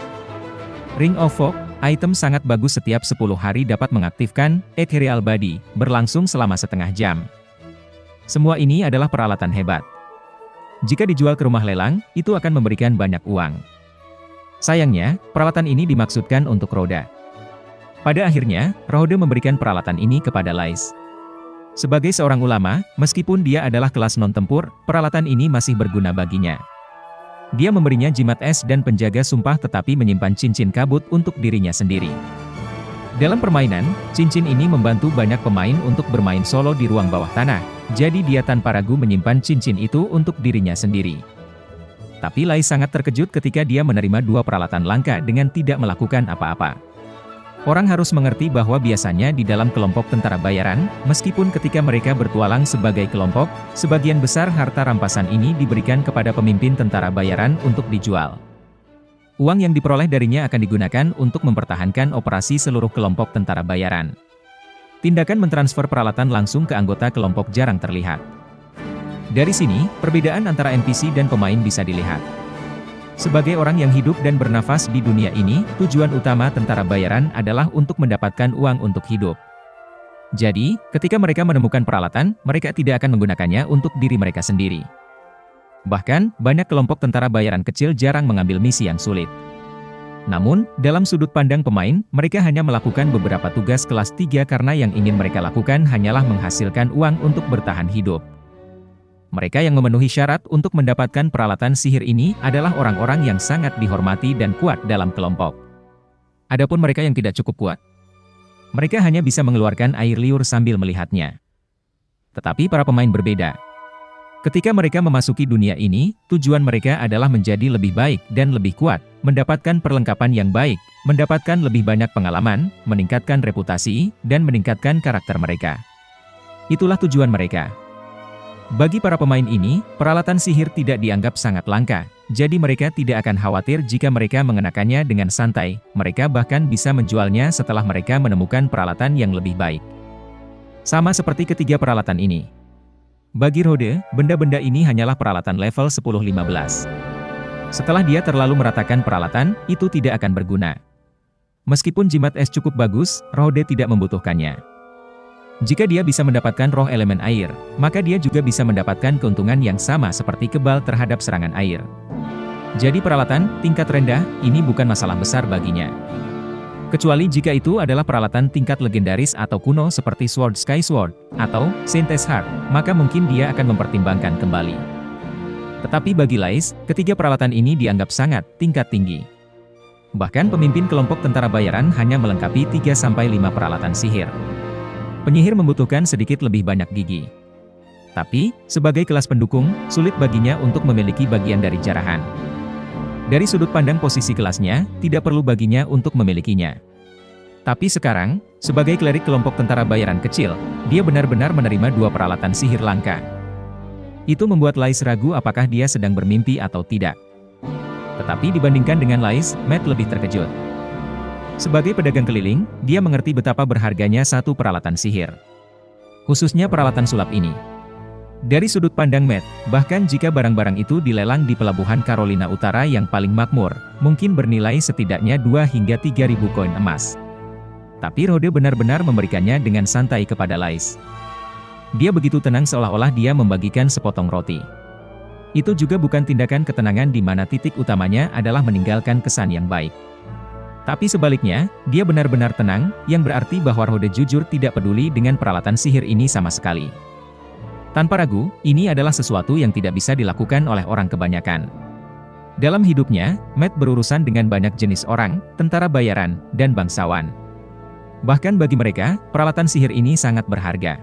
Ring of Fog, item sangat bagus setiap 10 hari dapat mengaktifkan Ethereal Body, berlangsung selama setengah jam. Semua ini adalah peralatan hebat. Jika dijual ke rumah lelang, itu akan memberikan banyak uang. Sayangnya, peralatan ini dimaksudkan untuk roda. Pada akhirnya, Rhode memberikan peralatan ini kepada Lais. Sebagai seorang ulama, meskipun dia adalah kelas non-tempur, peralatan ini masih berguna baginya. Dia memberinya jimat es dan penjaga sumpah tetapi menyimpan cincin kabut untuk dirinya sendiri. Dalam permainan, cincin ini membantu banyak pemain untuk bermain solo di ruang bawah tanah, jadi dia tanpa ragu menyimpan cincin itu untuk dirinya sendiri. Tapi Lais sangat terkejut ketika dia menerima 2 peralatan langka dengan tidak melakukan apa-apa. Orang harus mengerti bahwa biasanya di dalam kelompok tentara bayaran, meskipun ketika mereka bertualang sebagai kelompok, sebagian besar harta rampasan ini diberikan kepada pemimpin tentara bayaran untuk dijual. Uang yang diperoleh darinya akan digunakan untuk mempertahankan operasi seluruh kelompok tentara bayaran. Tindakan mentransfer peralatan langsung ke anggota kelompok jarang terlihat. Dari sini, perbedaan antara NPC dan pemain bisa dilihat. Sebagai orang yang hidup dan bernafas di dunia ini, tujuan utama tentara bayaran adalah untuk mendapatkan uang untuk hidup. Jadi, ketika mereka menemukan peralatan, mereka tidak akan menggunakannya untuk diri mereka sendiri. Bahkan, banyak kelompok tentara bayaran kecil jarang mengambil misi yang sulit. Namun, dalam sudut pandang pemain, mereka hanya melakukan beberapa tugas kelas 3 karena yang ingin mereka lakukan hanyalah menghasilkan uang untuk bertahan hidup. Mereka yang memenuhi syarat untuk mendapatkan peralatan sihir ini adalah orang-orang yang sangat dihormati dan kuat dalam kelompok. Adapun mereka yang tidak cukup kuat, mereka hanya bisa mengeluarkan air liur sambil melihatnya. Tetapi para pemain berbeda. Ketika mereka memasuki dunia ini, tujuan mereka adalah menjadi lebih baik dan lebih kuat, mendapatkan perlengkapan yang baik, mendapatkan lebih banyak pengalaman, meningkatkan reputasi, dan meningkatkan karakter mereka. Itulah tujuan mereka. Bagi para pemain ini, peralatan sihir tidak dianggap sangat langka, jadi mereka tidak akan khawatir jika mereka mengenakannya dengan santai, mereka bahkan bisa menjualnya setelah mereka menemukan peralatan yang lebih baik. Sama seperti ketiga peralatan ini. Bagi Rode, benda-benda ini hanyalah peralatan level 10-15. Setelah dia terlalu meratakan peralatan, itu tidak akan berguna. Meskipun jimat es cukup bagus, Rode tidak membutuhkannya. Jika dia bisa mendapatkan roh elemen air, maka dia juga bisa mendapatkan keuntungan yang sama seperti kebal terhadap serangan air. Jadi peralatan tingkat rendah, ini bukan masalah besar baginya. Kecuali jika itu adalah peralatan tingkat legendaris atau kuno seperti Sword Sky Sword, atau Saint's Heart, maka mungkin dia akan mempertimbangkan kembali. Tetapi bagi Lais, ketiga peralatan ini dianggap sangat tingkat tinggi. Bahkan pemimpin kelompok tentara bayaran hanya melengkapi 3-5 peralatan sihir. Penyihir membutuhkan sedikit lebih banyak gigi. Tapi, sebagai kelas pendukung, sulit baginya untuk memiliki bagian dari jarahan. Dari sudut pandang posisi kelasnya, tidak perlu baginya untuk memilikinya. Tapi sekarang, sebagai klerik kelompok tentara bayaran kecil, dia benar-benar menerima 2 peralatan sihir langka. Itu membuat Lais ragu apakah dia sedang bermimpi atau tidak. Tetapi dibandingkan dengan Lais, Matt lebih terkejut. Sebagai pedagang keliling, dia mengerti betapa berharganya satu peralatan sihir. Khususnya peralatan sulap ini. Dari sudut pandang Matt, bahkan jika barang-barang itu dilelang di pelabuhan Carolina Utara yang paling makmur, mungkin bernilai setidaknya 2 hingga 3.000 koin emas. Tapi Rode benar-benar memberikannya dengan santai kepada Lais. Dia begitu tenang seolah-olah dia membagikan sepotong roti. Itu juga bukan tindakan ketenangan di mana titik utamanya adalah meninggalkan kesan yang baik. Tapi sebaliknya, dia benar-benar tenang, yang berarti bahwa Rode jujur tidak peduli dengan peralatan sihir ini sama sekali. Tanpa ragu, ini adalah sesuatu yang tidak bisa dilakukan oleh orang kebanyakan. Dalam hidupnya, Matt berurusan dengan banyak jenis orang, tentara bayaran, dan bangsawan. Bahkan bagi mereka, peralatan sihir ini sangat berharga.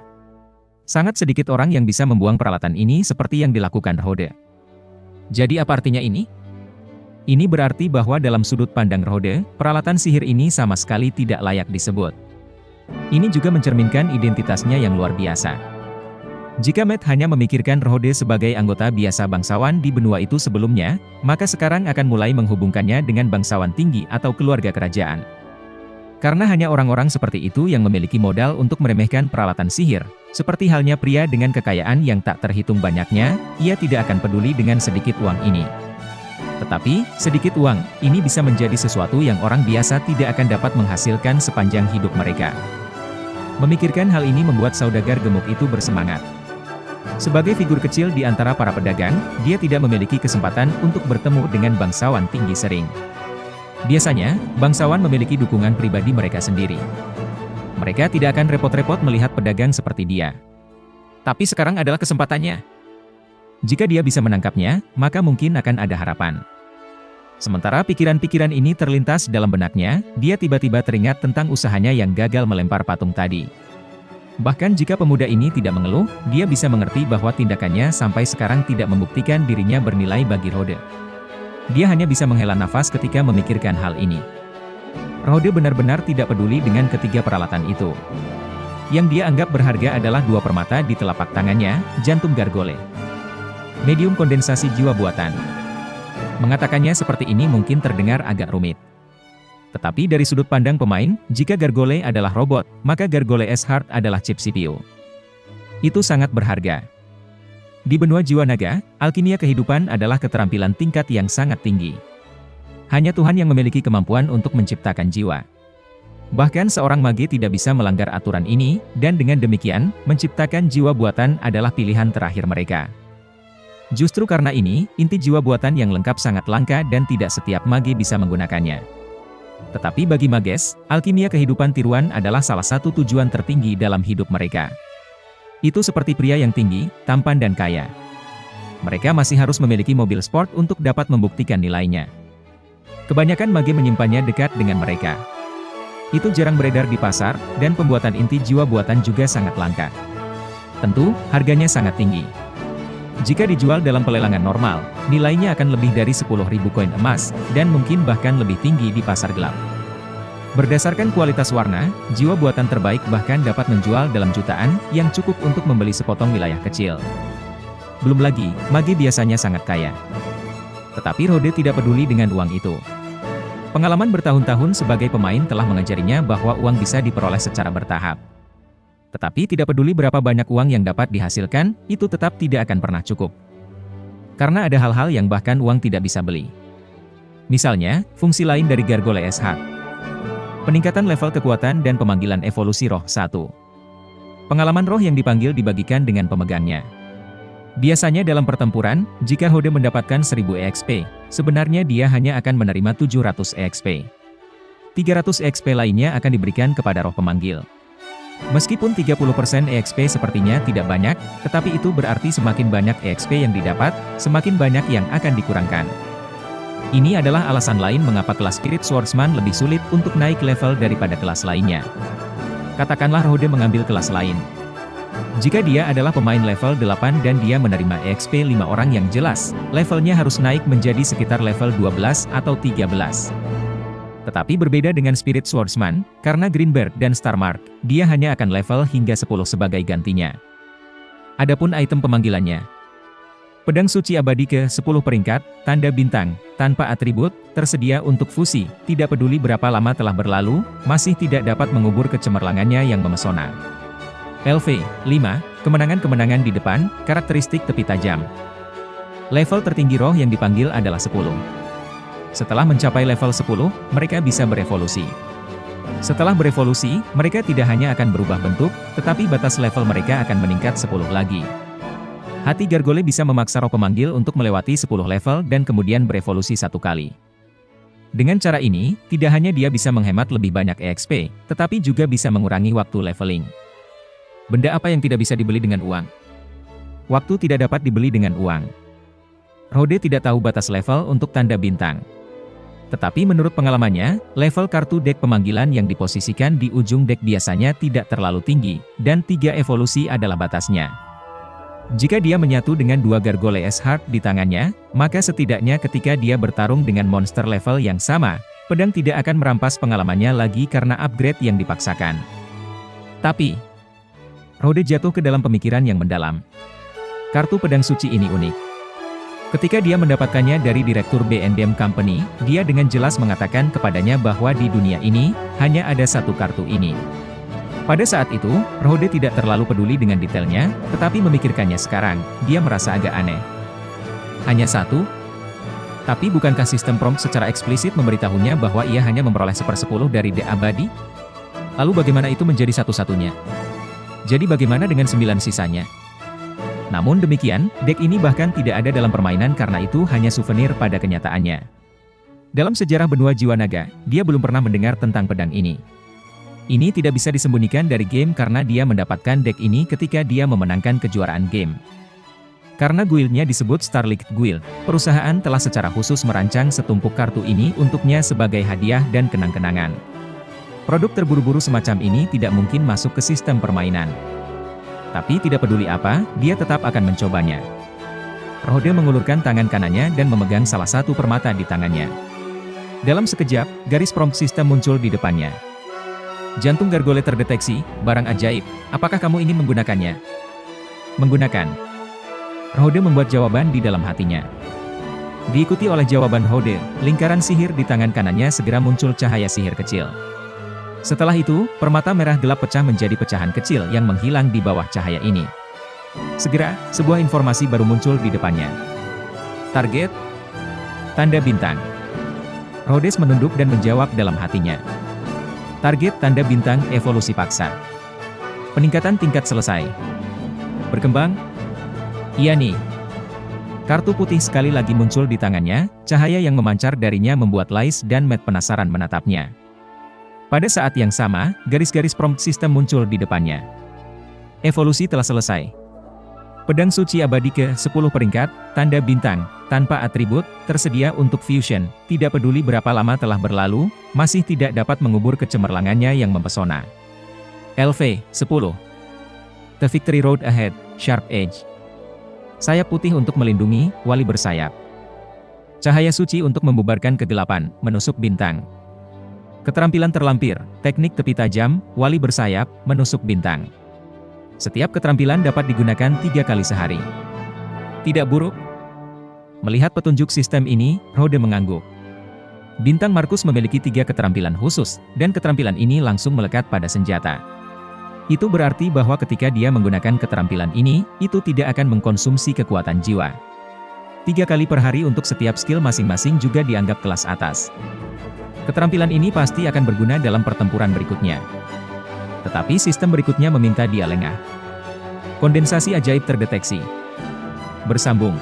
Sangat sedikit orang yang bisa membuang peralatan ini seperti yang dilakukan Rode. Jadi apa artinya ini? Ini berarti bahwa dalam sudut pandang Rode, peralatan sihir ini sama sekali tidak layak disebut. Ini juga mencerminkan identitasnya yang luar biasa. Jika Matt hanya memikirkan Rode sebagai anggota biasa bangsawan di benua itu sebelumnya, maka sekarang akan mulai menghubungkannya dengan bangsawan tinggi atau keluarga kerajaan. Karena hanya orang-orang seperti itu yang memiliki modal untuk meremehkan peralatan sihir, seperti halnya pria dengan kekayaan yang tak terhitung banyaknya, ia tidak akan peduli dengan sedikit uang ini. Tetapi, sedikit uang, ini bisa menjadi sesuatu yang orang biasa tidak akan dapat menghasilkan sepanjang hidup mereka. Memikirkan hal ini membuat saudagar gemuk itu bersemangat. Sebagai figur kecil di antara para pedagang, dia tidak memiliki kesempatan untuk bertemu dengan bangsawan tinggi sering. Biasanya, bangsawan memiliki dukungan pribadi mereka sendiri. Mereka tidak akan repot-repot melihat pedagang seperti dia. Tapi sekarang adalah kesempatannya. Jika dia bisa menangkapnya, maka mungkin akan ada harapan. Sementara pikiran-pikiran ini terlintas dalam benaknya, dia tiba-tiba teringat tentang usahanya yang gagal melempar patung tadi. Bahkan jika pemuda ini tidak mengeluh, dia bisa mengerti bahwa tindakannya sampai sekarang tidak membuktikan dirinya bernilai bagi Rode. Dia hanya bisa menghela nafas ketika memikirkan hal ini. Rode benar-benar tidak peduli dengan ketiga peralatan itu. Yang dia anggap berharga adalah 2 permata di telapak tangannya, jantung gargole. Medium kondensasi jiwa buatan. Mengatakannya seperti ini mungkin terdengar agak rumit. Tetapi dari sudut pandang pemain, jika Gargole adalah robot, maka Gargole S-Heart adalah chip CPU. Itu sangat berharga. Di benua jiwa naga, alkimia kehidupan adalah keterampilan tingkat yang sangat tinggi. Hanya Tuhan yang memiliki kemampuan untuk menciptakan jiwa. Bahkan seorang mage tidak bisa melanggar aturan ini, dan dengan demikian, menciptakan jiwa buatan adalah pilihan terakhir mereka. Justru karena ini, inti jiwa buatan yang lengkap sangat langka dan tidak setiap mage bisa menggunakannya. Tetapi bagi mages, alkimia kehidupan tiruan adalah salah satu tujuan tertinggi dalam hidup mereka. Itu seperti pria yang tinggi, tampan dan kaya. Mereka masih harus memiliki mobil sport untuk dapat membuktikan nilainya. Kebanyakan mage menyimpannya dekat dengan mereka. Itu jarang beredar di pasar, dan pembuatan inti jiwa buatan juga sangat langka. Tentu, harganya sangat tinggi. Jika dijual dalam pelelangan normal, nilainya akan lebih dari 10.000 koin emas, dan mungkin bahkan lebih tinggi di pasar gelap. Berdasarkan kualitas warna, jiwa buatan terbaik bahkan dapat menjual dalam jutaan, yang cukup untuk membeli sepotong wilayah kecil. Belum lagi, mage biasanya sangat kaya. Tetapi Rode tidak peduli dengan uang itu. Pengalaman bertahun-tahun sebagai pemain telah mengajarinya bahwa uang bisa diperoleh secara bertahap. Tetapi tidak peduli berapa banyak uang yang dapat dihasilkan, itu tetap tidak akan pernah cukup. Karena ada hal-hal yang bahkan uang tidak bisa beli. Misalnya, fungsi lain dari Gargoyle SH. Peningkatan level kekuatan dan pemanggilan evolusi roh 1. Pengalaman roh yang dipanggil dibagikan dengan pemegangnya. Biasanya dalam pertempuran, jika Rode mendapatkan 1000 EXP, sebenarnya dia hanya akan menerima 700 EXP. 300 EXP lainnya akan diberikan kepada roh pemanggil. Meskipun 30% EXP sepertinya tidak banyak, tetapi itu berarti semakin banyak EXP yang didapat, semakin banyak yang akan dikurangkan. Ini adalah alasan lain mengapa kelas Spirit Swordsman lebih sulit untuk naik level daripada kelas lainnya. Katakanlah Rode mengambil kelas lain. Jika dia adalah pemain level 8 dan dia menerima EXP 5 orang yang jelas, levelnya harus naik menjadi sekitar level 12 atau 13. Tetapi berbeda dengan Spirit Swordsman, karena Greenberg dan Starmark, dia hanya akan level hingga 10 sebagai gantinya. Adapun item pemanggilannya. Pedang suci abadi ke-10 peringkat, tanda bintang, tanpa atribut, tersedia untuk fusi, tidak peduli berapa lama telah berlalu, masih tidak dapat mengubur kecemerlangannya yang memesona. LV 5, kemenangan-kemenangan di depan, karakteristik tepi tajam. Level tertinggi roh yang dipanggil adalah 10. Setelah mencapai level 10, mereka bisa berevolusi. Setelah berevolusi, mereka tidak hanya akan berubah bentuk, tetapi batas level mereka akan meningkat 10 lagi. Hati Gargoyle bisa memaksa roh pemanggil untuk melewati 10 level dan kemudian berevolusi 1 kali. Dengan cara ini, tidak hanya dia bisa menghemat lebih banyak EXP, tetapi juga bisa mengurangi waktu leveling. Benda apa yang tidak bisa dibeli dengan uang? Waktu tidak dapat dibeli dengan uang. Rode tidak tahu batas level untuk tanda bintang. Tetapi menurut pengalamannya, level kartu deck pemanggilan yang diposisikan di ujung deck biasanya tidak terlalu tinggi, dan 3 evolusi adalah batasnya. Jika dia menyatu dengan 2 Gargoyle S-Heart di tangannya, maka setidaknya ketika dia bertarung dengan monster level yang sama, pedang tidak akan merampas pengalamannya lagi karena upgrade yang dipaksakan. Tapi, Rode jatuh ke dalam pemikiran yang mendalam. Kartu pedang suci ini unik. Ketika dia mendapatkannya dari Direktur B&M Company, dia dengan jelas mengatakan kepadanya bahwa di dunia ini, hanya ada satu kartu ini. Pada saat itu, Rode tidak terlalu peduli dengan detailnya, tetapi memikirkannya sekarang, dia merasa agak aneh. Hanya satu? Tapi bukankah sistem prompt secara eksplisit memberitahunya bahwa ia hanya memperoleh 1/10 dari deck abadi? Lalu bagaimana itu menjadi satu-satunya? Jadi bagaimana dengan 9 sisanya? Namun demikian, deck ini bahkan tidak ada dalam permainan karena itu hanya souvenir pada kenyataannya. Dalam sejarah benua jiwa naga, dia belum pernah mendengar tentang pedang ini. Ini tidak bisa disembunyikan dari game karena dia mendapatkan deck ini ketika dia memenangkan kejuaraan game. Karena guildnya disebut Starlight Guild, perusahaan telah secara khusus merancang setumpuk kartu ini untuknya sebagai hadiah dan kenang-kenangan. Produk terburu-buru semacam ini tidak mungkin masuk ke sistem permainan. Tapi tidak peduli apa, dia tetap akan mencobanya. Rode mengulurkan tangan kanannya dan memegang salah satu permata di tangannya. Dalam sekejap, garis prompt sistem muncul di depannya. Jantung Gargoyle terdeteksi, barang ajaib, apakah kamu ini menggunakannya? Menggunakan. Rode membuat jawaban di dalam hatinya. Diikuti oleh jawaban Rode, lingkaran sihir di tangan kanannya segera muncul cahaya sihir kecil. Setelah itu, permata merah gelap pecah menjadi pecahan kecil yang menghilang di bawah cahaya ini. Segera, sebuah informasi baru muncul di depannya. Target? Tanda bintang. Rhodes menunduk dan menjawab dalam hatinya. Target tanda bintang evolusi paksa. Peningkatan tingkat selesai. Berkembang? Iya nih. Kartu putih sekali lagi muncul di tangannya, cahaya yang memancar darinya membuat Lais dan Matt penasaran menatapnya. Pada saat yang sama, garis-garis prompt sistem muncul di depannya. Evolusi telah selesai. Pedang suci abadi ke-10 peringkat, tanda bintang, tanpa atribut, tersedia untuk fusion, tidak peduli berapa lama telah berlalu, masih tidak dapat mengubur kecemerlangannya yang mempesona. LV-10. The Victory Road Ahead, Sharp Edge. Sayap putih untuk melindungi, wali bersayap. Cahaya suci untuk membubarkan kegelapan, menusuk bintang. Keterampilan terlampir, teknik tepi tajam, wali bersayap, menusuk bintang. Setiap keterampilan dapat digunakan 3 kali sehari. Tidak buruk? Melihat petunjuk sistem ini, Rode mengangguk. Bintang Markus memiliki 3 keterampilan khusus, dan keterampilan ini langsung melekat pada senjata. Itu berarti bahwa ketika dia menggunakan keterampilan ini, itu tidak akan mengkonsumsi kekuatan jiwa. 3 kali per hari untuk setiap skill masing-masing juga dianggap kelas atas. Keterampilan ini pasti akan berguna dalam pertempuran berikutnya. Tetapi sistem berikutnya meminta dia lengah. Kondensasi ajaib terdeteksi. Bersambung.